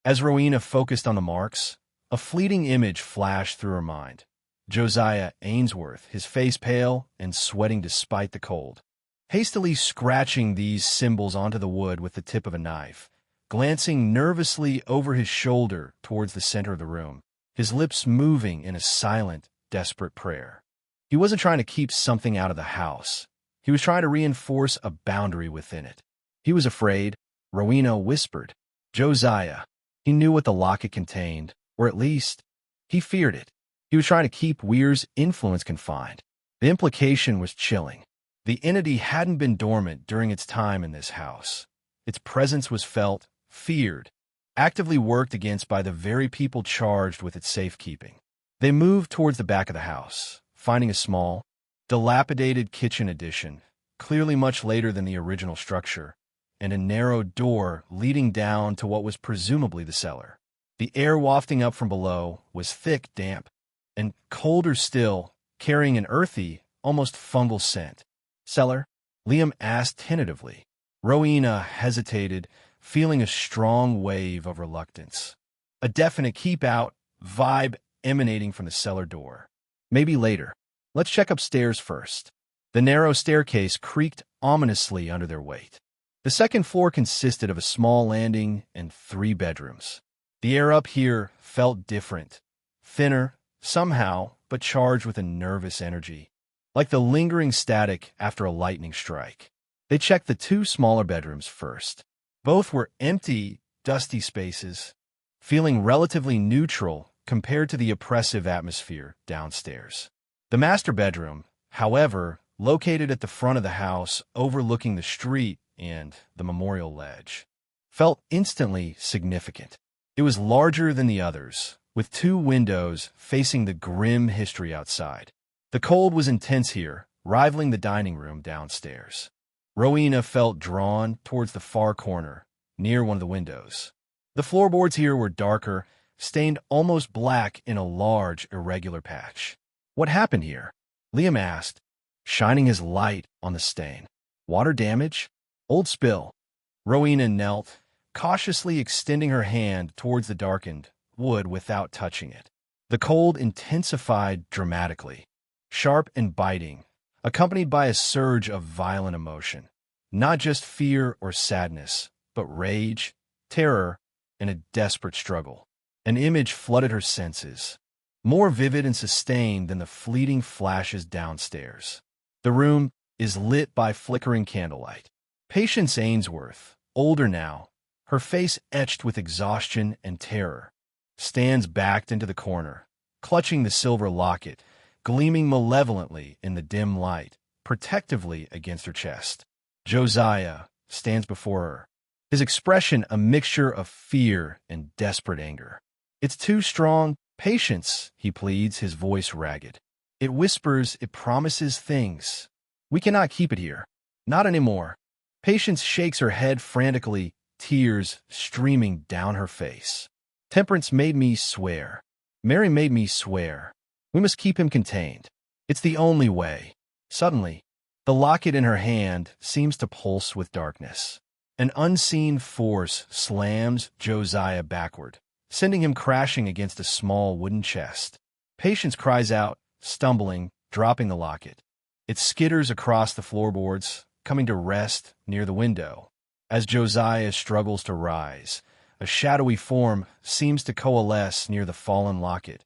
As Rowena focused on the marks, a fleeting image flashed through her mind. Josiah Ainsworth, his face pale and sweating despite the cold, hastily scratching these symbols onto the wood with the tip of a knife, glancing nervously over his shoulder towards the center of the room, his lips moving in a silent, desperate prayer. He wasn't trying to keep something out of the house. He was trying to reinforce a boundary within it. He was afraid, Rowena whispered. Josiah. He knew what the locket contained, or at least, he feared it. He was trying to keep Weir's influence confined. The implication was chilling. The entity hadn't been dormant during its time in this house. Its presence was felt, feared, actively worked against by the very people charged with its safekeeping. They moved towards the back of the house, finding a small, dilapidated kitchen addition, clearly much later than the original structure, and a narrow door leading down to what was presumably the cellar. The air wafting up from below was thick, damp, and colder still, carrying an earthy, almost fungal scent. Cellar? Liam asked tentatively. Rowena hesitated, feeling a strong wave of reluctance. A definite keep-out vibe emanating from the cellar door. Maybe later. Let's check upstairs first. The narrow staircase creaked ominously under their weight. The second floor consisted of a small landing and 3 bedrooms. The air up here felt different, thinner, somehow, but charged with a nervous energy, like the lingering static after a lightning strike. They checked the 2 smaller bedrooms first. Both were empty, dusty spaces, feeling relatively neutral compared to the oppressive atmosphere downstairs. The master bedroom, however, located at the front of the house overlooking the street and the memorial ledge, felt instantly significant. It was larger than the others, with 2 windows facing the grim history outside. The cold was intense here, rivaling the dining room downstairs. Rowena felt drawn towards the far corner, near one of the windows. The floorboards here were darker, stained almost black in a large, irregular patch. "What happened here?" Liam asked, shining his light on the stain. "Water damage? Old spill." Rowena knelt, cautiously extending her hand towards the darkened wood without touching it. The cold intensified dramatically, sharp and biting, accompanied by a surge of violent emotion. Not just fear or sadness, but rage, terror, and a desperate struggle. An image flooded her senses, more vivid and sustained than the fleeting flashes downstairs. The room is lit by flickering candlelight. Patience Ainsworth, older now, her face etched with exhaustion and terror, stands backed into the corner, clutching the silver locket, gleaming malevolently in the dim light, protectively against her chest. Josiah stands before her, his expression a mixture of fear and desperate anger. "It's too strong. Patience," he pleads, his voice ragged. "It whispers, it promises things. We cannot keep it here. Not anymore." Patience shakes her head frantically, tears streaming down her face. "Temperance made me swear. Mary made me swear. We must keep him contained. It's the only way." Suddenly, the locket in her hand seems to pulse with darkness. An unseen force slams Josiah backward, sending him crashing against a small wooden chest. Patience cries out, stumbling, dropping the locket. It skitters across the floorboards, coming to rest near the window. As Josiah struggles to rise, a shadowy form seems to coalesce near the fallen locket,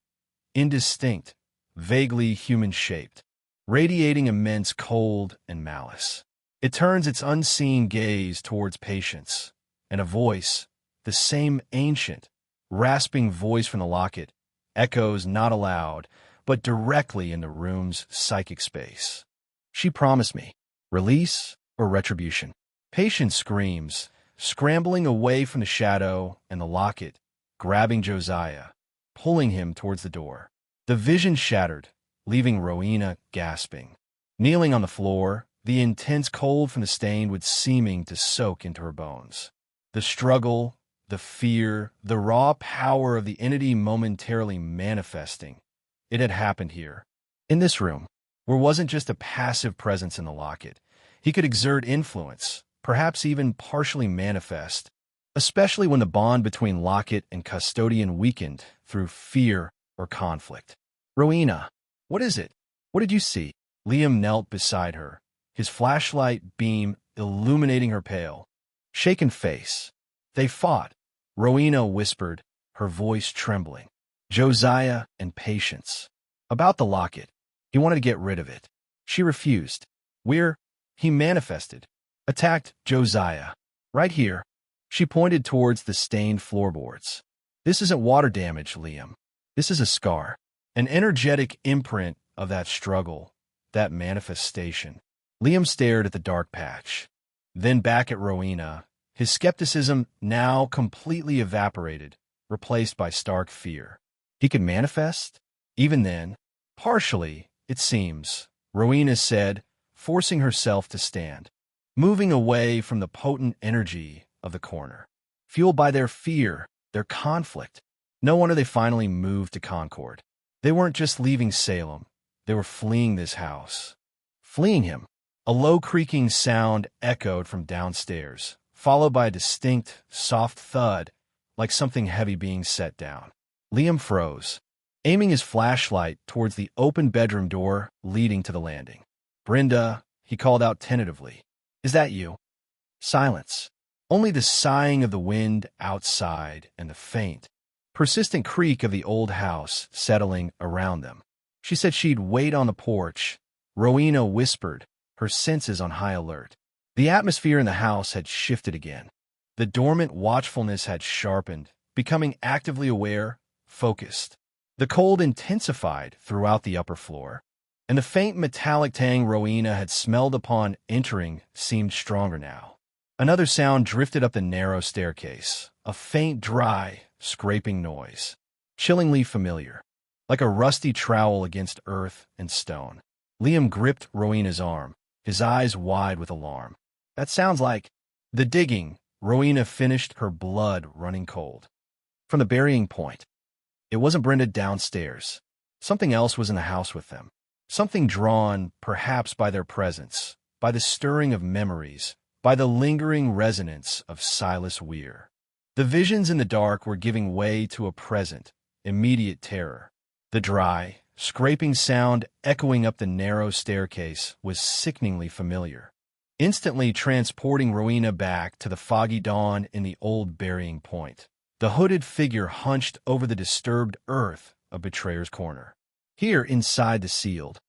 indistinct, vaguely human-shaped, radiating immense cold and malice. It turns its unseen gaze towards Patience, and a voice, the same ancient, rasping voice from the locket, echoes not aloud, but directly in the room's psychic space. "She promised me release or retribution." Patience screams, scrambling away from the shadow and the locket, grabbing Josiah, pulling him towards the door. The vision shattered, leaving Rowena gasping. Kneeling on the floor, the intense cold from the stain would seeming to soak into her bones. The struggle, the fear, the raw power of the entity momentarily manifesting. It had happened here, in this room, where wasn't just a passive presence in the locket. He could exert influence, perhaps even partially manifest, especially when the bond between locket and custodian weakened through fear or conflict. "Rowena, what is it? What did you see?" Liam knelt beside her, his flashlight beam illuminating her pale, shaken face. "They fought," Rowena whispered, her voice trembling. "Josiah and Patience. About the locket. He wanted to get rid of it. She refused. He manifested. Attacked Josiah. Right here." She pointed towards the stained floorboards. "This isn't water damage, Liam. This is a scar. An energetic imprint of that struggle, that manifestation." Liam stared at the dark patch, then back at Rowena, his skepticism now completely evaporated, replaced by stark fear. He could manifest? Even then? Partially, it seems, Rowena said, forcing herself to stand, moving away from the potent energy of the corner. Fueled by their fear, their conflict. No wonder they finally moved to Concord. They weren't just leaving Salem. They were fleeing this house. Fleeing him. A low creaking sound echoed from downstairs, followed by a distinct, soft thud, like something heavy being set down. Liam froze, aiming his flashlight towards the open bedroom door leading to the landing. "Brenda," he called out tentatively. "Is that you?" Silence. Only the sighing of the wind outside and the faint, persistent creak of the old house settling around them. She said she'd wait on the porch. Rowena whispered, her senses on high alert. The atmosphere in the house had shifted again. The dormant watchfulness had sharpened, becoming actively aware, focused. The cold intensified throughout the upper floor, and the faint metallic tang Rowena had smelled upon entering seemed stronger now. Another sound drifted up the narrow staircase, a faint, dry, scraping noise, chillingly familiar, like a rusty trowel against earth and stone. Liam gripped Rowena's arm, his eyes wide with alarm. That sounds like the digging, Rowena finished, her blood running cold. From the burying point. It wasn't Brenda downstairs. Something else was in the house with them. Something drawn, perhaps by their presence, by the stirring of memories, by the lingering resonance of Silas Weir. The visions in the dark were giving way to a present, immediate terror. The dry, scraping sound echoing up the narrow staircase was sickeningly familiar, instantly transporting Rowena back to the foggy dawn in the old burying point. The hooded figure hunched over the disturbed earth of Betrayer's Corner. Here, inside the sealed,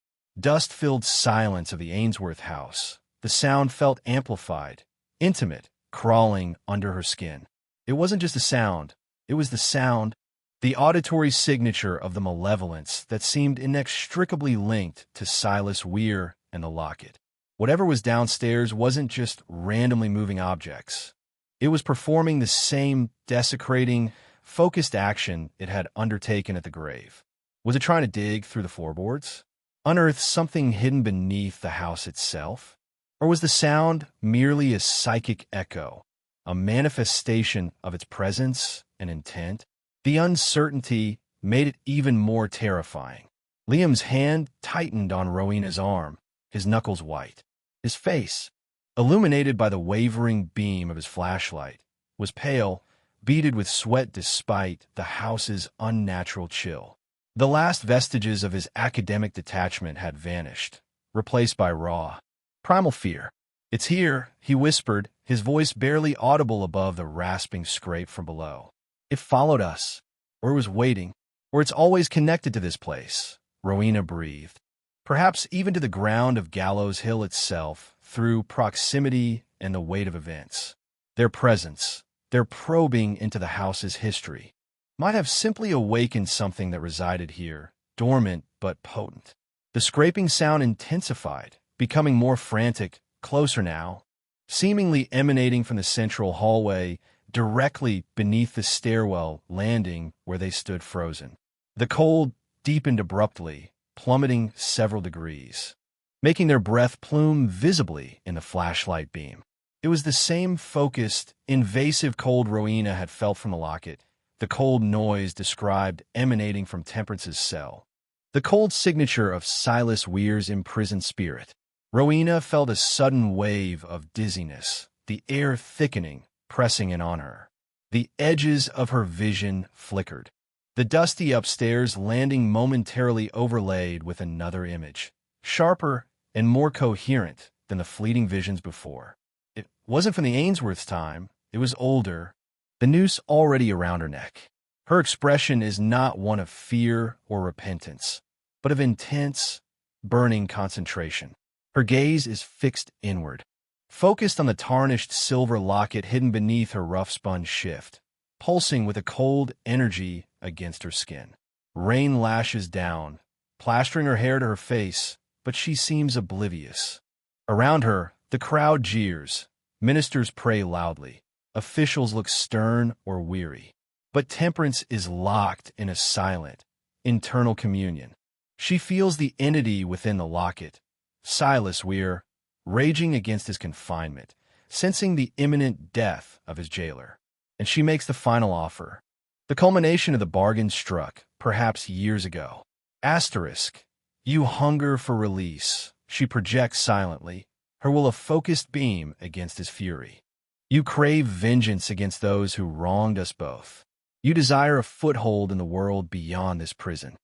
dust-filled silence of the Ainsworth house, the sound felt amplified, intimate, crawling under her skin. It wasn't just a sound. It was the sound, the auditory signature of the malevolence that seemed inextricably linked to Silas Weir and the locket. Whatever was downstairs wasn't just randomly moving objects. It was performing the same desecrating, focused action it had undertaken at the grave. Was it trying to dig through the floorboards? Unearth something hidden beneath the house itself? Or was the sound merely a psychic echo, a manifestation of its presence and intent? The uncertainty made it even more terrifying. Liam's hand tightened on Rowena's arm, his knuckles white. His face, illuminated by the wavering beam of his flashlight, was pale, beaded with sweat despite the house's unnatural chill. The last vestiges of his academic detachment had vanished, replaced by raw, primal fear. "It's here," he whispered, his voice barely audible above the rasping scrape from below. "It followed us, or it was waiting, or it's always connected to this place," Rowena breathed. Perhaps even to the ground of Gallows Hill itself, through proximity and the weight of events. Their presence, their probing into the house's history, might have simply awakened something that resided here, dormant but potent. The scraping sound intensified, becoming more frantic, closer now, seemingly emanating from the central hallway, directly beneath the stairwell landing where they stood frozen. The cold deepened abruptly, plummeting several degrees, making their breath plume visibly in the flashlight beam. It was the same focused, invasive cold Rowena had felt from the locket, the cold noise described emanating from Temperance's cell, the cold signature of Silas Weir's imprisoned spirit. Rowena felt a sudden wave of dizziness, the air thickening, pressing in on her. The edges of her vision flickered, the dusty upstairs landing momentarily overlaid with another image, sharper and more coherent than the fleeting visions before. It wasn't from the Ainsworth's time. It was older, the noose already around her neck. Her expression is not one of fear or repentance, but of intense, burning concentration. Her gaze is fixed inward, focused on the tarnished silver locket hidden beneath her rough-spun shift, pulsing with a cold energy against her skin. Rain lashes down, plastering her hair to her face, but she seems oblivious. Around her, the crowd jeers, ministers pray loudly, officials look stern or weary. But Temperance is locked in a silent, internal communion. She feels the entity within the locket, Silas Weir, raging against his confinement, sensing the imminent death of his jailer. And she makes the final offer, the culmination of the bargain struck, perhaps years ago. Asterisk, you hunger for release, she projects silently, her will a focused beam against his fury. You crave vengeance against those who wronged us both. You desire a foothold in the world beyond this prison.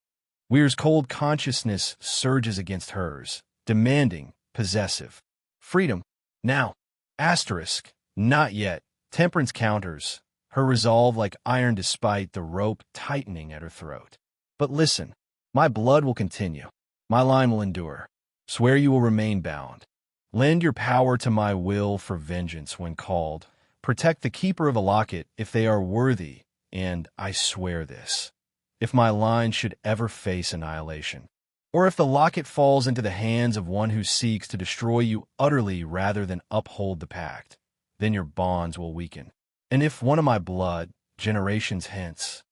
Weir's cold consciousness surges against hers, demanding, possessive. Freedom. Now. Asterisk. Not yet. Temperance counters, her resolve like iron despite the rope tightening at her throat. But listen, my blood will continue. My line will endure. Swear you will remain bound. Lend your power to my will for vengeance when called. Protect the keeper of a locket if they are worthy, and I swear this, if my line should ever face annihilation, or if the locket falls into the hands of one who seeks to destroy you utterly rather than uphold the pact, then your bonds will weaken. And if one of my blood, generations hence,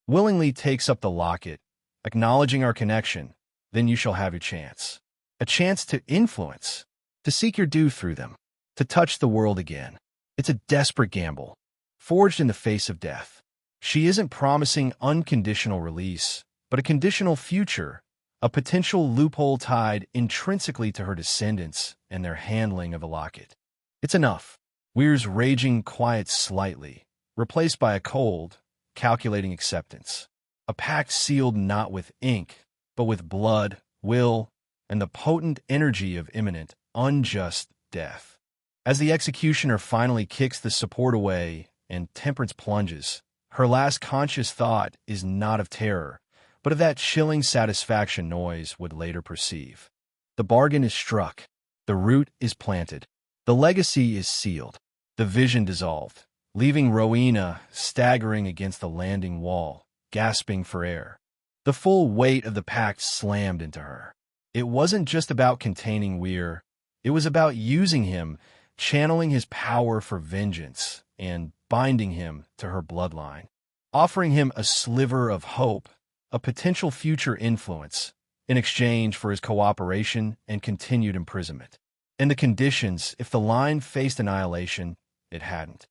willingly takes up the locket, acknowledging our connection, then you shall have your chance. A chance to influence, to seek your due through them, to touch the world again. It's a desperate gamble, forged in the face of death. She isn't promising unconditional release, but a conditional future, a potential loophole tied intrinsically to her descendants and their handling of a locket. It's enough. Weir's raging quiets slightly, replaced by a cold, calculating acceptance. A pact sealed not with ink, but with blood, will, and the potent energy of imminent, unjust death. As the executioner finally kicks the support away and Temperance plunges, her last conscious thought is not of terror, but of that chilling satisfaction Noise would later perceive. The bargain is struck. The root is planted. The legacy is sealed. The vision dissolved, leaving Rowena staggering against the landing wall, gasping for air. The full weight of the pact slammed into her. It wasn't just about containing Weir. It was about using him, channeling his power for vengeance, and binding him to her bloodline, offering him a sliver of hope, a potential future influence, in exchange for his cooperation and continued imprisonment. And the conditions, if the line faced annihilation, it hadn't.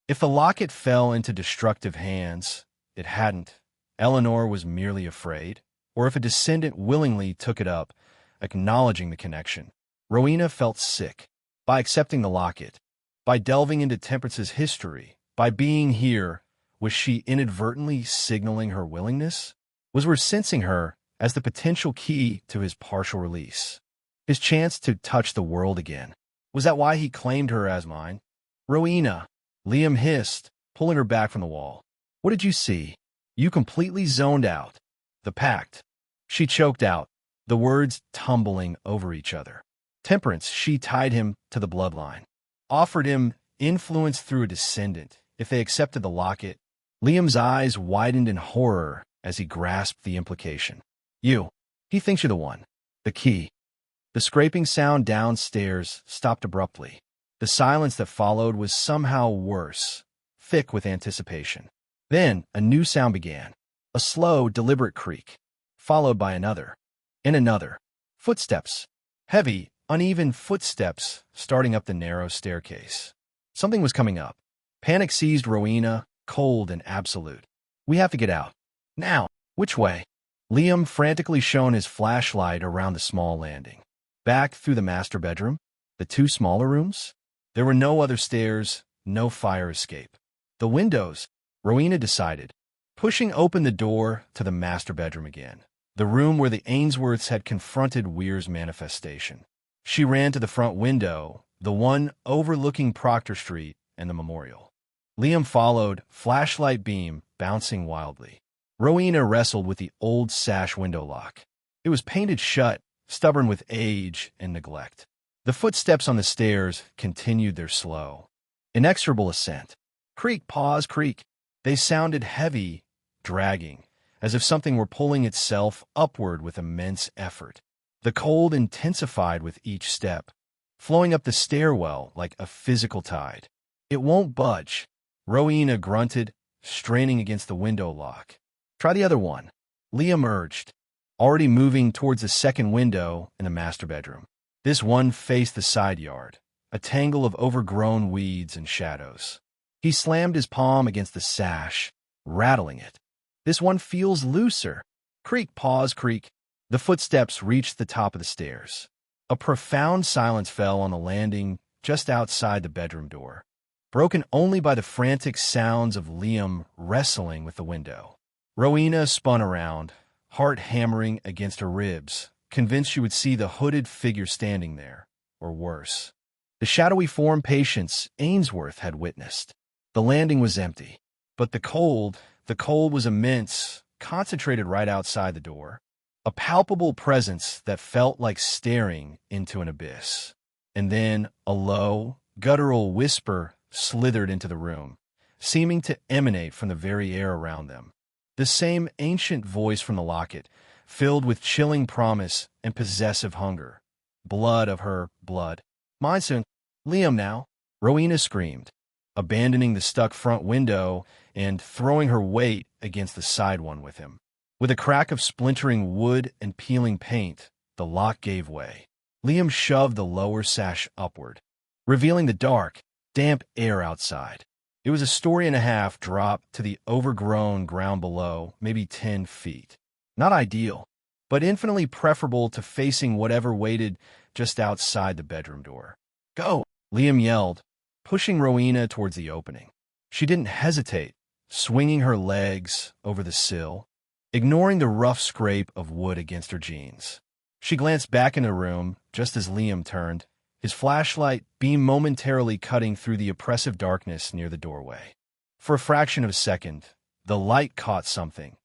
If the locket fell into destructive hands, it hadn't. Eleanor was merely afraid. Or if a descendant willingly took it up, acknowledging the connection. Rowena felt sick. By accepting the locket, by delving into Temperance's history, by being here, was she inadvertently signaling her willingness? Was Weir sensing her as the potential key to his partial release? His chance to touch the world again? Was that why he claimed her as mine? Rowena, Liam hissed, pulling her back from the wall. What did you see? You completely zoned out. The pact. She choked out, the words tumbling over each other. Temperance, she tied him to the bloodline, offered him influence through a descendant if they accepted the locket. Liam's eyes widened in horror as he grasped the implication. You. He thinks you're the one. The key. The scraping sound downstairs stopped abruptly. The silence that followed was somehow worse, thick with anticipation. Then a new sound began, a slow, deliberate creak, followed by another, and another. Footsteps. Heavy, uneven footsteps starting up the narrow staircase. Something was coming up. Panic seized Rowena, cold and absolute. We have to get out. Now. Which way? Liam frantically shone his flashlight around the small landing. Back through the master bedroom? The two smaller rooms? There were no other stairs, no fire escape. The windows, Rowena decided, pushing open the door to the master bedroom again, the room where the Ainsworths had confronted Weir's manifestation. She ran to the front window, the one overlooking Proctor Street and the memorial. Liam followed, flashlight beam bouncing wildly. Rowena wrestled with the old sash window lock. It was painted shut, stubborn with age and neglect. The footsteps on the stairs continued their slow, inexorable ascent. Creak, pause, creak. They sounded heavy, dragging, as if something were pulling itself upward with immense effort. The cold intensified with each step, flowing up the stairwell like a physical tide. It won't budge, Rowena grunted, straining against the window lock. Try the other one, Liam urged, already moving towards the second window in the master bedroom. This one faced the side yard, a tangle of overgrown weeds and shadows. He slammed his palm against the sash, rattling it. This one feels looser. Creak, pause, creak. The footsteps reached the top of the stairs. A profound silence fell on the landing just outside the bedroom door, broken only by the frantic sounds of Liam wrestling with the window. Rowena spun around, heart hammering against her ribs, convinced she would see the hooded figure standing there, or worse. the shadowy form Patience Ainsworth had witnessed. The landing was empty, but the cold was immense, concentrated right outside the door. A palpable presence that felt like staring into an abyss. And then a low, guttural whisper slithered into the room, seeming to emanate from the very air around them. The same ancient voice from the locket, filled with chilling promise and possessive hunger. Blood of her blood. Mine soon. Liam now. Rowena screamed, abandoning the stuck front window and throwing her weight against the side one with him. With a crack of splintering wood and peeling paint, the lock gave way. Liam shoved the lower sash upward, revealing the dark, damp air outside. It was a story and a half drop to the overgrown ground below, maybe 10 feet. Not ideal, but infinitely preferable to facing whatever waited just outside the bedroom door. Go, Liam yelled, pushing Rowena towards the opening. She didn't hesitate, swinging her legs over the sill, ignoring the rough scrape of wood against her jeans. She glanced back in the room just as Liam turned, his flashlight beam momentarily cutting through the oppressive darkness near the doorway. For a fraction of a second, the light caught something.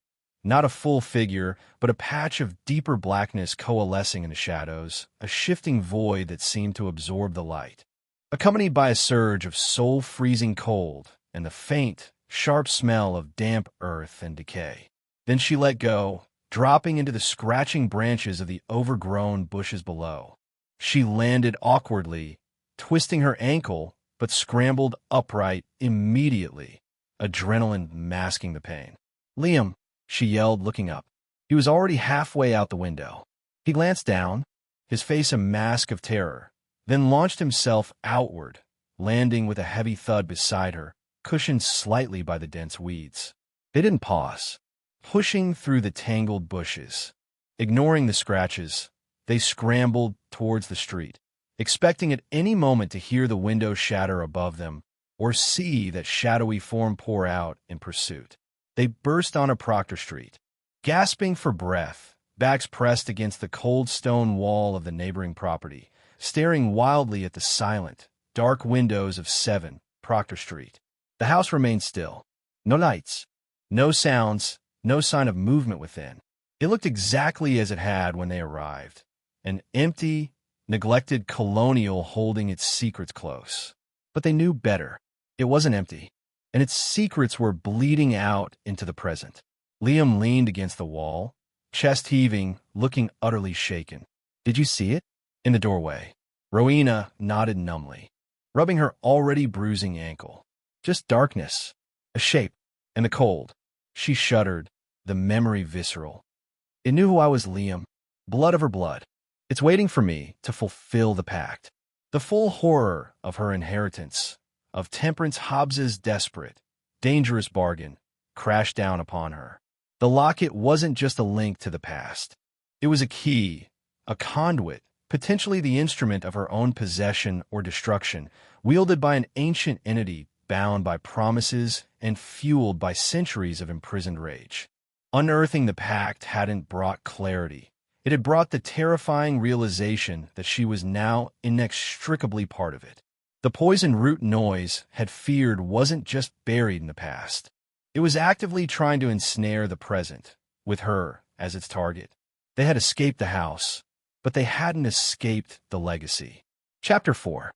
Not a full figure, but a patch of deeper blackness coalescing in the shadows, a shifting void that seemed to absorb the light, accompanied by a surge of soul-freezing cold and the faint, sharp smell of damp earth and decay. Then she let go, dropping into the scratching branches of the overgrown bushes below. She landed awkwardly, twisting her ankle, but scrambled upright immediately, adrenaline masking the pain. Liam, she yelled, looking up. He was already halfway out the window. He glanced down, his face a mask of terror, then launched himself outward, landing with a heavy thud beside her, cushioned slightly by the dense weeds. They didn't pause. Pushing through the tangled bushes, ignoring the scratches, they scrambled towards the street, expecting at any moment to hear the window shatter above them or see that shadowy form pour out in pursuit. They burst onto Proctor Street, gasping for breath, backs pressed against the cold stone wall of the neighboring property, staring wildly at the silent, dark windows of 7 Proctor Street. The house remained still. No lights, no sounds, no sign of movement within. It looked exactly as it had when they arrived, an empty, neglected colonial holding its secrets close. But they knew better. It wasn't empty, and its secrets were bleeding out into the present. Liam leaned against the wall, chest heaving, looking utterly shaken. Did you see it? In the doorway. Rowena nodded numbly, rubbing her already bruising ankle. Just darkness, a shape, and the cold. She shuddered, the memory visceral. It knew who I was, Liam. Blood of her blood. It's waiting for me to fulfill the pact. The full horror of her inheritance, of Temperance Hobbs's desperate, dangerous bargain, crashed down upon her. The locket wasn't just a link to the past. It was a key, a conduit, potentially the instrument of her own possession or destruction, wielded by an ancient entity bound by promises and fueled by centuries of imprisoned rage. Unearthing the pact hadn't brought clarity. It had brought the terrifying realization that she was now inextricably part of it. The poison root noise had feared wasn't just buried in the past. It was actively trying to ensnare the present, with her as its target. They had escaped the house, but they hadn't escaped the legacy. Chapter 4.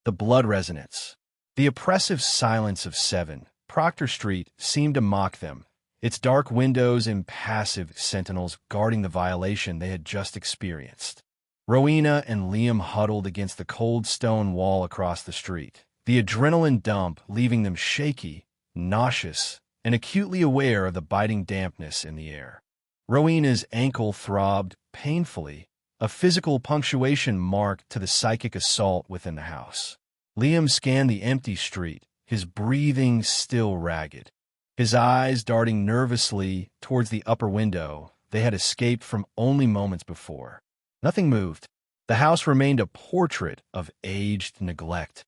The Blood Resonance. The oppressive silence of 7 Proctor Street seemed to mock them, its dark windows impassive sentinels guarding the violation they had just experienced. Rowena and Liam huddled against the cold stone wall across the street, the adrenaline dump leaving them shaky, nauseous, and acutely aware of the biting dampness in the air. Rowena's ankle throbbed painfully, a physical punctuation mark to the psychic assault within the house. Liam scanned the empty street, his breathing still ragged, his eyes darting nervously towards the upper window they had escaped from only moments before. Nothing moved. The house remained a portrait of aged neglect,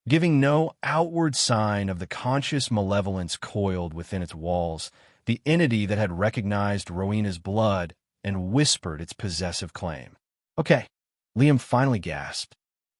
giving no outward sign of the conscious malevolence coiled within its walls, the entity that had recognized Rowena's blood and whispered its possessive claim. Okay, Liam finally gasped,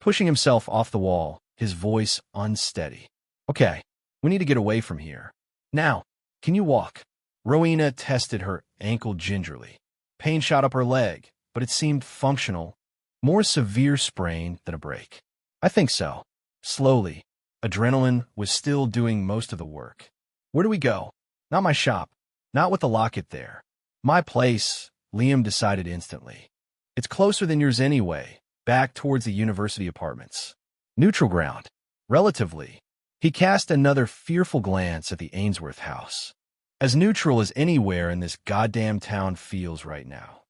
pushing himself off the wall, his voice unsteady. Okay, we need to get away from here. Now, can you walk? Rowena tested her ankle gingerly. Pain shot up her leg, but it seemed functional. More severe sprain than a break. I think so. Slowly. Adrenaline was still doing most of the work. Where do we go? Not my shop. Not with the locket there. My place, Liam decided instantly. It's closer than yours anyway, back towards the university apartments. Neutral ground. Relatively. He cast another fearful glance at the Ainsworth house. As neutral as anywhere in this goddamn town feels right now.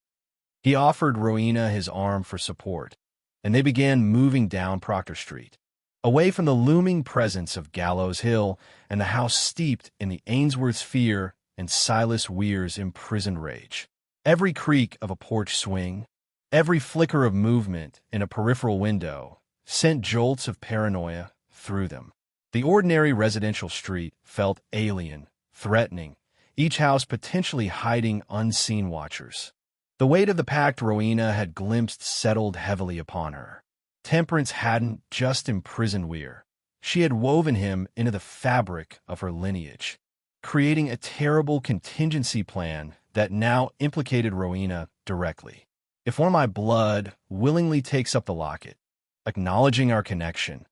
He offered Rowena his arm for support, and they began moving down Proctor Street, away from the looming presence of Gallows Hill and the house steeped in the Ainsworth's fear and Silas Weir's imprisoned rage. Every creak of a porch swing, every flicker of movement in a peripheral window sent jolts of paranoia through them. The ordinary residential street felt alien, threatening, each house potentially hiding unseen watchers. The weight of the pact Rowena had glimpsed settled heavily upon her. Temperance hadn't just imprisoned Weir. She had woven him into the fabric of her lineage, creating a terrible contingency plan that now implicated Rowena directly. If one of my blood willingly takes up the locket, acknowledging our connection,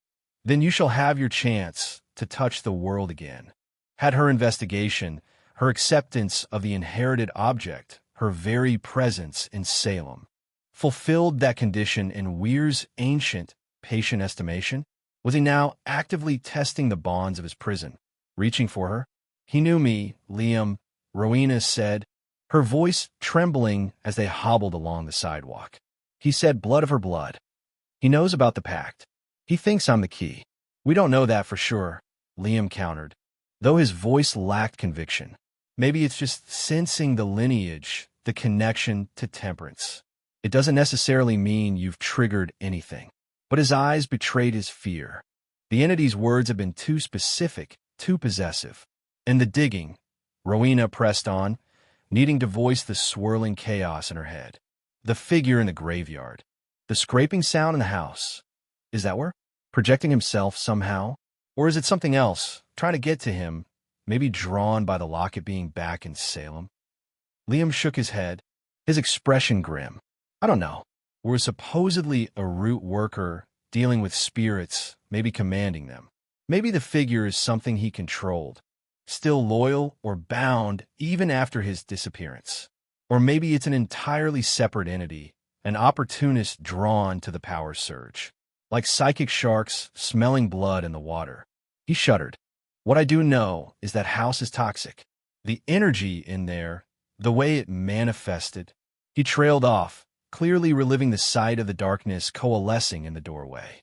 then you shall have your chance to touch the world again. Had her investigation, her acceptance of the inherited object, her very presence in Salem, fulfilled that condition in Weir's ancient, patient estimation? Was he now actively testing the bonds of his prison, reaching for her? He knew me, Liam, Rowena said, her voice trembling as they hobbled along the sidewalk. He said blood of her blood. He knows about the pact. He thinks I'm the key. We don't know that for sure, Liam countered, though his voice lacked conviction. Maybe it's just sensing the lineage, the connection to Temperance. It doesn't necessarily mean you've triggered anything. But his eyes betrayed his fear. The entity's words had been too specific, too possessive. And the digging, Rowena pressed on, needing to voice the swirling chaos in her head. The figure in the graveyard. The scraping sound in the house. Is that where? Projecting himself somehow? Or is it something else, trying to get to him, maybe drawn by the locket being back in Salem? Liam shook his head, his expression grim. I don't know. We're supposedly a root worker dealing with spirits, maybe commanding them. Maybe the figure is something he controlled, still loyal or bound even after his disappearance. Or maybe it's an entirely separate entity, an opportunist drawn to the power surge. Like psychic sharks smelling blood in the water. He shuddered. What I do know is that house is toxic. The energy in there, the way it manifested. He trailed off, clearly reliving the sight of the darkness coalescing in the doorway.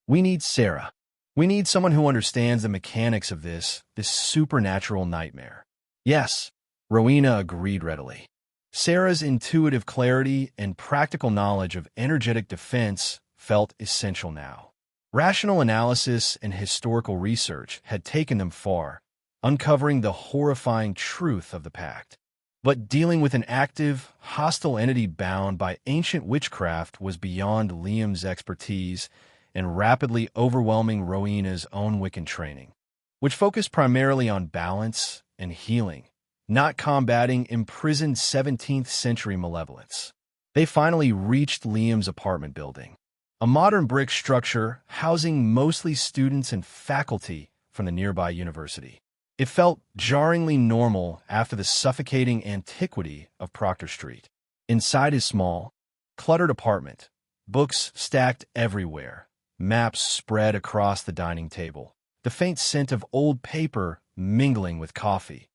We need Sarah. We need someone who understands the mechanics of this supernatural nightmare. Yes, Rowena agreed readily. Sarah's intuitive clarity and practical knowledge of energetic defense felt essential now. Rational analysis and historical research had taken them far, uncovering the horrifying truth of the pact. But dealing with an active, hostile entity bound by ancient witchcraft was beyond Liam's expertise and rapidly overwhelming Rowena's own Wiccan training, which focused primarily on balance and healing, not combating imprisoned 17th century malevolence. They finally reached Liam's apartment building, a modern brick structure housing mostly students and faculty from the nearby university. It felt jarringly normal after the suffocating antiquity of Proctor Street. Inside his small, cluttered apartment, books stacked everywhere, maps spread across the dining table, the faint scent of old paper mingling with coffee.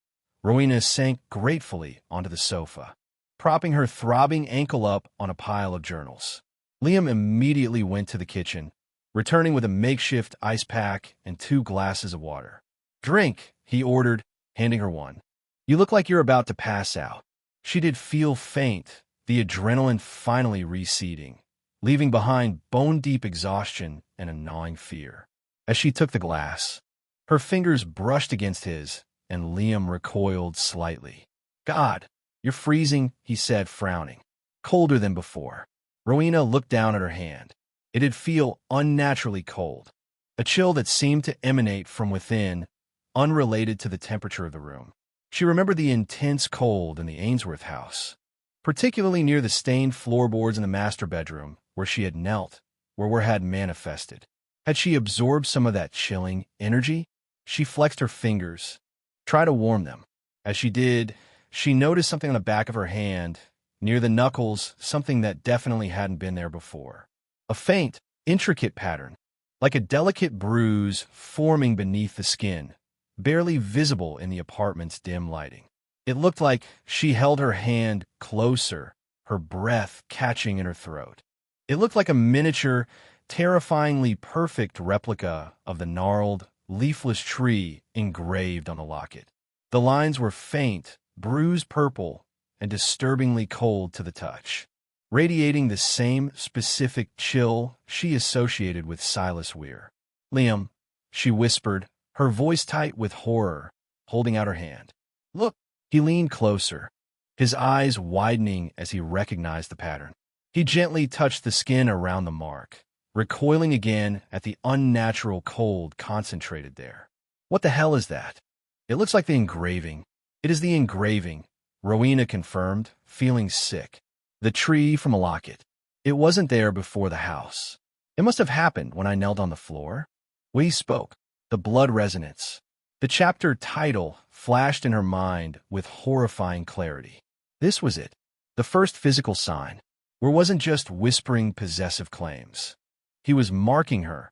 Rowena sank gratefully onto the sofa, propping her throbbing ankle up on a pile of journals. Liam immediately went to the kitchen, returning with a makeshift ice pack and 2 glasses of water. Drink, he ordered, handing her one. You look like you're about to pass out. She did feel faint, the adrenaline finally receding, leaving behind bone-deep exhaustion and a gnawing fear. As she took the glass, her fingers brushed against his, and Liam recoiled slightly. God, you're freezing, he said, frowning. Colder than before. Rowena looked down at her hand. It'd feel unnaturally cold, a chill that seemed to emanate from within, unrelated to the temperature of the room. She remembered the intense cold in the Ainsworth house, particularly near the stained floorboards in the master bedroom where she had knelt, where had manifested. Had she absorbed some of that chilling energy? She flexed her fingers, tried to warm them. As she did, she noticed something on the back of her hand, near the knuckles, something that definitely hadn't been there before. A faint, intricate pattern, like a delicate bruise forming beneath the skin, barely visible in the apartment's dim lighting. It looked like she held her hand closer, her breath catching in her throat. It looked like a miniature, terrifyingly perfect replica of the gnarled, leafless tree engraved on the locket. The lines were faint, bruised purple, and disturbingly cold to the touch, radiating the same specific chill she associated with Silas Weir. "Liam," she whispered, her voice tight with horror, holding out her hand. "Look." He leaned closer, his eyes widening as he recognized the pattern. He gently touched the skin around the mark, recoiling again at the unnatural cold concentrated there. "What the hell is that?" "It looks like the engraving." "It is the engraving," Rowena confirmed, feeling sick. "The tree from a locket. It wasn't there before the house. It must have happened when I knelt on the floor." We spoke. The blood resonance. The chapter title flashed in her mind with horrifying clarity. This was it. The first physical sign, where wasn't just whispering possessive claims. He was marking her,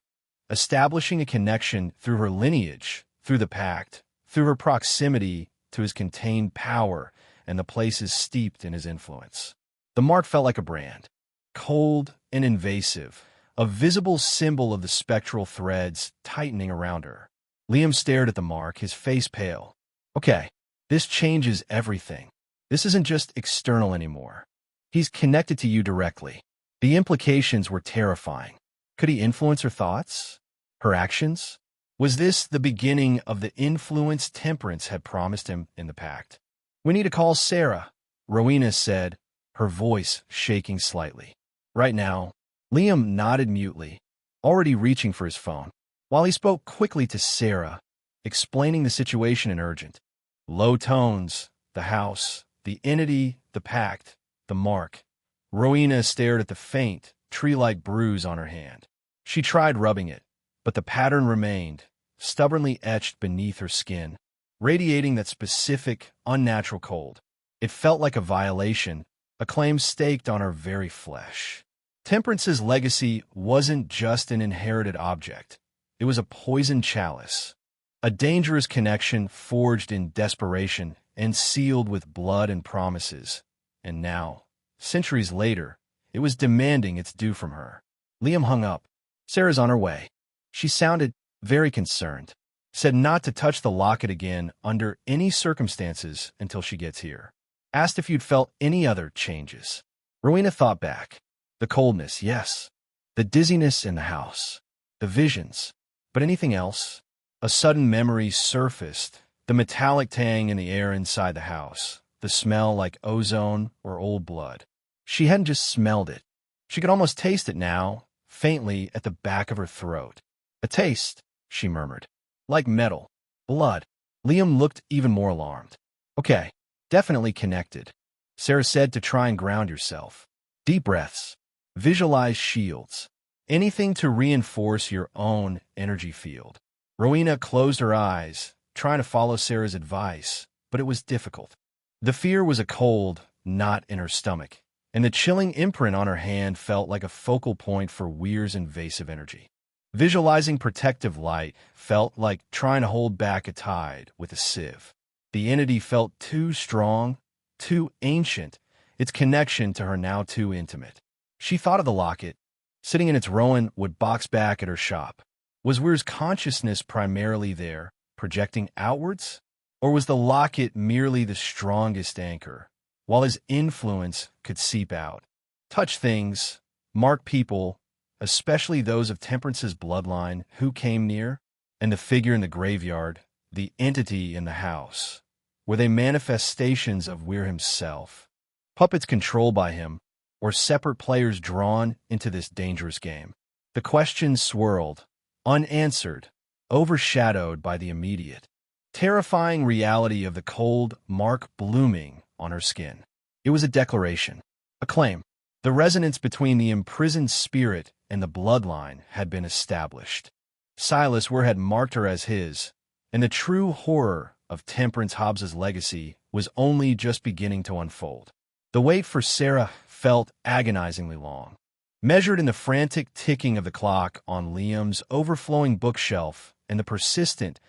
establishing a connection through her lineage, through the pact, through her proximity to his contained power and the places steeped in his influence. The mark felt like a brand, cold and invasive, a visible symbol of the spectral threads tightening around her. Liam stared at the mark, his face pale. "Okay, this changes everything. This isn't just external anymore. He's connected to you directly." The implications were terrifying. Could he influence her thoughts? Her actions? Was this the beginning of the influence Temperance had promised him in the pact? "We need to call Sarah," Rowena said, her voice shaking slightly. "Right now." Liam nodded mutely, already reaching for his phone, while he spoke quickly to Sarah, explaining the situation in urgent, low tones, the house, the entity, the pact, the mark. Rowena stared at the faint, tree-like bruise on her hand. She tried rubbing it, but the pattern remained, stubbornly etched beneath her skin, radiating that specific, unnatural cold. It felt like a violation, a claim staked on her very flesh. Temperance's legacy wasn't just an inherited object. It was a poisoned chalice, a dangerous connection forged in desperation and sealed with blood and promises. And now, centuries later, it was demanding its due from her. Liam hung up. "Sarah's on her way." She sounded very concerned. "Said not to touch the locket again under any circumstances until she gets here. Asked if you'd felt any other changes." Rowena thought back. The coldness, yes. The dizziness in the house. The visions. But anything else? A sudden memory surfaced, the metallic tang in the air inside the house, the smell like ozone or old blood. She hadn't just smelled it. She could almost taste it now, faintly at the back of her throat. "A taste," she murmured. "Like metal. Blood." Liam looked even more alarmed. "Okay, definitely connected." Sarah said to try and ground yourself. Deep breaths. Visualize shields. Anything to reinforce your own energy field. Rowena closed her eyes, trying to follow Sarah's advice, but it was difficult. The fear was a cold knot in her stomach, and the chilling imprint on her hand felt like a focal point for Weir's invasive energy. Visualizing protective light felt like trying to hold back a tide with a sieve. The entity felt too strong, too ancient, its connection to her now too intimate. She thought of the locket, sitting in its Rowan-wood box back at her shop. Was Weir's consciousness primarily there, projecting outwards? Or was the locket merely the strongest anchor, while his influence could seep out? Touch things, mark people, especially those of Temperance's bloodline who came near, and the figure in the graveyard, the entity in the house. Were they manifestations of Weir himself, puppets controlled by him, or separate players drawn into this dangerous game? The questions swirled, unanswered, overshadowed by the immediate, terrifying reality of the cold mark blooming on her skin. It was a declaration, a claim. The resonance between the imprisoned spirit and the bloodline had been established. Silas Ware had marked her as his, and the true horror of Temperance Hobbs's legacy was only just beginning to unfold. The wait for Sarah felt agonizingly long, measured in the frantic ticking of the clock on Liam's overflowing bookshelf and the persistent,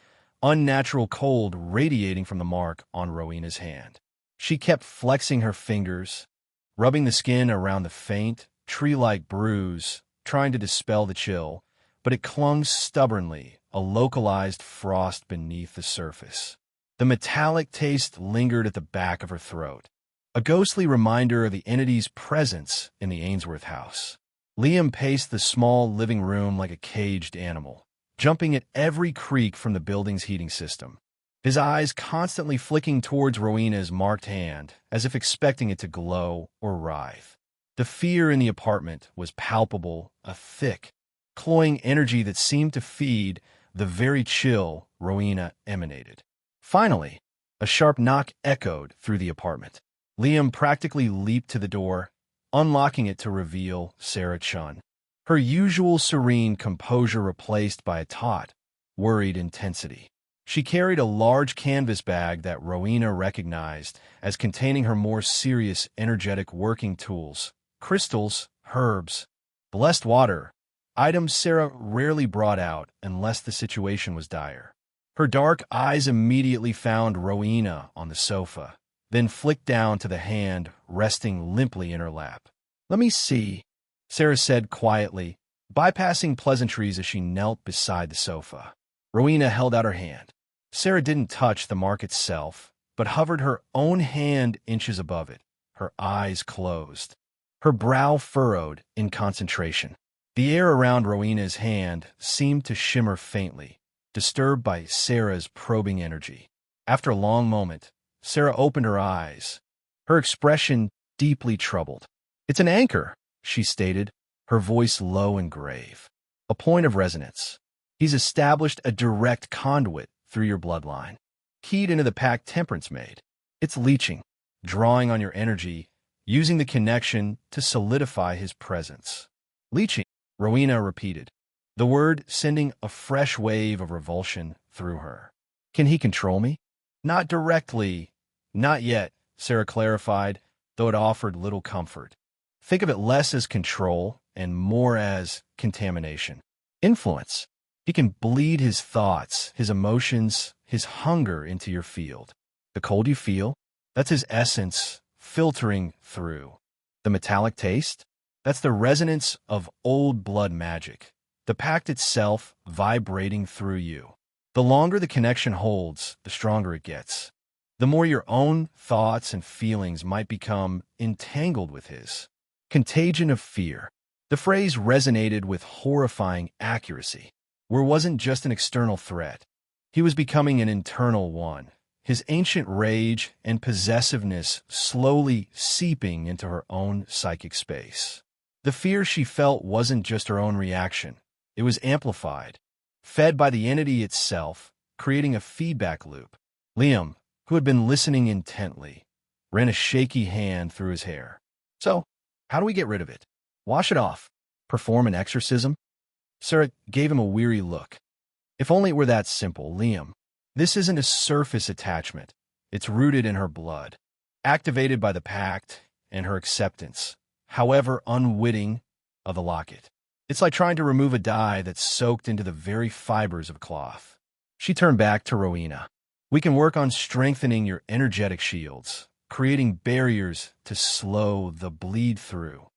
unnatural cold radiating from the mark on Rowena's hand. She kept flexing her fingers, rubbing the skin around the faint, tree-like bruise, trying to dispel the chill, but it clung stubbornly, a localized frost beneath the surface. The metallic taste lingered at the back of her throat, a ghostly reminder of the entity's presence in the Ainsworth house. Liam paced the small living room like a caged animal, jumping at every creak from the building's heating system, his eyes constantly flicking towards Rowena's marked hand, as if expecting it to glow or writhe. The fear in the apartment was palpable, a thick, cloying energy that seemed to feed the very chill Rowena emanated. Finally, a sharp knock echoed through the apartment. Liam practically leaped to the door, unlocking it to reveal Sarah Chun, her usual serene composure replaced by a taut, worried intensity. She carried a large canvas bag that Rowena recognized as containing her more serious energetic working tools, crystals, herbs, blessed water, items Sarah rarely brought out unless the situation was dire. Her dark eyes immediately found Rowena on the sofa, then flicked down to the hand resting limply in her lap. "Let me see," Sarah said quietly, bypassing pleasantries as she knelt beside the sofa. Rowena held out her hand. Sarah didn't touch the mark itself, but hovered her own hand inches above it, her eyes closed, her brow furrowed in concentration. The air around Rowena's hand seemed to shimmer faintly, disturbed by Sarah's probing energy. After a long moment, Sarah opened her eyes, her expression deeply troubled. "It's an anchor," she stated, her voice low and grave. "A point of resonance. He's established a direct conduit through your bloodline, keyed into the pact Temperance made. It's leeching, drawing on your energy, using the connection to solidify his presence." "Leeching," Rowena repeated, the word sending a fresh wave of revulsion through her. "Can he control me?" "Not directly. Not yet," Sarah clarified, though it offered little comfort. "Think of it less as control and more as contamination. Influence. He can bleed his thoughts, his emotions, his hunger into your field. The cold you feel, that's his essence filtering through. The metallic taste, that's the resonance of old blood magic, the pact itself vibrating through you. The longer the connection holds, the stronger it gets. The more your own thoughts and feelings might become entangled with his. Contagion of fear." The phrase resonated with horrifying accuracy. Where wasn't just an external threat. He was becoming an internal one, his ancient rage and possessiveness slowly seeping into her own psychic space. The fear she felt wasn't just her own reaction. It was amplified, fed by the entity itself, creating a feedback loop. Liam, who had been listening intently, ran a shaky hand through his hair. "So, how do we get rid of it? Wash it off? Perform an exorcism?" Sarah gave him a weary look. "If only it were that simple, Liam. This isn't a surface attachment. It's rooted in her blood, activated by the pact and her acceptance, however unwitting, of the locket. It's like trying to remove a dye that's soaked into the very fibers of cloth." She turned back to Rowena. "We can work on strengthening your energetic shields, creating barriers to slow the bleed through.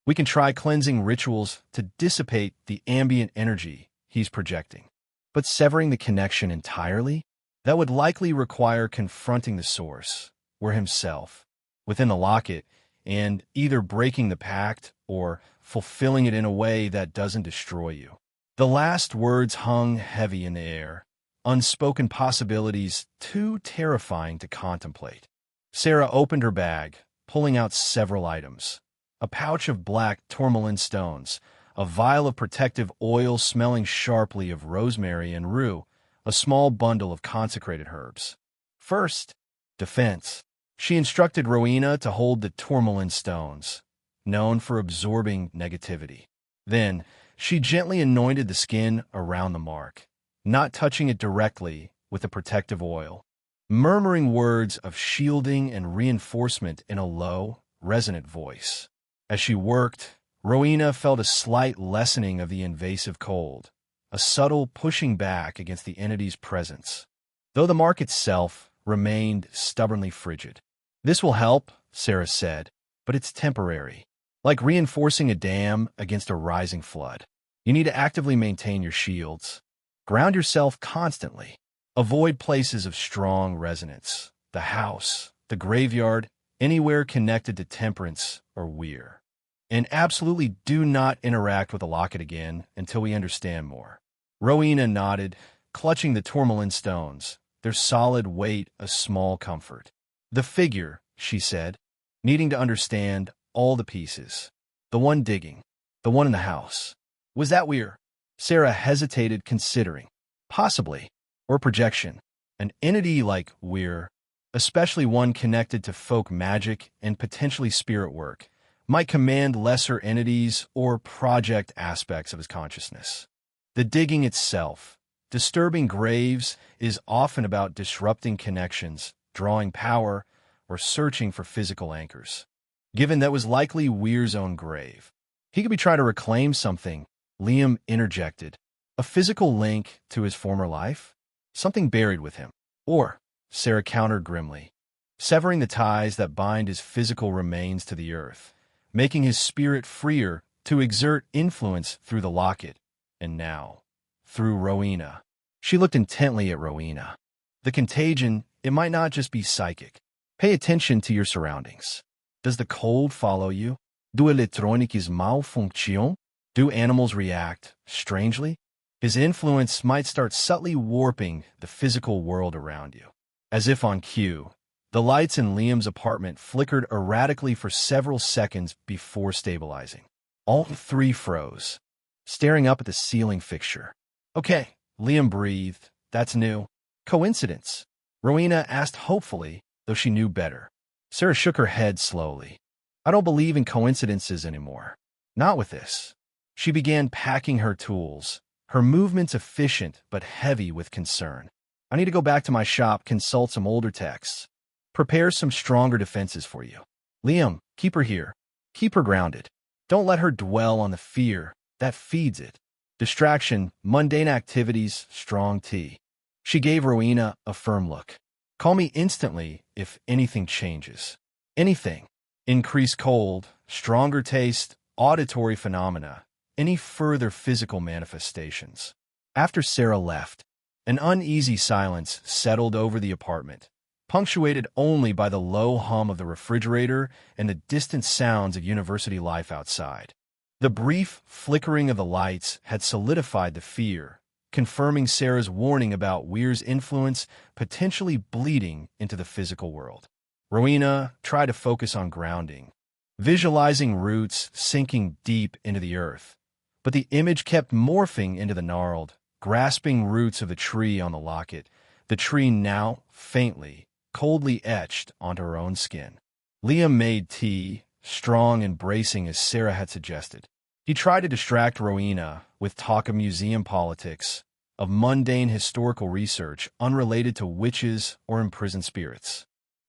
We can try cleansing rituals to dissipate the ambient energy he's projecting. But severing the connection entirely? That would likely require confronting the source, Ware himself, within the locket, and either breaking the pact or fulfilling it in a way that doesn't destroy you." The last words hung heavy in the air, unspoken possibilities too terrifying to contemplate. Sarah opened her bag, pulling out several items. A pouch of black tourmaline stones, a vial of protective oil smelling sharply of rosemary and rue, a small bundle of consecrated herbs. First, defense. She instructed Rowena to hold the tourmaline stones, known for absorbing negativity. Then, she gently anointed the skin around the mark, not touching it directly with the protective oil, murmuring words of shielding and reinforcement in a low, resonant voice. As she worked, Rowena felt a slight lessening of the invasive cold, a subtle pushing back against the entity's presence, though the mark itself remained stubbornly frigid. "This will help," Sarah said, "but it's temporary. Like reinforcing a dam against a rising flood. You need to actively maintain your shields. Ground yourself constantly. Avoid places of strong resonance, the house, the graveyard, anywhere connected to temperance or weir. And absolutely do not interact with the locket again until we understand more." Rowena nodded, clutching the tourmaline stones, their solid weight a small comfort. "The figure," she said, needing to understand all the pieces. "The one digging. The one in the house. Was that weir?" Sarah hesitated, considering. Possibly. Or projection. An entity like weir, especially one connected to folk magic and potentially spirit work, might command lesser entities or project aspects of his consciousness. The digging itself, disturbing graves, is often about disrupting connections, drawing power, or searching for physical anchors. Given that was likely Weir's own grave, he could be trying to reclaim something, Liam interjected. A physical link to his former life? Something buried with him. Or, Sarah countered grimly, severing the ties that bind his physical remains to the earth, making his spirit freer to exert influence through the locket, and now, through Rowena. She looked intently at Rowena. The contagion, it might not just be psychic. Pay attention to your surroundings. Does the cold follow you? Do electronics malfunction? Do animals react strangely? His influence might start subtly warping the physical world around you. As if on cue, the lights in Liam's apartment flickered erratically for several seconds before stabilizing. All three froze, staring up at the ceiling fixture. "Okay," Liam breathed. "That's new." "Coincidence?" Rowena asked hopefully, though she knew better. Sarah shook her head slowly. "I don't believe in coincidences anymore. Not with this." She began packing her tools, her movements efficient but heavy with concern. "I need to go back to my shop, consult some older texts. Prepare some stronger defenses for you. Liam, keep her here. Keep her grounded. Don't let her dwell on the fear. That feeds it. Distraction, mundane activities, strong tea." She gave Rowena a firm look. "Call me instantly if anything changes. Anything. Increased cold, stronger taste, auditory phenomena, any further physical manifestations." After Sarah left, an uneasy silence settled over the apartment, punctuated only by the low hum of the refrigerator and the distant sounds of university life outside. The brief flickering of the lights had solidified the fear, confirming Sarah's warning about Weir's influence potentially bleeding into the physical world. Rowena tried to focus on grounding, visualizing roots sinking deep into the earth, but the image kept morphing into the gnarled, grasping roots of the tree on the locket, the tree now faintly, coldly etched onto her own skin. Liam made tea, strong and bracing as Sarah had suggested. He tried to distract Rowena with talk of museum politics, of mundane historical research unrelated to witches or imprisoned spirits.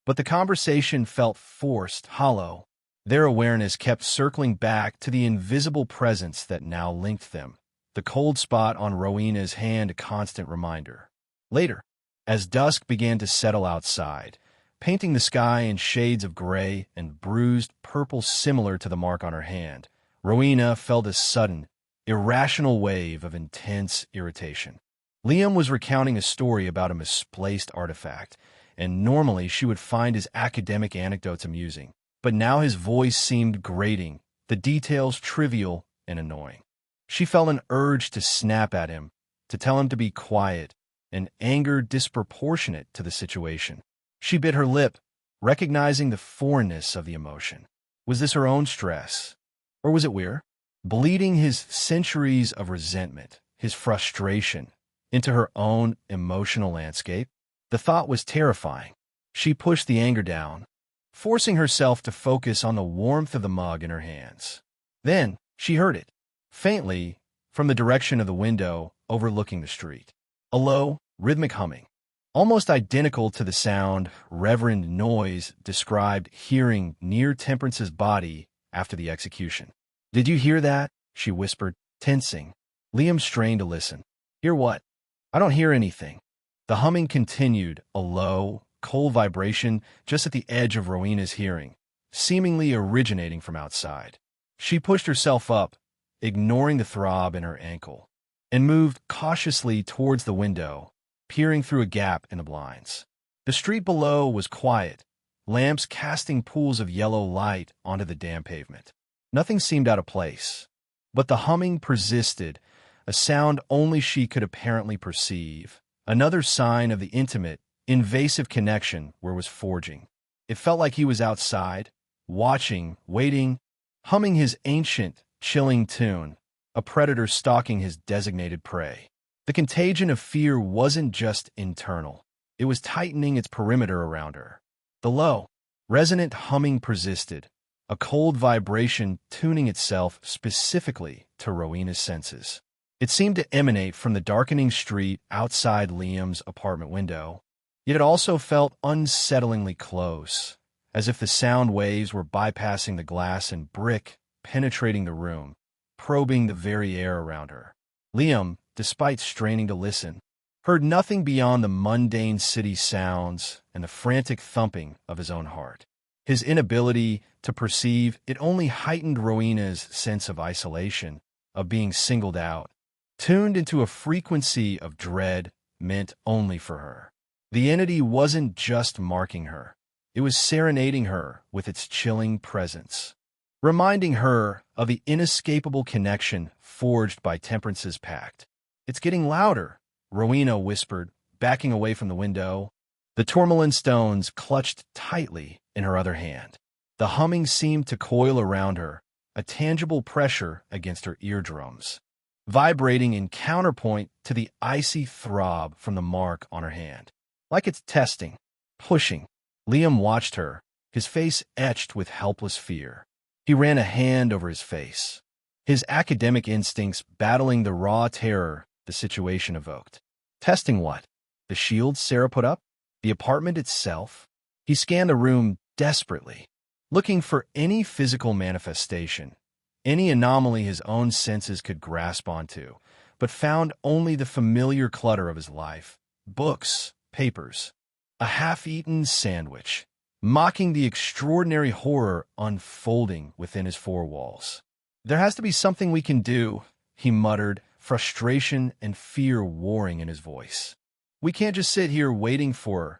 But the conversation felt forced, hollow. Their awareness kept circling back to the invisible presence that now linked them, the cold spot on Rowena's hand a constant reminder. Later, as dusk began to settle outside, painting the sky in shades of gray and bruised purple similar to the mark on her hand, Rowena felt a sudden, irrational wave of intense irritation. Liam was recounting a story about a misplaced artifact, and normally she would find his academic anecdotes amusing. But now his voice seemed grating, the details trivial and annoying. She felt an urge to snap at him, to tell him to be quiet, an anger disproportionate to the situation. She bit her lip, recognizing the foreignness of the emotion. Was this her own stress? Or was it Weir? bleeding his centuries of resentment, his frustration, into her own emotional landscape. The thought was terrifying. She pushed the anger down, forcing herself to focus on the warmth of the mug in her hands. Then she heard it, faintly, from the direction of the window overlooking the street. A low, rhythmic humming, almost identical to the sound Reverend Noyes described hearing near Temperance's body after the execution. "Did you hear that?" she whispered, tensing. Liam strained to listen. "Hear what?" "I don't hear anything." The humming continued, a low, cold vibration just at the edge of Rowena's hearing, seemingly originating from outside. She pushed herself up, ignoring the throb in her ankle, and moved cautiously towards the window, peering through a gap in the blinds. The street below was quiet, lamps casting pools of yellow light onto the damp pavement. Nothing seemed out of place, but the humming persisted, a sound only she could apparently perceive, another sign of the intimate, invasive connection where was forging. It felt like he was outside, watching, waiting, humming his ancient, chilling tune, a predator stalking his designated prey. The contagion of fear wasn't just internal. It was tightening its perimeter around her. The low, resonant humming persisted, a cold vibration tuning itself specifically to Rowena's senses. It seemed to emanate from the darkening street outside Liam's apartment window, yet it also felt unsettlingly close, as if the sound waves were bypassing the glass and brick, penetrating the room, probing the very air around her. Liam, despite straining to listen, heard nothing beyond the mundane city sounds and the frantic thumping of his own heart. His inability to perceive it only heightened Rowena's sense of isolation, of being singled out, tuned into a frequency of dread meant only for her. The entity wasn't just marking her. It was serenading her with its chilling presence, reminding her of the inescapable connection forged by Temperance's pact. "It's getting louder," Rowena whispered, backing away from the window, the tourmaline stones clutched tightly in her other hand. The humming seemed to coil around her, a tangible pressure against her eardrums, vibrating in counterpoint to the icy throb from the mark on her hand. Like it's testing, pushing. Liam watched her, his face etched with helpless fear. He ran a hand over his face, his academic instincts battling the raw terror the situation evoked. Testing what? The shield Sarah put up? The apartment itself? He scanned the room desperately, looking for any physical manifestation, any anomaly his own senses could grasp onto, but found only the familiar clutter of his life. Books, papers, a half-eaten sandwich, mocking the extraordinary horror unfolding within his four walls. "There has to be something we can do," he muttered, frustration and fear warring in his voice. "We can't just sit here waiting for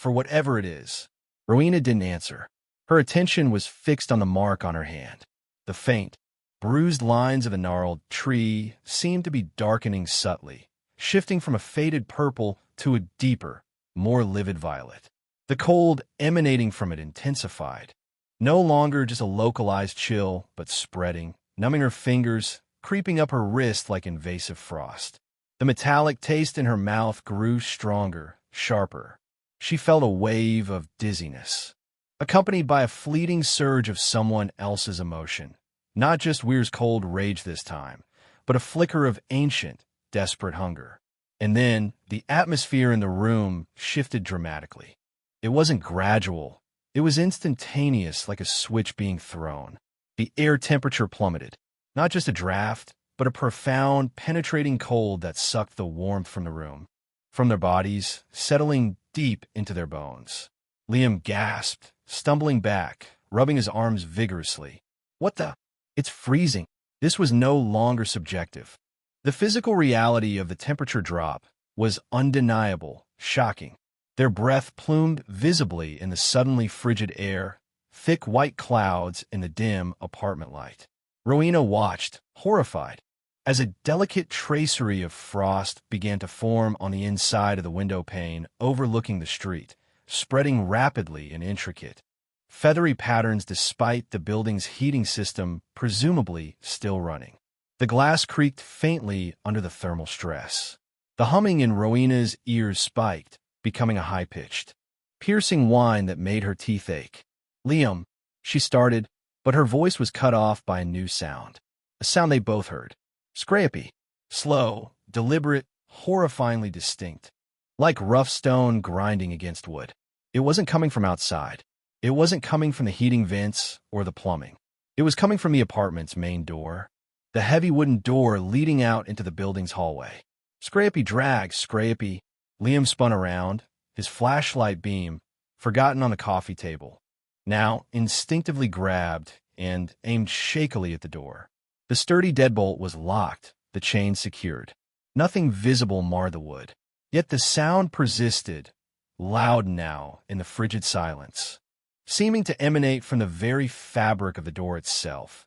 whatever it is." Rowena didn't answer. Her attention was fixed on the mark on her hand. The faint, bruised lines of the gnarled tree seemed to be darkening subtly, shifting from a faded purple to a deeper, more livid violet. The cold emanating from it intensified, no longer just a localized chill, but spreading, numbing her fingers, creeping up her wrist like invasive frost. The metallic taste in her mouth grew stronger, sharper. She felt a wave of dizziness, accompanied by a fleeting surge of someone else's emotion. Not just Weir's cold rage this time, but a flicker of ancient, desperate hunger. And then the atmosphere in the room shifted dramatically. It wasn't gradual. It was instantaneous, like a switch being thrown. The air temperature plummeted. Not just a draft, but a profound, penetrating cold that sucked the warmth from the room, from their bodies, settling deep into their bones. Liam gasped, stumbling back, rubbing his arms vigorously. "What the? It's freezing." This was no longer subjective. The physical reality of the temperature drop was undeniable, shocking. Their breath plumed visibly in the suddenly frigid air, thick white clouds in the dim apartment light. Rowena watched, horrified, as a delicate tracery of frost began to form on the inside of the window pane overlooking the street, spreading rapidly and intricate, feathery patterns despite the building's heating system presumably still running. The glass creaked faintly under the thermal stress. The humming in Rowena's ears spiked, becoming a high-pitched, piercing whine that made her teeth ache. "Liam," she started, but her voice was cut off by a new sound. A sound they both heard. Scrapey. Slow, deliberate, horrifyingly distinct. Like rough stone grinding against wood. It wasn't coming from outside. It wasn't coming from the heating vents or the plumbing. It was coming from the apartment's main door. The heavy wooden door leading out into the building's hallway. Scrapey dragged, Scrapey. Liam spun around, his flashlight beam, forgotten on the coffee table, now instinctively grabbed and aimed shakily at the door. The sturdy deadbolt was locked, the chain secured. Nothing visible marred the wood. Yet the sound persisted, loud now in the frigid silence, seeming to emanate from the very fabric of the door itself,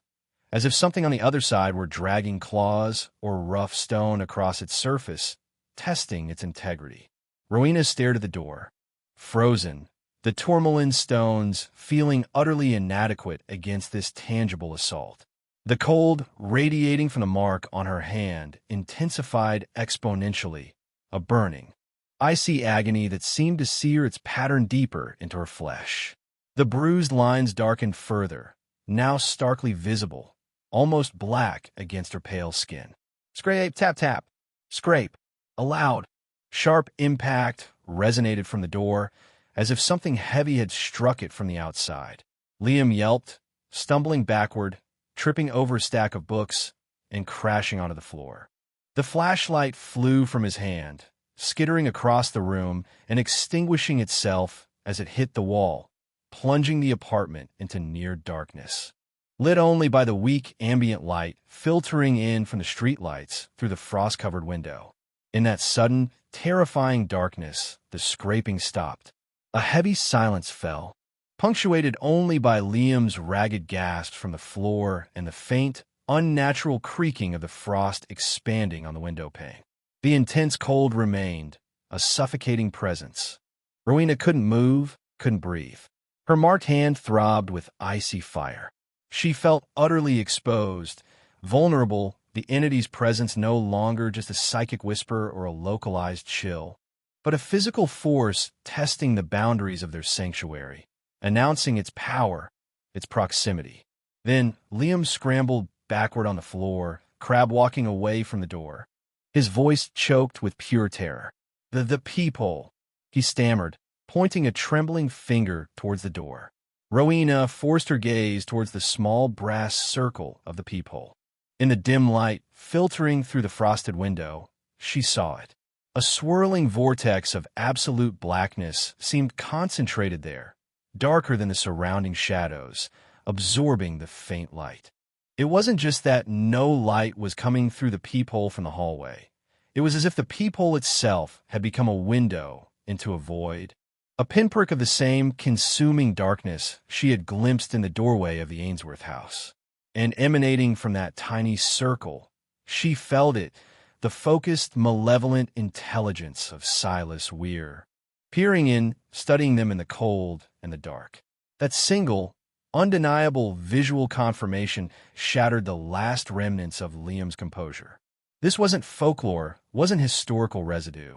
as if something on the other side were dragging claws or rough stone across its surface, testing its integrity. Rowena stared at the door, frozen, the tourmaline stones feeling utterly inadequate against this tangible assault. The cold, radiating from the mark on her hand, intensified exponentially, a burning, icy agony that seemed to sear its pattern deeper into her flesh. The bruised lines darkened further, now starkly visible, almost black against her pale skin. Scrape, tap, tap. Scrape. A loud, sharp impact resonated from the door, as if something heavy had struck it from the outside. Liam yelped, stumbling backward, tripping over a stack of books, and crashing onto the floor. The flashlight flew from his hand, skittering across the room and extinguishing itself as it hit the wall, plunging the apartment into near darkness. Lit only by the weak ambient light filtering in from the streetlights through the frost-covered window. In that sudden, terrifying darkness, the scraping stopped. A heavy silence fell, punctuated only by Liam's ragged gasps from the floor and the faint, unnatural creaking of the frost expanding on the window pane. The intense cold remained, a suffocating presence. Rowena couldn't move, couldn't breathe. Her marked hand throbbed with icy fire. She felt utterly exposed, vulnerable, the entity's presence no longer just a psychic whisper or a localized chill, but a physical force testing the boundaries of their sanctuary, announcing its power, its proximity. Then Liam scrambled backward on the floor, crab-walking away from the door. His voice choked with pure terror. The peephole, he stammered, pointing a trembling finger towards the door. Rowena forced her gaze towards the small brass circle of the peephole. In the dim light filtering through the frosted window, she saw it. A swirling vortex of absolute blackness seemed concentrated there, darker than the surrounding shadows, absorbing the faint light. It wasn't just that no light was coming through the peephole from the hallway. It was as if the peephole itself had become a window into a void, a pinprick of the same consuming darkness she had glimpsed in the doorway of the Ainsworth house. And emanating from that tiny circle, she felt it, the focused, malevolent intelligence of Silas Weir, peering in, studying them in the cold and the dark. That single, undeniable visual confirmation shattered the last remnants of Liam's composure. This wasn't folklore, wasn't historical residue,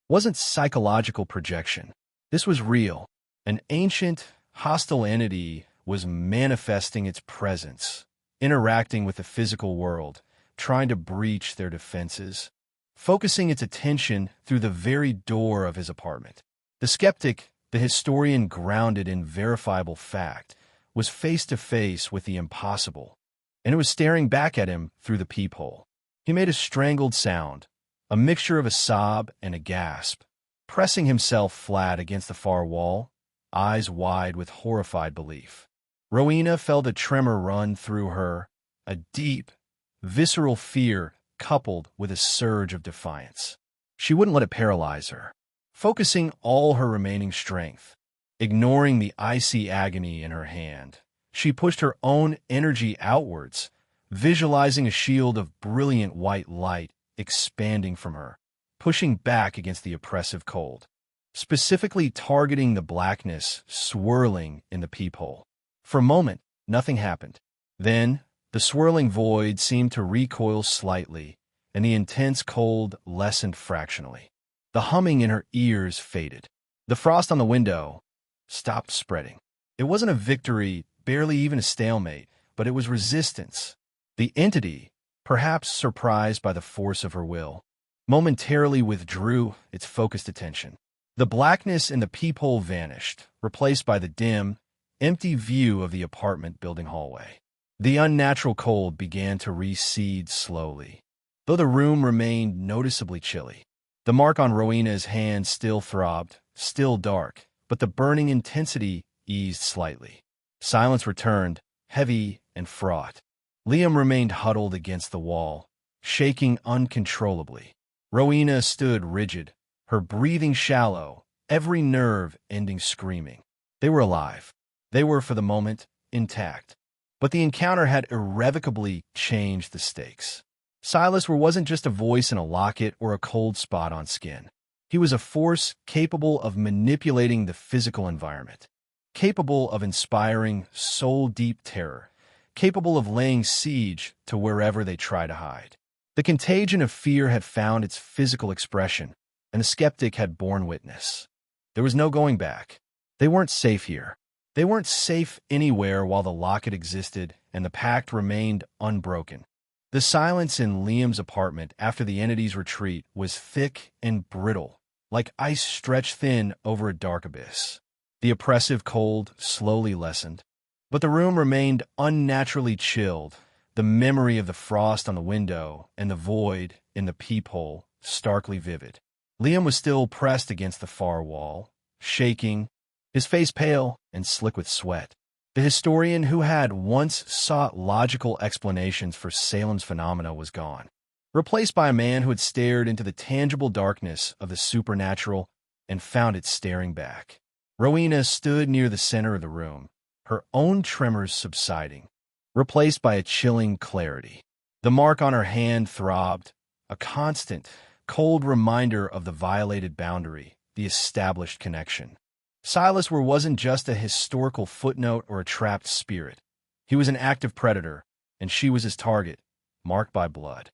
wasn't psychological projection. This was real. An ancient, hostile entity was manifesting its presence, interacting with the physical world, trying to breach their defenses, focusing its attention through the very door of his apartment. The skeptic, the historian grounded in verifiable fact, was face to face with the impossible, and it was staring back at him through the peephole. He made a strangled sound, a mixture of a sob and a gasp, pressing himself flat against the far wall, eyes wide with horrified belief. Rowena felt a tremor run through her, a deep, visceral fear coupled with a surge of defiance. She wouldn't let it paralyze her. Focusing all her remaining strength, ignoring the icy agony in her hand, she pushed her own energy outwards, visualizing a shield of brilliant white light expanding from her, pushing back against the oppressive cold. specifically targeting the blackness swirling in the peephole. For a moment, nothing happened. Then, the swirling void seemed to recoil slightly, and the intense cold lessened fractionally. The humming in her ears faded. The frost on the window stopped spreading. It wasn't a victory, barely even a stalemate, but it was resistance. The entity, perhaps surprised by the force of her will, momentarily withdrew its focused attention. The blackness in the peephole vanished, replaced by the dim, empty view of the apartment building hallway. The unnatural cold began to recede slowly, though the room remained noticeably chilly. The mark on Rowena's hand still throbbed, still dark, but the burning intensity eased slightly. Silence returned, heavy and fraught. Liam remained huddled against the wall, shaking uncontrollably. Rowena stood rigid, her breathing shallow, every nerve ending screaming. They were alive. They were, for the moment, intact. But the encounter had irrevocably changed the stakes. Silas wasn't just a voice in a locket or a cold spot on skin. He was a force capable of manipulating the physical environment, capable of inspiring soul-deep terror, capable of laying siege to wherever they try to hide. The contagion of fear had found its physical expression, and the skeptic had borne witness. There was no going back. They weren't safe here. They weren't safe anywhere while the locket existed and the pact remained unbroken. The silence in Liam's apartment after the entity's retreat was thick and brittle, like ice stretched thin over a dark abyss. The oppressive cold slowly lessened, but the room remained unnaturally chilled, the memory of the frost on the window and the void in the peephole starkly vivid. Liam was still pressed against the far wall, shaking, his face pale and slick with sweat. The historian who had once sought logical explanations for Salem's phenomena was gone, replaced by a man who had stared into the tangible darkness of the supernatural and found it staring back. Rowena stood near the center of the room, her own tremors subsiding, replaced by a chilling clarity. The mark on her hand throbbed, a constant, cold reminder of the violated boundary, the established connection. Silas wasn't just a historical footnote or a trapped spirit. He was an active predator, and she was his target, marked by blood.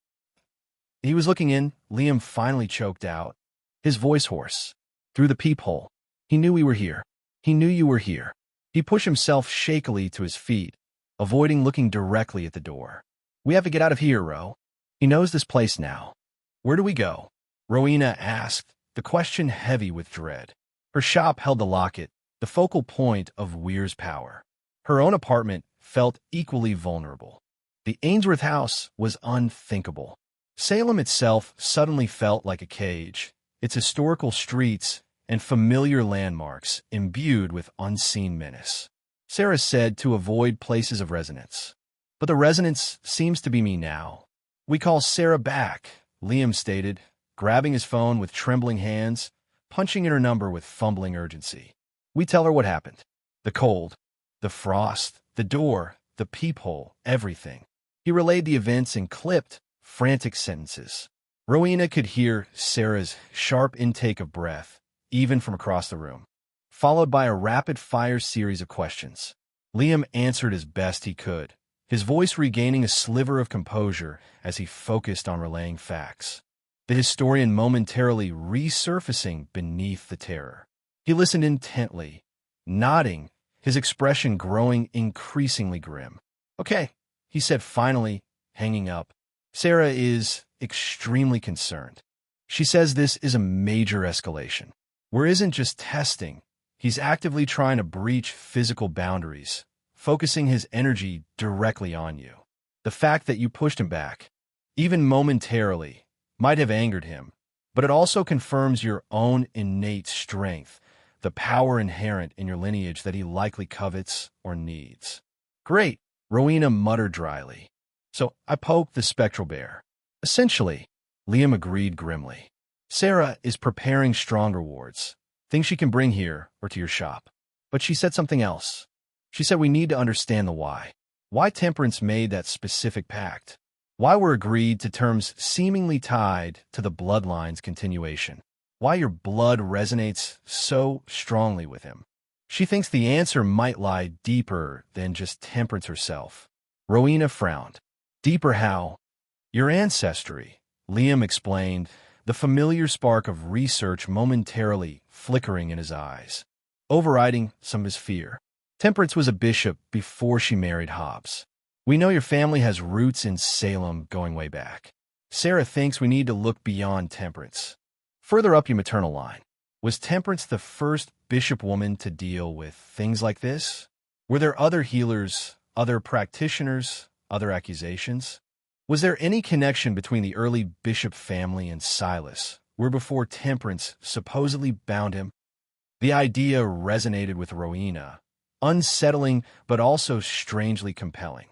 He was looking in, Liam finally choked out, his voice hoarse. Through the peephole. He knew we were here. He knew you were here. He pushed himself shakily to his feet, avoiding looking directly at the door. We have to get out of here, Ro. He knows this place now. Where do we go? Rowena asked, the question heavy with dread. Her shop held the locket, the focal point of Weir's power. Her own apartment felt equally vulnerable. The Ainsworth house was unthinkable. Salem itself suddenly felt like a cage, its historical streets and familiar landmarks imbued with unseen menace. Sarah said to avoid places of resonance. But the resonance seems to be me now. We call Sarah back, Liam stated, grabbing his phone with trembling hands, punching in her number with fumbling urgency. We tell her what happened. The cold, the frost, the door, the peephole, everything. He relayed the events in clipped, frantic sentences. Rowena could hear Sarah's sharp intake of breath, even from across the room, followed by a rapid-fire series of questions. Liam answered as best he could, his voice regaining a sliver of composure as he focused on relaying facts. The historian momentarily resurfacing beneath the terror. He listened intently, nodding, his expression growing increasingly grim. Okay, he said finally, hanging up. Sarah is extremely concerned. She says this is a major escalation. Where isn't just testing, he's actively trying to breach physical boundaries, focusing his energy directly on you. The fact that you pushed him back, even momentarily, might have angered him, but it also confirms your own innate strength, the power inherent in your lineage that he likely covets or needs. Great, Rowena muttered dryly. So I poked the spectral bear. Essentially, Liam agreed grimly. Sarah is preparing strong rewards, things she can bring here or to your shop. But she said something else. She said we need to understand the why. Why Temperance made that specific pact. Why we're agreed to terms seemingly tied to the bloodline's continuation. why your blood resonates so strongly with him. She thinks the answer might lie deeper than just Temperance herself. Rowena frowned. Deeper how? Your ancestry, Liam explained, the familiar spark of research momentarily flickering in his eyes, overriding some of his fear. Temperance was a bishop before she married Hobbs. We know your family has roots in Salem going way back. Sarah thinks we need to look beyond Temperance. Further up your maternal line. Was Temperance the first bishop woman to deal with things like this? Were there other healers, other practitioners, other accusations? Was there any connection between the early bishop family and Silas, where before Temperance supposedly bound him? The idea resonated with Rowena, unsettling but also strangely compelling.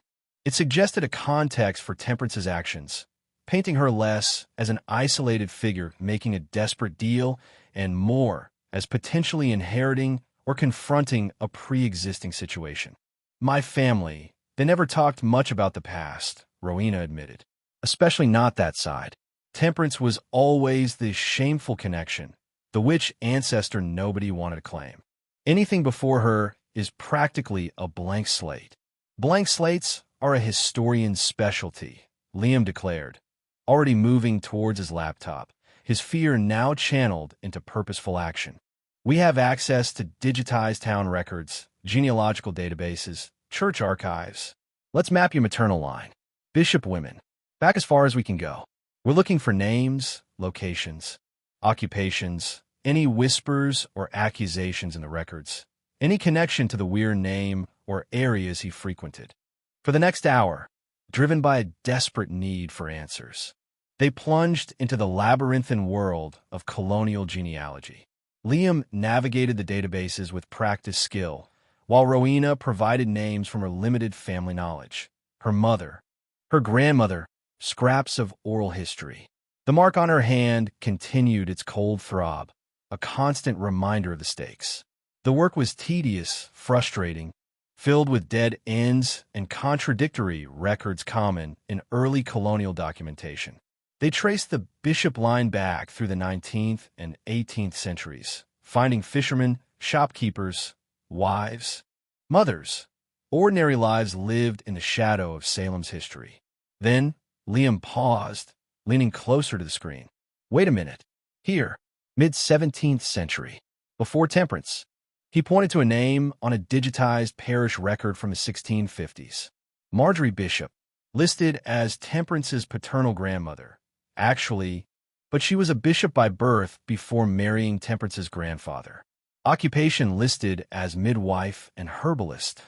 It suggested a context for Temperance's actions, painting her less as an isolated figure making a desperate deal and more as potentially inheriting or confronting a pre-existing situation. My family, they never talked much about the past, Rowena admitted. Especially not that side. Temperance was always the shameful connection, the witch ancestor nobody wanted to claim. Anything before her is practically a blank slate. Blank slates are a historian's specialty, Liam declared, already moving towards his laptop, his fear now channeled into purposeful action. We have access to digitized town records, genealogical databases, church archives. Let's map your maternal line. Bishop women. Back as far as we can go. We're looking for names, locations, occupations, any whispers or accusations in the records, any connection to the weird name or areas he frequented. For the next hour, driven by a desperate need for answers, they plunged into the labyrinthine world of colonial genealogy. Liam navigated the databases with practiced skill, while Rowena provided names from her limited family knowledge. Her mother, her grandmother, scraps of oral history. The mark on her hand continued its cold throb, a constant reminder of the stakes. The work was tedious, frustrating, filled with dead ends and contradictory records common in early colonial documentation. They traced the bishop line back through the 19th and 18th centuries, finding fishermen, shopkeepers, wives, mothers. Ordinary lives lived in the shadow of Salem's history. Then, Liam paused, leaning closer to the screen. Wait a minute. Here, mid-17th century, before Temperance. He pointed to a name on a digitized parish record from the 1650s. Marjorie Bishop, listed as Temperance's paternal grandmother. Actually, but she was a bishop by birth before marrying Temperance's grandfather. Occupation listed as midwife and herbalist.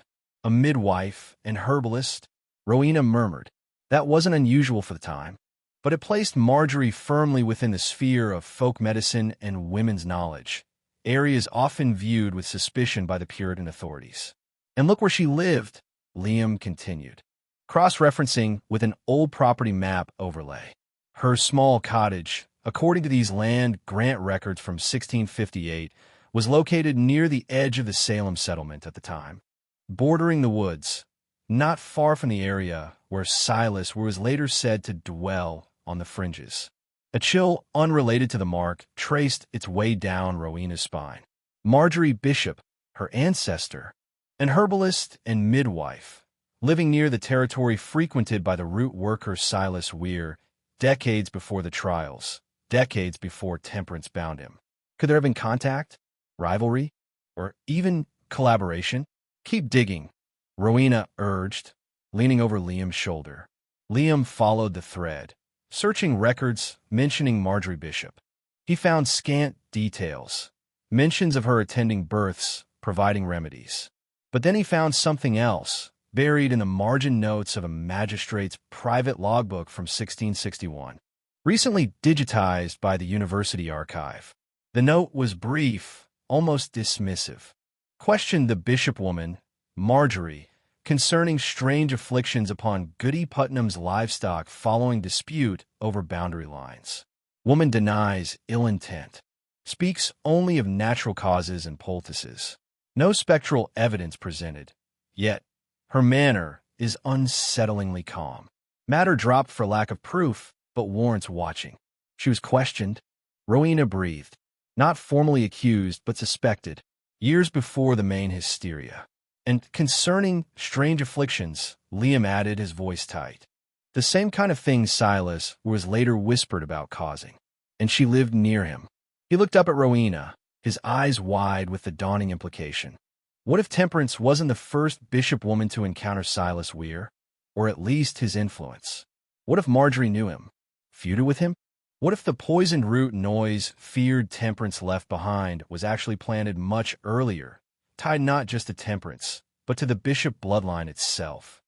A midwife and herbalist? Rowena murmured. That wasn't unusual for the time, but it placed Marjorie firmly within the sphere of folk medicine and women's knowledge, areas often viewed with suspicion by the Puritan authorities. And look where she lived, Liam continued, cross-referencing with an old property map overlay. Her small cottage, according to these land grant records from 1658, was located near the edge of the Salem settlement at the time, bordering the woods, not far from the area where Silas was later said to dwell on the fringes. A chill unrelated to the mark traced its way down Rowena's spine. Marjorie Bishop, her ancestor, an herbalist and midwife, living near the territory frequented by the root worker Silas Weir, decades before the trials, decades before Temperance bound him. Could there have been contact, rivalry, or even collaboration? Keep digging, Rowena urged, leaning over Liam's shoulder. Liam followed the thread, searching records mentioning Marjorie Bishop. He found scant details, mentions of her attending births, providing remedies. But then he found something else, buried in the margin notes of a magistrate's private logbook from 1661, recently digitized by the university archive. The note was brief, almost dismissive. Questioned the bishop woman, Marjorie, concerning strange afflictions upon Goody Putnam's livestock following dispute over boundary lines. Woman denies ill intent. Speaks only of natural causes and poultices. No spectral evidence presented. Yet, her manner is unsettlingly calm. Matter dropped for lack of proof, but warrants watching. She was questioned. Rowena breathed. not formally accused but suspected, years before the main hysteria. And concerning strange afflictions, Liam added, his voice tight. The same kind of thing Silas was later whispered about causing, and she lived near him. He looked up at Rowena, his eyes wide with the dawning implication. What if Temperance wasn't the first bishop woman to encounter Silas Weir, or at least his influence? What if Marjorie knew him, feuded with him? What if the poisoned root Noise feared Temperance left behind was actually planted much earlier, tied not just to Temperance, but to the bishop bloodline itself?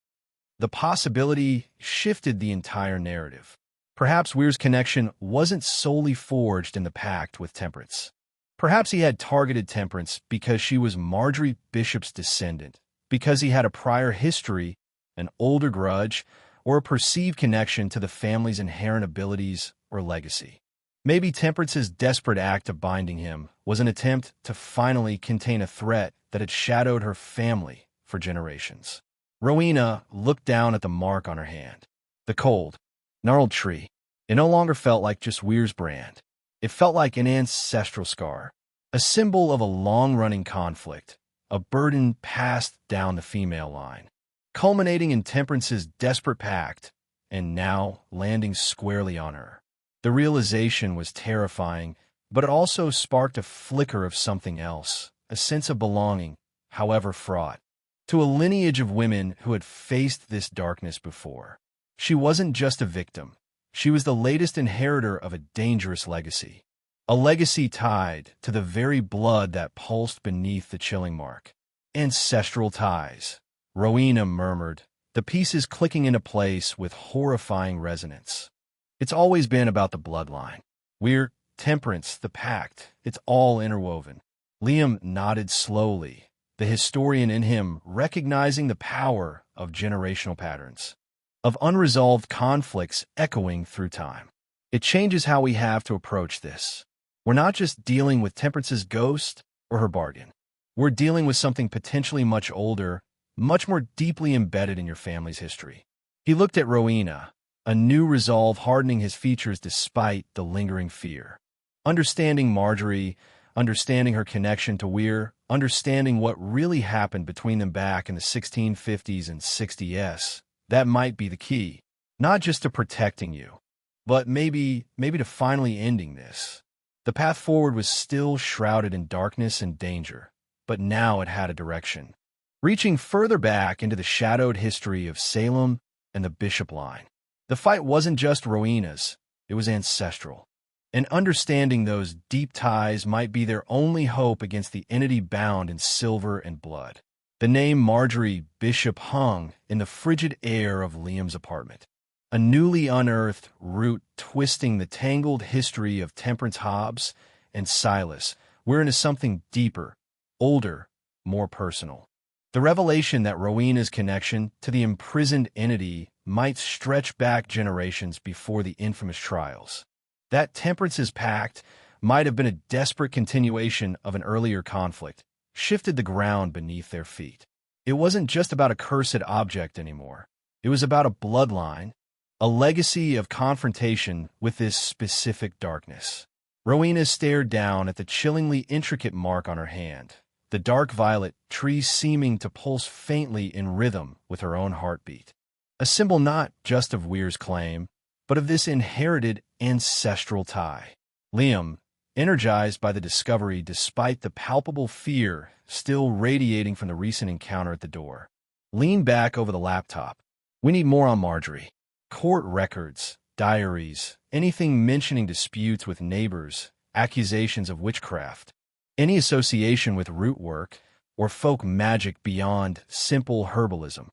The possibility shifted the entire narrative. Perhaps Weir's connection wasn't solely forged in the pact with Temperance. Perhaps he had targeted Temperance because she was Marjorie Bishop's descendant, because he had a prior history, an older grudge, or a perceived connection to the family's inherent abilities or legacy. Maybe Temperance's desperate act of binding him was an attempt to finally contain a threat that had shadowed her family for generations. Rowena looked down at the mark on her hand. The cold, gnarled tree. It no longer felt like just Weir's brand. It felt like an ancestral scar, a symbol of a long-running conflict, a burden passed down the female line, culminating in Temperance's desperate pact, and now landing squarely on her. The realization was terrifying, but it also sparked a flicker of something else, a sense of belonging, however fraught, to a lineage of women who had faced this darkness before. She wasn't just a victim. She was the latest inheritor of a dangerous legacy, a legacy tied to the very blood that pulsed beneath the chilling mark. Ancestral ties, Rowena murmured, the pieces clicking into place with horrifying resonance. It's always been about the bloodline. We're Temperance, the pact, it's all interwoven. Liam nodded slowly, the historian in him recognizing the power of generational patterns, of unresolved conflicts echoing through time. It changes how we have to approach this. We're not just dealing with Temperance's ghost or her bargain. We're dealing with something potentially much older, much more deeply embedded in your family's history. He looked at Rowena, a new resolve hardening his features despite the lingering fear. Understanding Marjorie, understanding her connection to Weir, understanding what really happened between them back in the 1650s and 60s, that might be the key, not just to protecting you, but maybe to finally ending this. The path forward was still shrouded in darkness and danger, but now it had a direction, reaching further back into the shadowed history of Salem and the bishop line. The fight wasn't just Rowena's, it was ancestral. And understanding those deep ties might be their only hope against the entity bound in silver and blood. The name Marjorie Bishop hung in the frigid air of Liam's apartment, a newly unearthed root twisting the tangled history of Temperance Hobbs and Silas. We're into something deeper, older, more personal. The revelation that Rowena's connection to the imprisoned entity might stretch back generations before the infamous trials. That Temperance's pact might have been a desperate continuation of an earlier conflict, shifted the ground beneath their feet. It wasn't just about a cursed object anymore. It was about a bloodline, a legacy of confrontation with this specific darkness. Rowena stared down at the chillingly intricate mark on her hand, the dark violet tree seeming to pulse faintly in rhythm with her own heartbeat. A symbol not just of Weir's claim, but of this inherited ancestral tie. Liam, energized by the discovery despite the palpable fear still radiating from the recent encounter at the door, leaned back over the laptop. We need more on Marjorie. Court records, diaries, anything mentioning disputes with neighbors, accusations of witchcraft, any association with root work or folk magic beyond simple herbalism.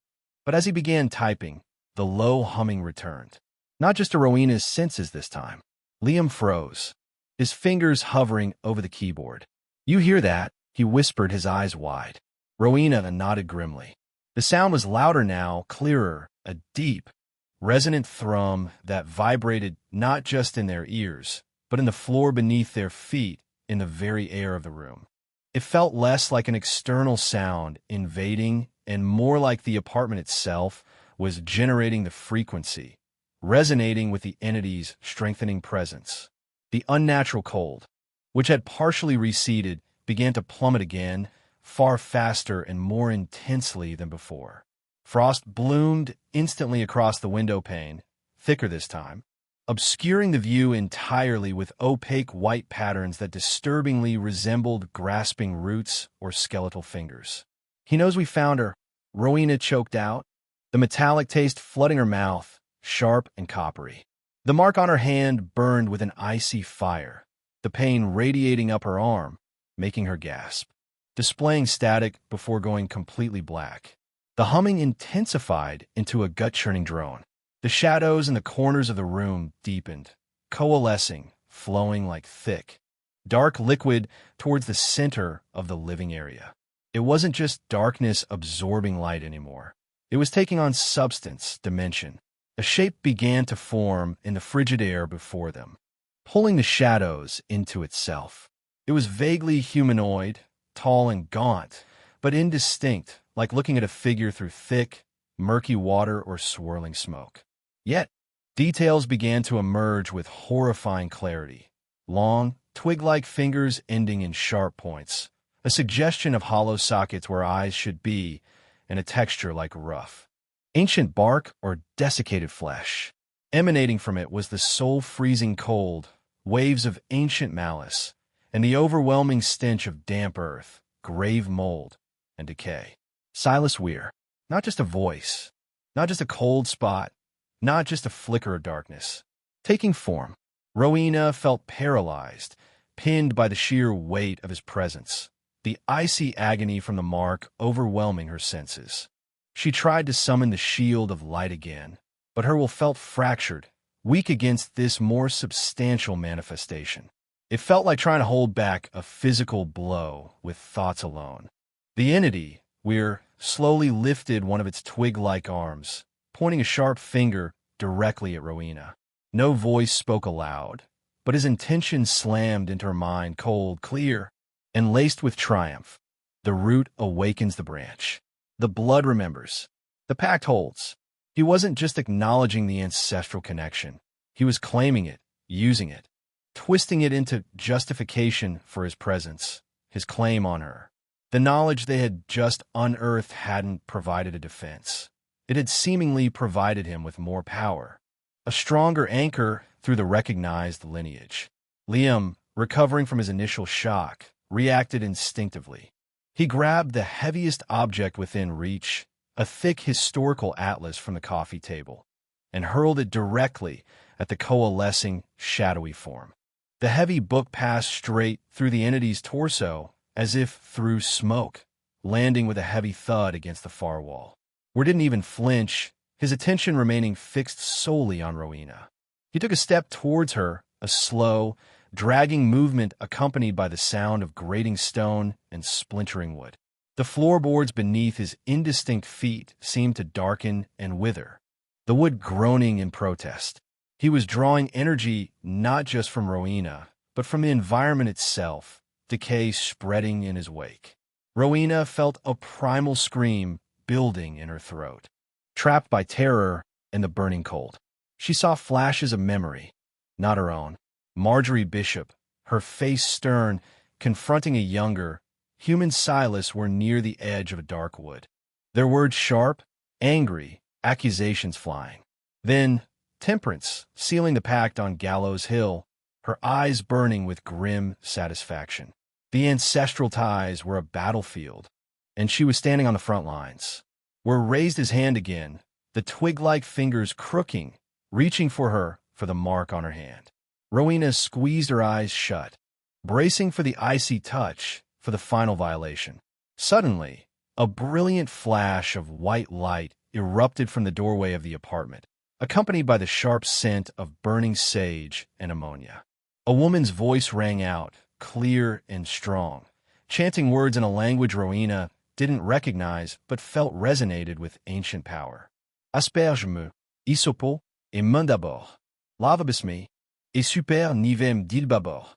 But as he began typing, the low humming returned. Not just to Rowena's senses this time. Liam froze, his fingers hovering over the keyboard. "You hear that?" he whispered, his eyes wide. Rowena nodded grimly. The sound was louder now, clearer, a deep, resonant thrum that vibrated not just in their ears, but in the floor beneath their feet, in the very air of the room. It felt less like an external sound invading and more like the apartment itself was generating the frequency, resonating with the entity's strengthening presence. The unnatural cold, which had partially receded, began to plummet again, far faster and more intensely than before. Frost bloomed instantly across the window pane, thicker this time, obscuring the view entirely with opaque white patterns that disturbingly resembled grasping roots or skeletal fingers. "He knows we found her," Rowena choked out, the metallic taste flooding her mouth, sharp and coppery. The mark on her hand burned with an icy fire, the pain radiating up her arm, making her gasp, displaying static before going completely black. The humming intensified into a gut-churning drone. The shadows in the corners of the room deepened, coalescing, flowing like thick, dark liquid towards the center of the living area. It wasn't just darkness absorbing light anymore. It was taking on substance, dimension. A shape began to form in the frigid air before them, pulling the shadows into itself. It was vaguely humanoid, tall and gaunt, but indistinct, like looking at a figure through thick, murky water or swirling smoke. Yet, details began to emerge with horrifying clarity. Long, twig-like fingers ending in sharp points, a suggestion of hollow sockets where eyes should be, and a texture like rough, ancient bark or desiccated flesh. Emanating from it was the soul-freezing cold, waves of ancient malice, and the overwhelming stench of damp earth, grave mold, and decay. Silas Weir, not just a voice, not just a cold spot, not just a flicker of darkness. Taking form, Rowena felt paralyzed, pinned by the sheer weight of his presence, the icy agony from the mark overwhelming her senses. She tried to summon the shield of light again, but her will felt fractured, weak against this more substantial manifestation. It felt like trying to hold back a physical blow with thoughts alone. The entity, Weir, slowly lifted one of its twig-like arms, pointing a sharp finger directly at Rowena. No voice spoke aloud, but his intention slammed into her mind cold, clear, and laced with triumph. The root awakens the branch. The blood remembers. The pact holds. He wasn't just acknowledging the ancestral connection. He was claiming it, using it, twisting it into justification for his presence, his claim on her. The knowledge they had just unearthed hadn't provided a defense. It had seemingly provided him with more power, a stronger anchor through the recognized lineage. Liam, recovering from his initial shock, reacted instinctively. He grabbed the heaviest object within reach, a thick historical atlas from the coffee table, and hurled it directly at the coalescing, shadowy form. The heavy book passed straight through the entity's torso, as if through smoke, landing with a heavy thud against the far wall. Weir didn't even flinch, his attention remaining fixed solely on Rowena. He took a step towards her, a slow, dragging movement accompanied by the sound of grating stone and splintering wood. The floorboards beneath his indistinct feet seemed to darken and wither, the wood groaning in protest. He was drawing energy not just from Rowena, but from the environment itself, decay spreading in his wake. Rowena felt a primal scream building in her throat, trapped by terror and the burning cold. She saw flashes of memory, not her own. Marjorie Bishop, her face stern, confronting a younger, human Silas were near the edge of a dark wood. Their words sharp, angry, accusations flying. Then, Temperance, sealing the pact on Gallows Hill, her eyes burning with grim satisfaction. The ancestral ties were a battlefield, and she was standing on the front lines. Weir raised his hand again, the twig-like fingers crooking, reaching for her for the mark on her hand. Rowena squeezed her eyes shut, bracing for the icy touch for the final violation. Suddenly, a brilliant flash of white light erupted from the doorway of the apartment, accompanied by the sharp scent of burning sage and ammonia. A woman's voice rang out, clear and strong, chanting words in a language Rowena didn't recognize but felt resonated with ancient power. Asperge-me, isopo, et mandabor, lavabis-me, et super nivem dilbabor.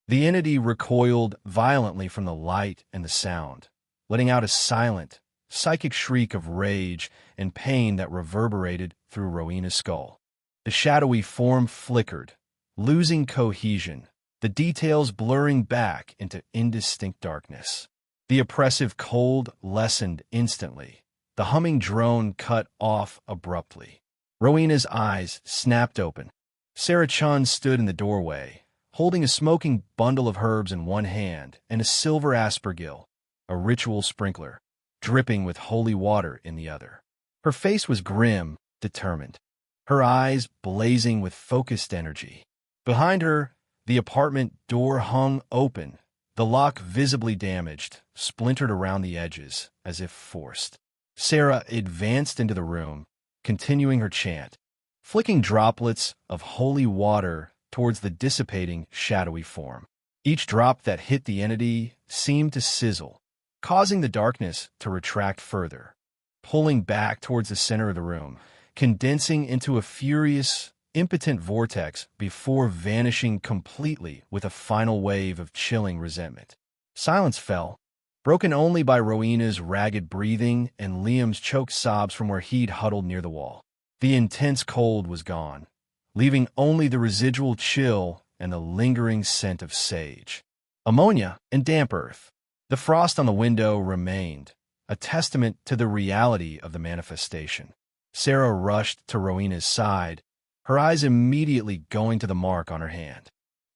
The entity recoiled violently from the light and the sound, letting out a silent, psychic shriek of rage and pain that reverberated through Rowena's skull. The shadowy form flickered, losing cohesion, the details blurring back into indistinct darkness. The oppressive cold lessened instantly. The humming drone cut off abruptly. Rowena's eyes snapped open. Sarah Chun stood in the doorway, holding a smoking bundle of herbs in one hand and a silver aspergill, a ritual sprinkler, dripping with holy water in the other. Her face was grim, determined, her eyes blazing with focused energy. Behind her, the apartment door hung open, the lock visibly damaged, splintered around the edges, as if forced. Sarah advanced into the room, continuing her chant, flicking droplets of holy water towards the dissipating, shadowy form. Each drop that hit the entity seemed to sizzle, causing the darkness to retract further, pulling back towards the center of the room, condensing into a furious, impotent vortex before vanishing completely with a final wave of chilling resentment. Silence fell, broken only by Rowena's ragged breathing and Liam's choked sobs from where he'd huddled near the wall. The intense cold was gone, leaving only the residual chill and the lingering scent of sage, ammonia, and damp earth. The frost on the window remained, a testament to the reality of the manifestation. Sarah rushed to Rowena's side, her eyes immediately going to the mark on her hand.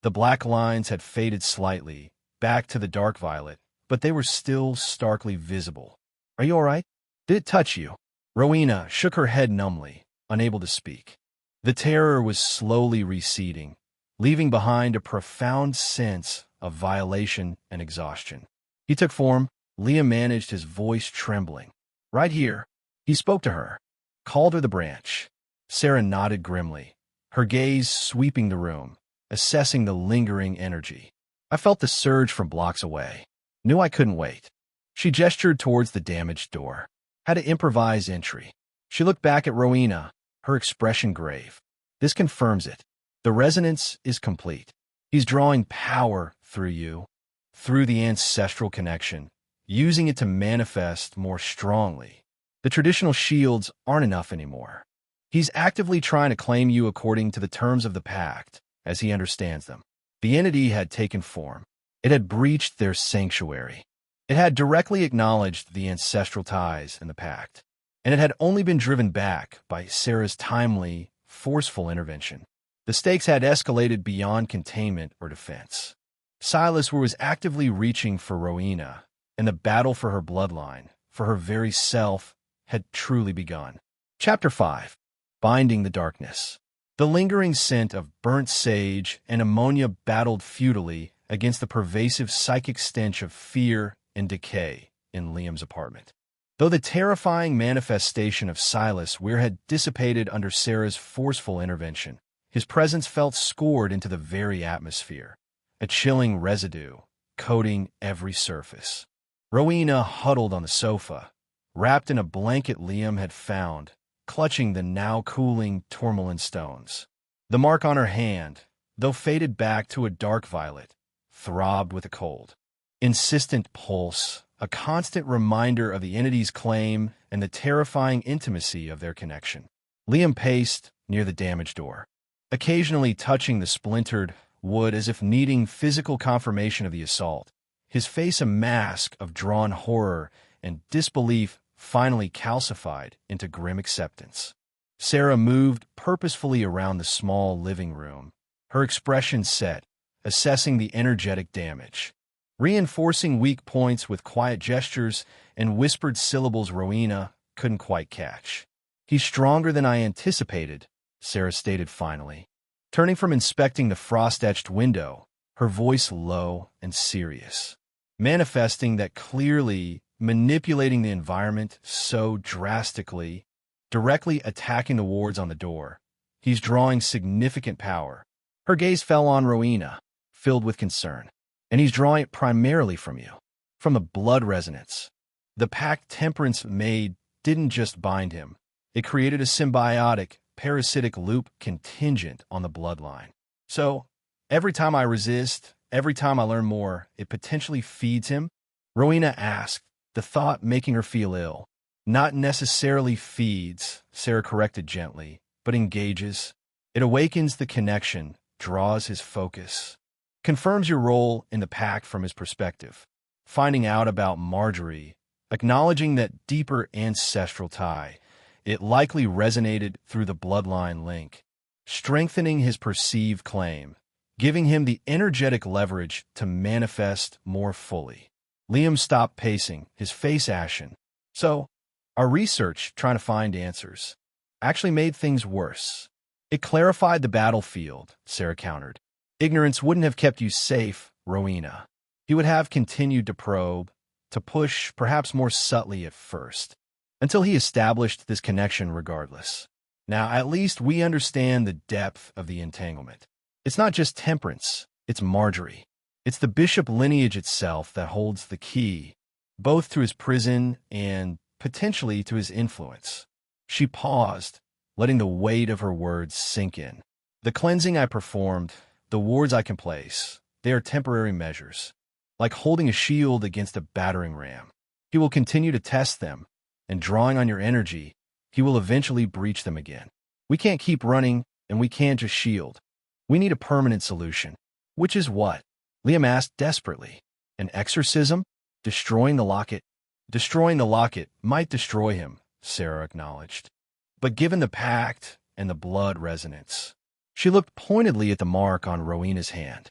The black lines had faded slightly, back to the dark violet, but they were still starkly visible. "Are you all right? Did it touch you?" Rowena shook her head numbly, unable to speak. The terror was slowly receding, leaving behind a profound sense of violation and exhaustion. He took form. Liam managed, his voice trembling. "Right here." He spoke to her, called her the branch. Sarah nodded grimly, her gaze sweeping the room, assessing the lingering energy. "I felt the surge from blocks away. Knew I couldn't wait." She gestured towards the damaged door. "Had to improvise entry." She looked back at Rowena, her expression grave. "This confirms it. The resonance is complete. He's drawing power through you, through the ancestral connection, using it to manifest more strongly. The traditional shields aren't enough anymore. He's actively trying to claim you according to the terms of the pact, as he understands them." The entity had taken form. It had breached their sanctuary. It had directly acknowledged the ancestral ties in the pact, and it had only been driven back by Sarah's timely, forceful intervention. The stakes had escalated beyond containment or defense. Silas was actively reaching for Rowena, and the battle for her bloodline, for her very self, had truly begun. Chapter 5. Binding the Darkness. The lingering scent of burnt sage and ammonia battled futilely against the pervasive psychic stench of fear and decay in Liam's apartment. Though the terrifying manifestation of Silas Weir had dissipated under Sarah's forceful intervention, his presence felt scored into the very atmosphere, a chilling residue coating every surface. Rowena huddled on the sofa, wrapped in a blanket Liam had found, clutching the now cooling tourmaline stones. The mark on her hand, though faded back to a dark violet, throbbed with a cold, insistent pulse, a constant reminder of the entity's claim and the terrifying intimacy of their connection. Liam paced near the damaged door, occasionally touching the splintered wood as if needing physical confirmation of the assault, his face a mask of drawn horror and disbelief finally calcified into grim acceptance. Sarah moved purposefully around the small living room, her expression set, assessing the energetic damage, reinforcing weak points with quiet gestures and whispered syllables Rowena couldn't quite catch. "He's stronger than I anticipated," Sarah stated finally, turning from inspecting the frost-etched window, her voice low and serious, manifesting that clearly manipulating the environment so drastically, directly attacking the wards on the door. "He's drawing significant power." Her gaze fell on Rowena, filled with concern. "And he's drawing it primarily from you, from the blood resonance. The pact Temperance made didn't just bind him. It created a symbiotic, parasitic loop contingent on the bloodline. So, every time I resist, every time I learn more, it potentially feeds him?" Rowena asked, the thought making her feel ill. "Not necessarily feeds," Sarah corrected gently, "but engages. It awakens the connection, draws his focus." confirms your role in the pact from his perspective. Finding out about Marjorie, acknowledging that deeper ancestral tie, it likely resonated through the bloodline link, strengthening his perceived claim, giving him the energetic leverage to manifest more fully. Liam stopped pacing, his face ashen. So, our research, trying to find answers, actually made things worse. It clarified the battlefield, Sarah countered. Ignorance wouldn't have kept you safe, Rowena. He would have continued to probe, to push, perhaps more subtly at first, until he established this connection regardless. Now, at least we understand the depth of the entanglement. It's not just Temperance, it's Marjorie. It's the bishop lineage itself that holds the key, both to his prison and potentially to his influence. She paused, letting the weight of her words sink in. The cleansing I performed, the wards I can place, they are temporary measures, like holding a shield against a battering ram. He will continue to test them, and drawing on your energy, he will eventually breach them again. We can't keep running, and we can't just shield. We need a permanent solution. Which is what? Liam asked desperately. An exorcism? Destroying the locket? Destroying the locket might destroy him, Sarah acknowledged. But given the pact and the blood resonance, she looked pointedly at the mark on Rowena's hand.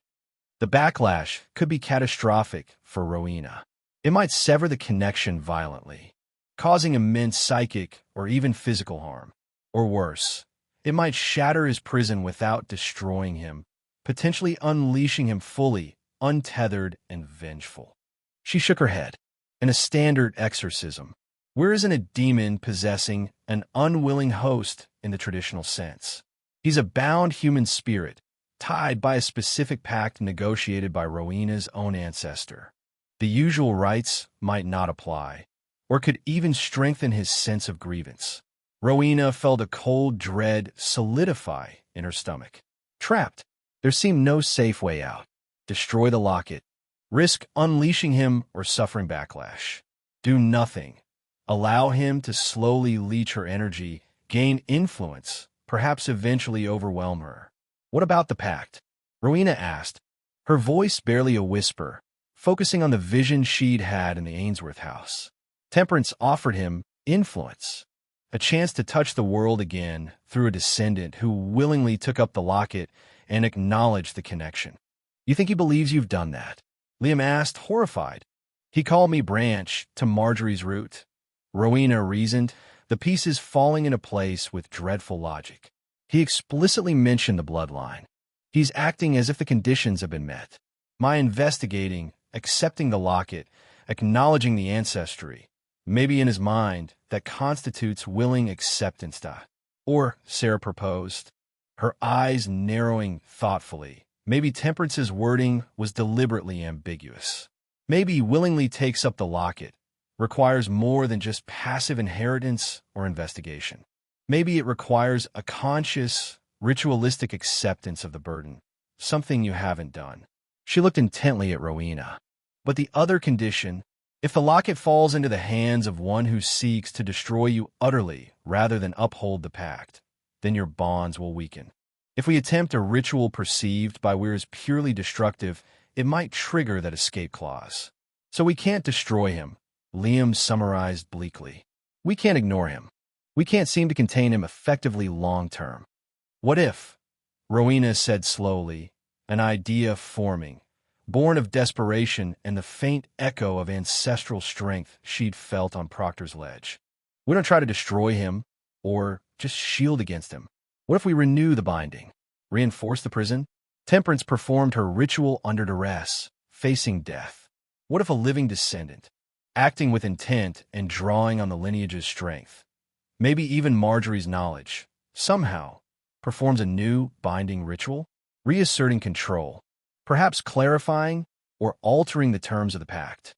The backlash could be catastrophic for Rowena. It might sever the connection violently, causing immense psychic or even physical harm. Or worse, it might shatter his prison without destroying him, potentially unleashing him fully, untethered and vengeful. She shook her head. In a standard exorcism, where isn't a demon possessing an unwilling host in the traditional sense? He's a bound human spirit, tied by a specific pact negotiated by Rowena's own ancestor. The usual rites might not apply, or could even strengthen his sense of grievance. Rowena felt a cold dread solidify in her stomach. Trapped, there seemed no safe way out. Destroy the locket. Risk unleashing him or suffering backlash. Do nothing. Allow him to slowly leech her energy, gain influence, perhaps eventually overwhelm her. What about the pact? Rowena asked, her voice barely a whisper, focusing on the vision she'd had in the Ainsworth house. Temperance offered him influence, a chance to touch the world again through a descendant who willingly took up the locket and acknowledged the connection. You think he believes you've done that? Liam asked, horrified. He called me branch to Marjorie's root. Rowena reasoned, the pieces falling into place with dreadful logic. He explicitly mentioned the bloodline. He's acting as if the conditions have been met. My investigating, accepting the locket, acknowledging the ancestry, maybe in his mind, that constitutes willing acceptance. Or, Sarah proposed, her eyes narrowing thoughtfully. Maybe Temperance's wording was deliberately ambiguous. Maybe he willingly takes up the locket, requires more than just passive inheritance or investigation. Maybe it requires a conscious, ritualistic acceptance of the burden, something you haven't done. She looked intently at Rowena. But the other condition, if the locket falls into the hands of one who seeks to destroy you utterly rather than uphold the pact, then your bonds will weaken. If we attempt a ritual perceived by we as purely destructive, it might trigger that escape clause. So we can't destroy him, Liam summarized bleakly. We can't ignore him. We can't seem to contain him effectively long-term. What if? Rowena said slowly, an idea forming, born of desperation and the faint echo of ancestral strength she'd felt on Proctor's Ledge. We don't try to destroy him, or just shield against him. What if we renew the binding? Reinforce the prison? Temperance performed her ritual under duress, facing death. What if a living descendant, acting with intent and drawing on the lineage's strength, maybe even Marjorie's knowledge, somehow performs a new binding ritual, reasserting control, perhaps clarifying or altering the terms of the pact?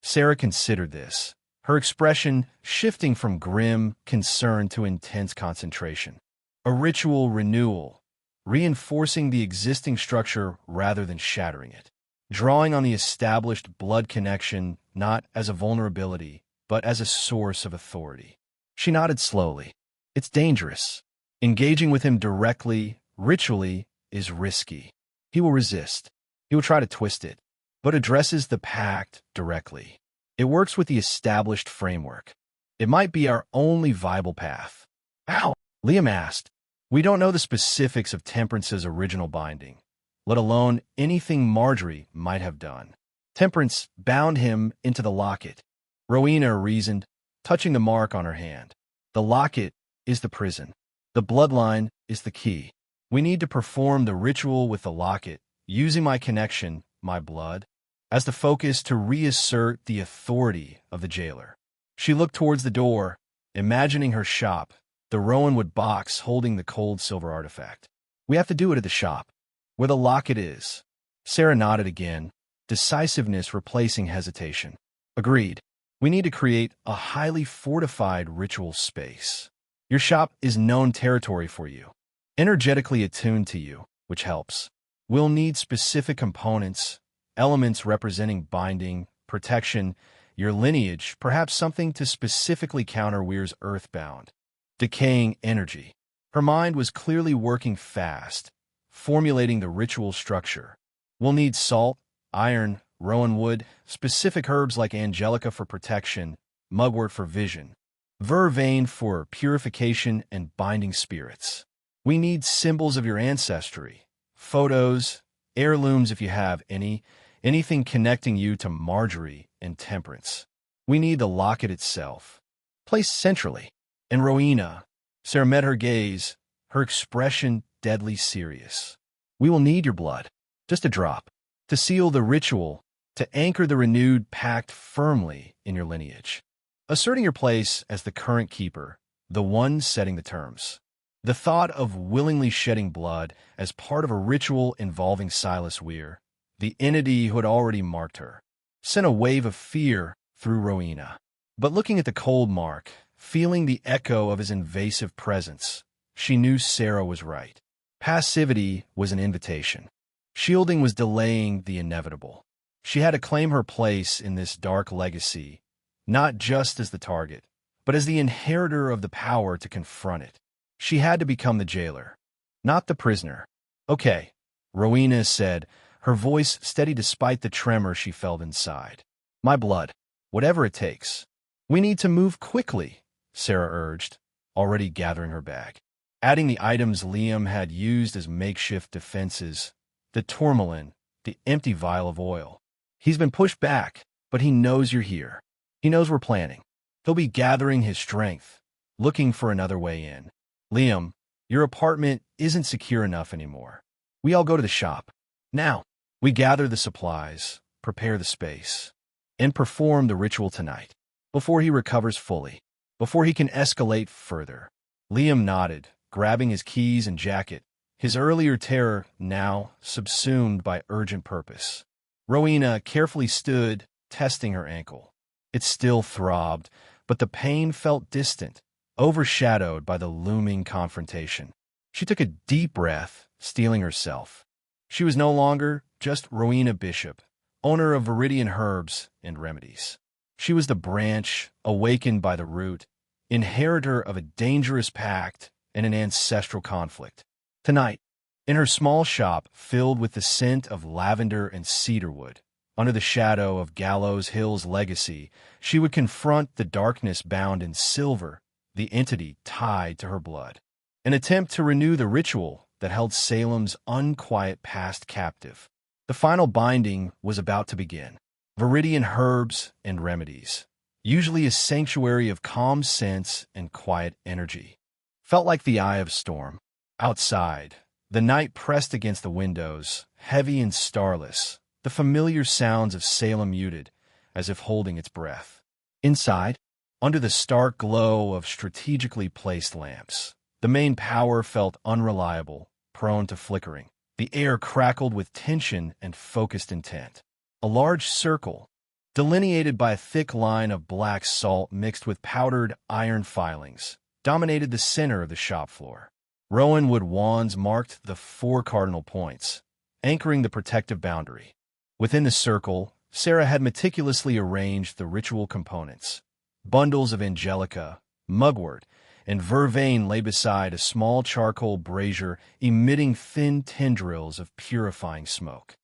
Sarah considered this, her expression shifting from grim concern to intense concentration. A ritual renewal, reinforcing the existing structure rather than shattering it, drawing on the established blood connection not as a vulnerability, but as a source of authority. She nodded slowly. It's dangerous. Engaging with him directly, ritually, is risky. He will resist. He will try to twist it, but addresses the pact directly. It works with the established framework. It might be our only viable path. Ow! Liam asked. We don't know the specifics of Temperance's original binding, let alone anything Marjorie might have done. Temperance bound him into the locket. Rowena reasoned, touching the mark on her hand. The locket is the prison. The bloodline is the key. We need to perform the ritual with the locket, using my connection, my blood, as the focus to reassert the authority of the jailer. She looked towards the door, imagining her shop, the rowanwood box holding the cold silver artifact. We have to do it at the shop, where the locket is. Sarah nodded again, decisiveness replacing hesitation. Agreed. We need to create a highly fortified ritual space. Your shop is known territory for you, energetically attuned to you, which helps. We'll need specific components, elements representing binding, protection, your lineage, perhaps something to specifically counter Weir's earthbound, decaying energy. Her mind was clearly working fast, formulating the ritual structure. We'll need salt, iron, rowanwood, specific herbs like angelica for protection, mugwort for vision, vervain for purification and binding spirits. We need symbols of your ancestry, photos, heirlooms if you have any, anything connecting you to Marjorie and Temperance. We need the locket itself, placed centrally. And Rowena, Sarah met her gaze, her expression deadly serious. We will need your blood, just a drop, to seal the ritual, to anchor the renewed pact firmly in your lineage, asserting your place as the current keeper, the one setting the terms. The thought of willingly shedding blood as part of a ritual involving Silas Weir, the entity who had already marked her, sent a wave of fear through Rowena. But looking at the cold mark, feeling the echo of his invasive presence, she knew Sarah was right. Passivity was an invitation. Shielding was delaying the inevitable. She had to claim her place in this dark legacy, not just as the target, but as the inheritor of the power to confront it. She had to become the jailer, not the prisoner. Okay, Rowena said, her voice steady despite the tremor she felt inside. My blood, whatever it takes. We need to move quickly, Sarah urged, already gathering her bag. Adding the items Liam had used as makeshift defenses, the tourmaline, the empty vial of oil. He's been pushed back, but he knows you're here. He knows we're planning. He'll be gathering his strength, looking for another way in. Liam, your apartment isn't secure enough anymore. We all go to the shop. Now, we gather the supplies, prepare the space, and perform the ritual tonight, before he recovers fully, before he can escalate further. Liam nodded, grabbing his keys and jacket, his earlier terror now subsumed by urgent purpose. Rowena carefully stood, testing her ankle. It still throbbed, but the pain felt distant, overshadowed by the looming confrontation. She took a deep breath, steeling herself. She was no longer just Rowena Bishop, owner of Viridian herbs and remedies. She was the branch, awakened by the root, inheritor of a dangerous pact and an ancestral conflict. Tonight, in her small shop filled with the scent of lavender and cedarwood, under the shadow of Gallows Hill's legacy, she would confront the darkness bound in silver, the entity tied to her blood. An attempt to renew the ritual that held Salem's unquiet past captive. The final binding was about to begin. Viridian herbs and remedies, usually a sanctuary of calm scents and quiet energy, felt like the eye of a storm. Outside, the night pressed against the windows, heavy and starless, the familiar sounds of Salem muted, as if holding its breath. Inside, under the stark glow of strategically placed lamps, the main power felt unreliable, prone to flickering. The air crackled with tension and focused intent. A large circle, delineated by a thick line of black salt mixed with powdered iron filings, dominated the center of the shop floor. Rowanwood wands marked the 4 cardinal points, anchoring the protective boundary. Within the circle, Sarah had meticulously arranged the ritual components. Bundles of angelica, mugwort, and vervain lay beside a small charcoal brazier emitting thin tendrils of purifying smoke.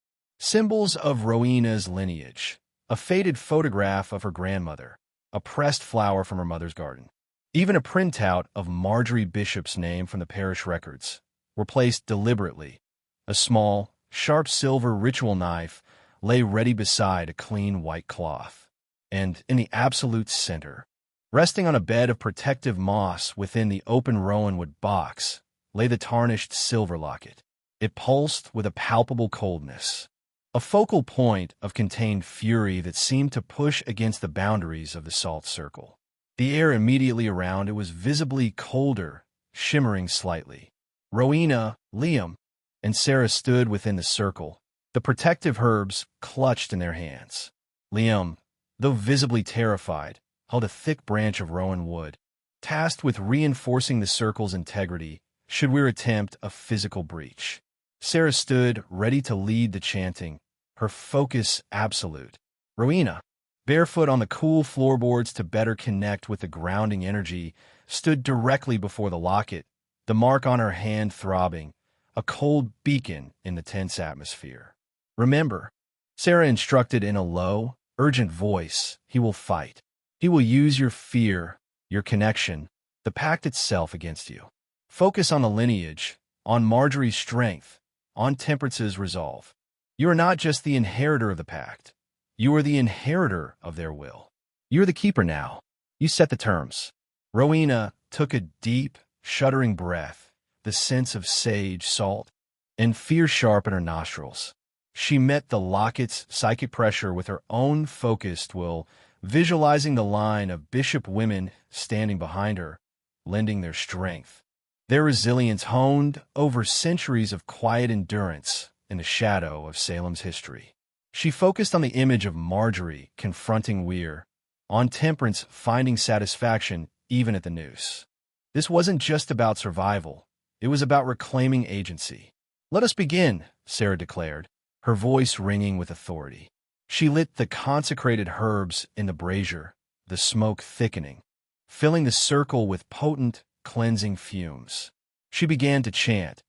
Symbols of Rowena's lineage, a faded photograph of her grandmother, a pressed flower from her mother's garden. Even a printout of Marjorie Bishop's name from the parish records were placed deliberately. A small, sharp silver ritual knife lay ready beside a clean white cloth. And in the absolute center, resting on a bed of protective moss within the open rowanwood box, lay the tarnished silver locket. It pulsed with a palpable coldness, a focal point of contained fury that seemed to push against the boundaries of the salt circle. The air immediately around it was visibly colder, shimmering slightly. Rowena, Liam, and Sarah stood within the circle, the protective herbs clutched in their hands. Liam, though visibly terrified, held a thick branch of rowan wood, tasked with reinforcing the circle's integrity should we attempt a physical breach. Sarah stood ready to lead the chanting, her focus absolute. Rowena, barefoot on the cool floorboards to better connect with the grounding energy, stood directly before the locket, the mark on her hand throbbing, a cold beacon in the tense atmosphere. Remember, Sarah instructed in a low, urgent voice, he will fight. He will use your fear, your connection, the pact itself against you. Focus on the lineage, on Marjorie's strength, on Temperance's resolve. You are not just the inheritor of the pact. You are the inheritor of their will. You're the keeper now. You set the terms. Rowena took a deep, shuddering breath, the sense of sage salt and fear sharp in her nostrils. She met the locket's psychic pressure with her own focused will, visualizing the line of bishop women standing behind her, lending their strength, their resilience honed over centuries of quiet endurance in the shadow of Salem's history. She focused on the image of Marjorie confronting Weir, on Temperance finding satisfaction even at the noose. This wasn't just about survival. It was about reclaiming agency. "Let us begin," Sarah declared, her voice ringing with authority. She lit the consecrated herbs in the brazier, the smoke thickening, filling the circle with potent, cleansing fumes. She began to chant,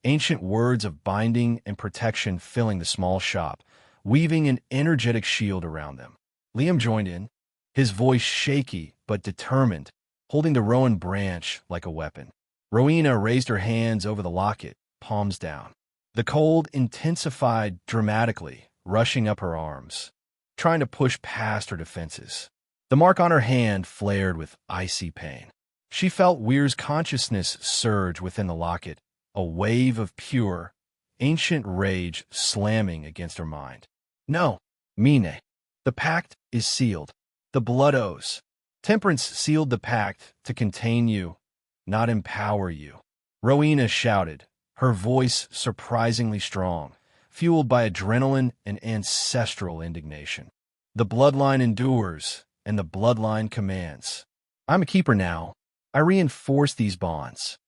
ancient words of binding and protection filling the small shop, weaving an energetic shield around them. Liam joined in, his voice shaky but determined, holding the rowan branch like a weapon. Rowena raised her hands over the locket, palms down. The cold intensified dramatically, rushing up her arms, trying to push past her defenses. The mark on her hand flared with icy pain. She felt Weir's consciousness surge within the locket, a wave of pure, ancient rage slamming against her mind. "No, Mine. The pact is sealed. The blood oaths. Temperance sealed the pact to contain you, not empower you." Rowena shouted, her voice surprisingly strong, fueled by adrenaline and ancestral indignation. "The bloodline endures, and the bloodline commands. I'm a keeper now. I reinforce these bonds."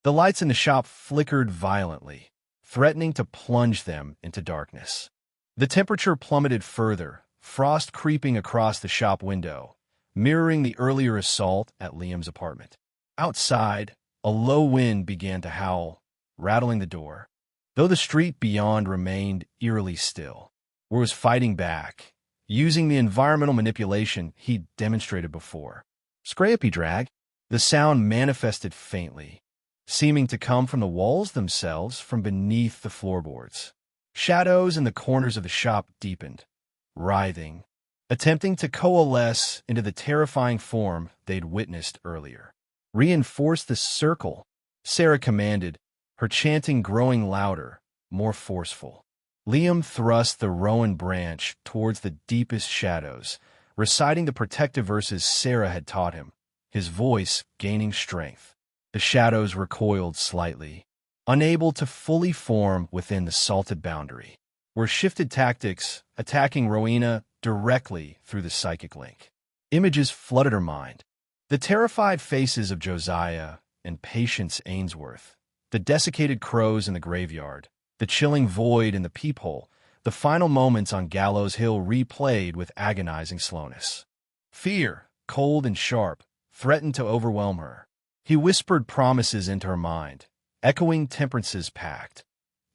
The lights in the shop flickered violently, threatening to plunge them into darkness. The temperature plummeted further, frost creeping across the shop window, mirroring the earlier assault at Liam's apartment. Outside, a low wind began to howl, rattling the door, though the street beyond remained eerily still. Weir was fighting back, using the environmental manipulation he'd demonstrated before. "Scrapey drag." The sound manifested faintly, seeming to come from the walls themselves from beneath the floorboards. Shadows in the corners of the shop deepened, writhing, attempting to coalesce into the terrifying form they'd witnessed earlier. "Reinforce the circle," Sarah commanded, her chanting growing louder, more forceful. Liam thrust the rowan branch towards the deepest shadows, reciting the protective verses Sarah had taught him, his voice gaining strength. The shadows recoiled slightly, unable to fully form within the salted boundary. Weir shifted tactics, attacking Rowena directly through the psychic link. Images flooded her mind. The terrified faces of Josiah and Patience Ainsworth, the desiccated crows in the graveyard, the chilling void in the peephole, the final moments on Gallows Hill replayed with agonizing slowness. Fear, cold and sharp, threatened to overwhelm her. He whispered promises into her mind, echoing Temperance's pact.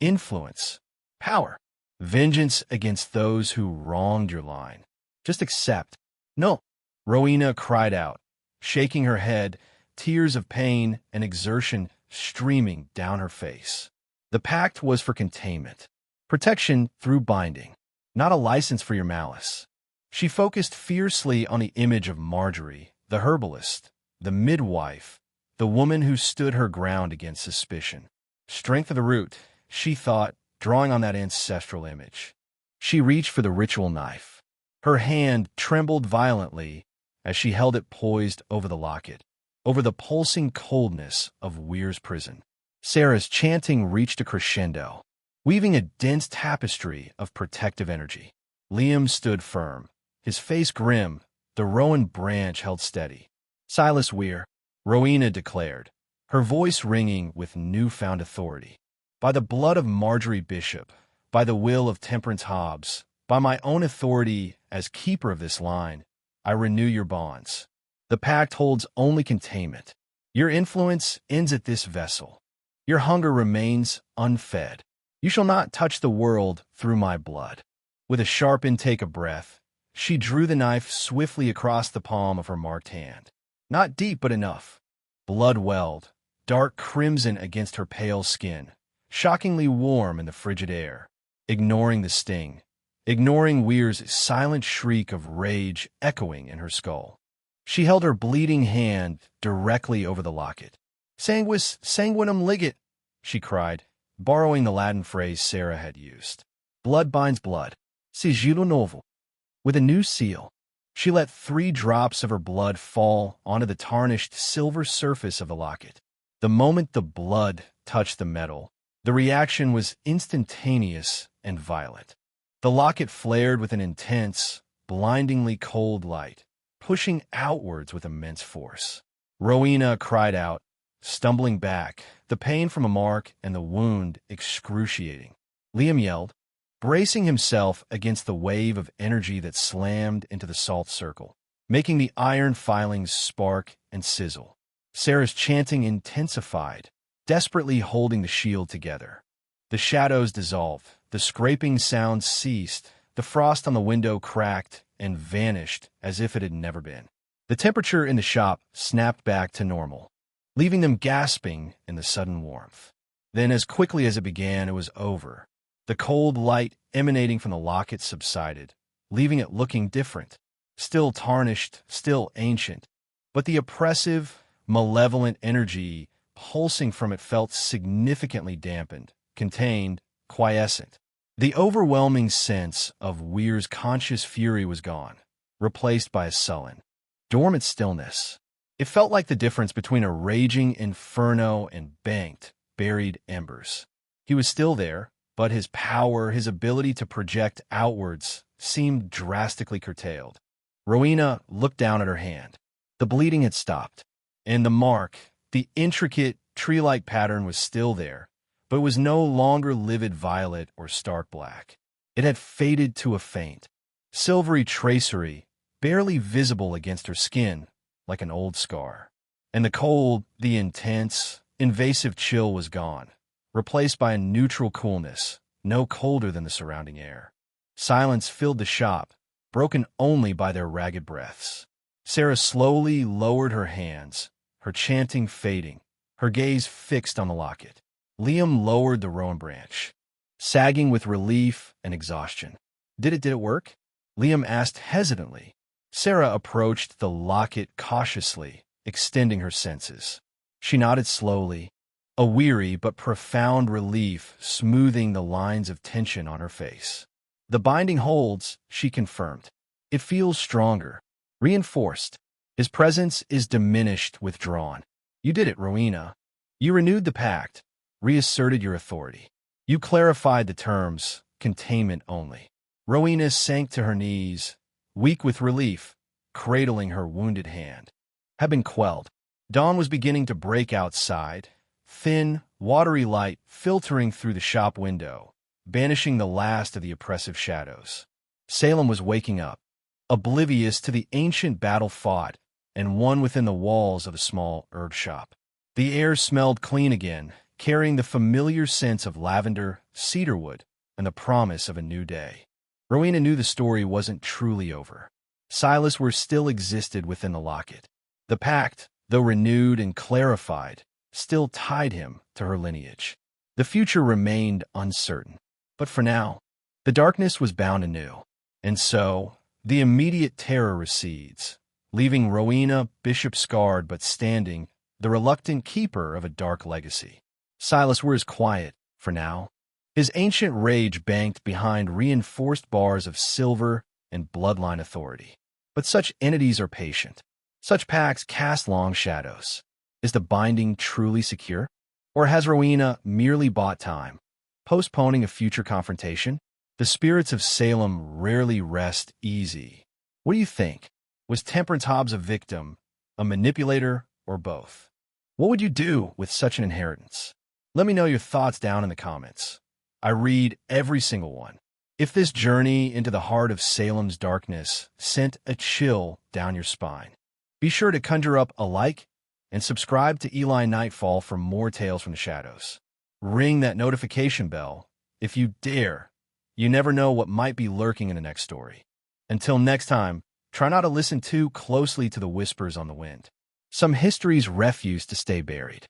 Influence. Power. Vengeance against those who wronged your line. Just accept. No, Rowena cried out, shaking her head, tears of pain and exertion streaming down her face. The pact was for containment, protection through binding, not a license for your malice. She focused fiercely on the image of Marjorie, the herbalist, the midwife, the woman who stood her ground against suspicion. Strength of the root, she thought, drawing on that ancestral image. She reached for the ritual knife. Her hand trembled violently as she held it poised over the locket, over the pulsing coldness of Weir's prison. Sarah's chanting reached a crescendo, weaving a dense tapestry of protective energy. Liam stood firm, his face grim, the rowan branch held steady. Silas Weir, Rowena declared, her voice ringing with newfound authority. By the blood of Marjorie Bishop, by the will of Temperance Hobbs, by my own authority as keeper of this line, I renew your bonds. The pact holds only containment. Your influence ends at this vessel. Your hunger remains unfed. You shall not touch the world through my blood. With a sharp intake of breath, she drew the knife swiftly across the palm of her marked hand. Not deep, but enough. Blood welled, dark crimson against her pale skin, shockingly warm in the frigid air. Ignoring the sting, ignoring Weir's silent shriek of rage echoing in her skull. She held her bleeding hand directly over the locket. Sanguis sanguinum liget, she cried, borrowing the Latin phrase Sarah had used. Blood binds blood. Sigillo novo. With a new seal, she let 3 drops of her blood fall onto the tarnished silver surface of the locket. The moment the blood touched the metal, the reaction was instantaneous and violent. The locket flared with an intense, blindingly cold light, pushing outwards with immense force. Rowena cried out, stumbling back, the pain from a mark and the wound excruciating. Liam yelled, bracing himself against the wave of energy that slammed into the salt circle, making the iron filings spark and sizzle. Sarah's chanting intensified, desperately holding the shield together. The shadows dissolved, the scraping sound ceased, the frost on the window cracked and vanished as if it had never been. The temperature in the shop snapped back to normal, leaving them gasping in the sudden warmth. Then, as quickly as it began, it was over. The cold light emanating from the locket subsided, leaving it looking different, still tarnished, still ancient, but the oppressive, malevolent energy pulsing from it felt significantly dampened, contained, quiescent. The overwhelming sense of Weir's conscious fury was gone, replaced by a sullen, dormant stillness. It felt like the difference between a raging inferno and banked, buried embers. He was still there, but his power, his ability to project outwards, seemed drastically curtailed. Rowena looked down at her hand. The bleeding had stopped, and the mark, the intricate, tree-like pattern was still there, but it was no longer livid violet or stark black. It had faded to a faint, silvery tracery, barely visible against her skin, like an old scar. And the cold, the intense, invasive chill was gone, replaced by a neutral coolness, no colder than the surrounding air. Silence filled the shop, broken only by their ragged breaths. Sarah slowly lowered her hands, her chanting fading, her gaze fixed on the locket. Liam lowered the rowan branch, sagging with relief and exhaustion. Did it work? Liam asked hesitantly. Sarah approached the locket cautiously, extending her senses. She nodded slowly, a weary but profound relief smoothing the lines of tension on her face. The binding holds, she confirmed. It feels stronger, reinforced. His presence is diminished, withdrawn. You did it, Rowena. You renewed the pact, reasserted your authority. You clarified the terms, containment only. Rowena sank to her knees, weak with relief, cradling her wounded hand. Had been quelled. Dawn was beginning to break outside, thin, watery light filtering through the shop window, banishing the last of the oppressive shadows. Salem was waking up, oblivious to the ancient battle fought and won within the walls of the small herb shop. The air smelled clean again, carrying the familiar scents of lavender, cedarwood, and the promise of a new day. Rowena knew the story wasn't truly over. Silas still existed within the locket. The pact, though renewed and clarified, still tied him to her lineage. The future remained uncertain. But for now, the darkness was bound anew. And so, the immediate terror recedes, leaving Rowena bishop-scarred but standing, the reluctant keeper of a dark legacy. Silas is quiet, for now. His ancient rage banked behind reinforced bars of silver and bloodline authority. But such entities are patient. Such pacts cast long shadows. Is the binding truly secure? Or has Rowena merely bought time, postponing a future confrontation? The spirits of Salem rarely rest easy. What do you think? Was Temperance Hobbs a victim, a manipulator, or both? What would you do with such an inheritance? Let me know your thoughts down in the comments. I read every single one. If this journey into the heart of Salem's darkness sent a chill down your spine, be sure to conjure up a like and subscribe to Eli Nightfall for more tales from the shadows. Ring that notification bell if you dare. You never know what might be lurking in the next story. Until next time, try not to listen too closely to the whispers on the wind. Some histories refuse to stay buried.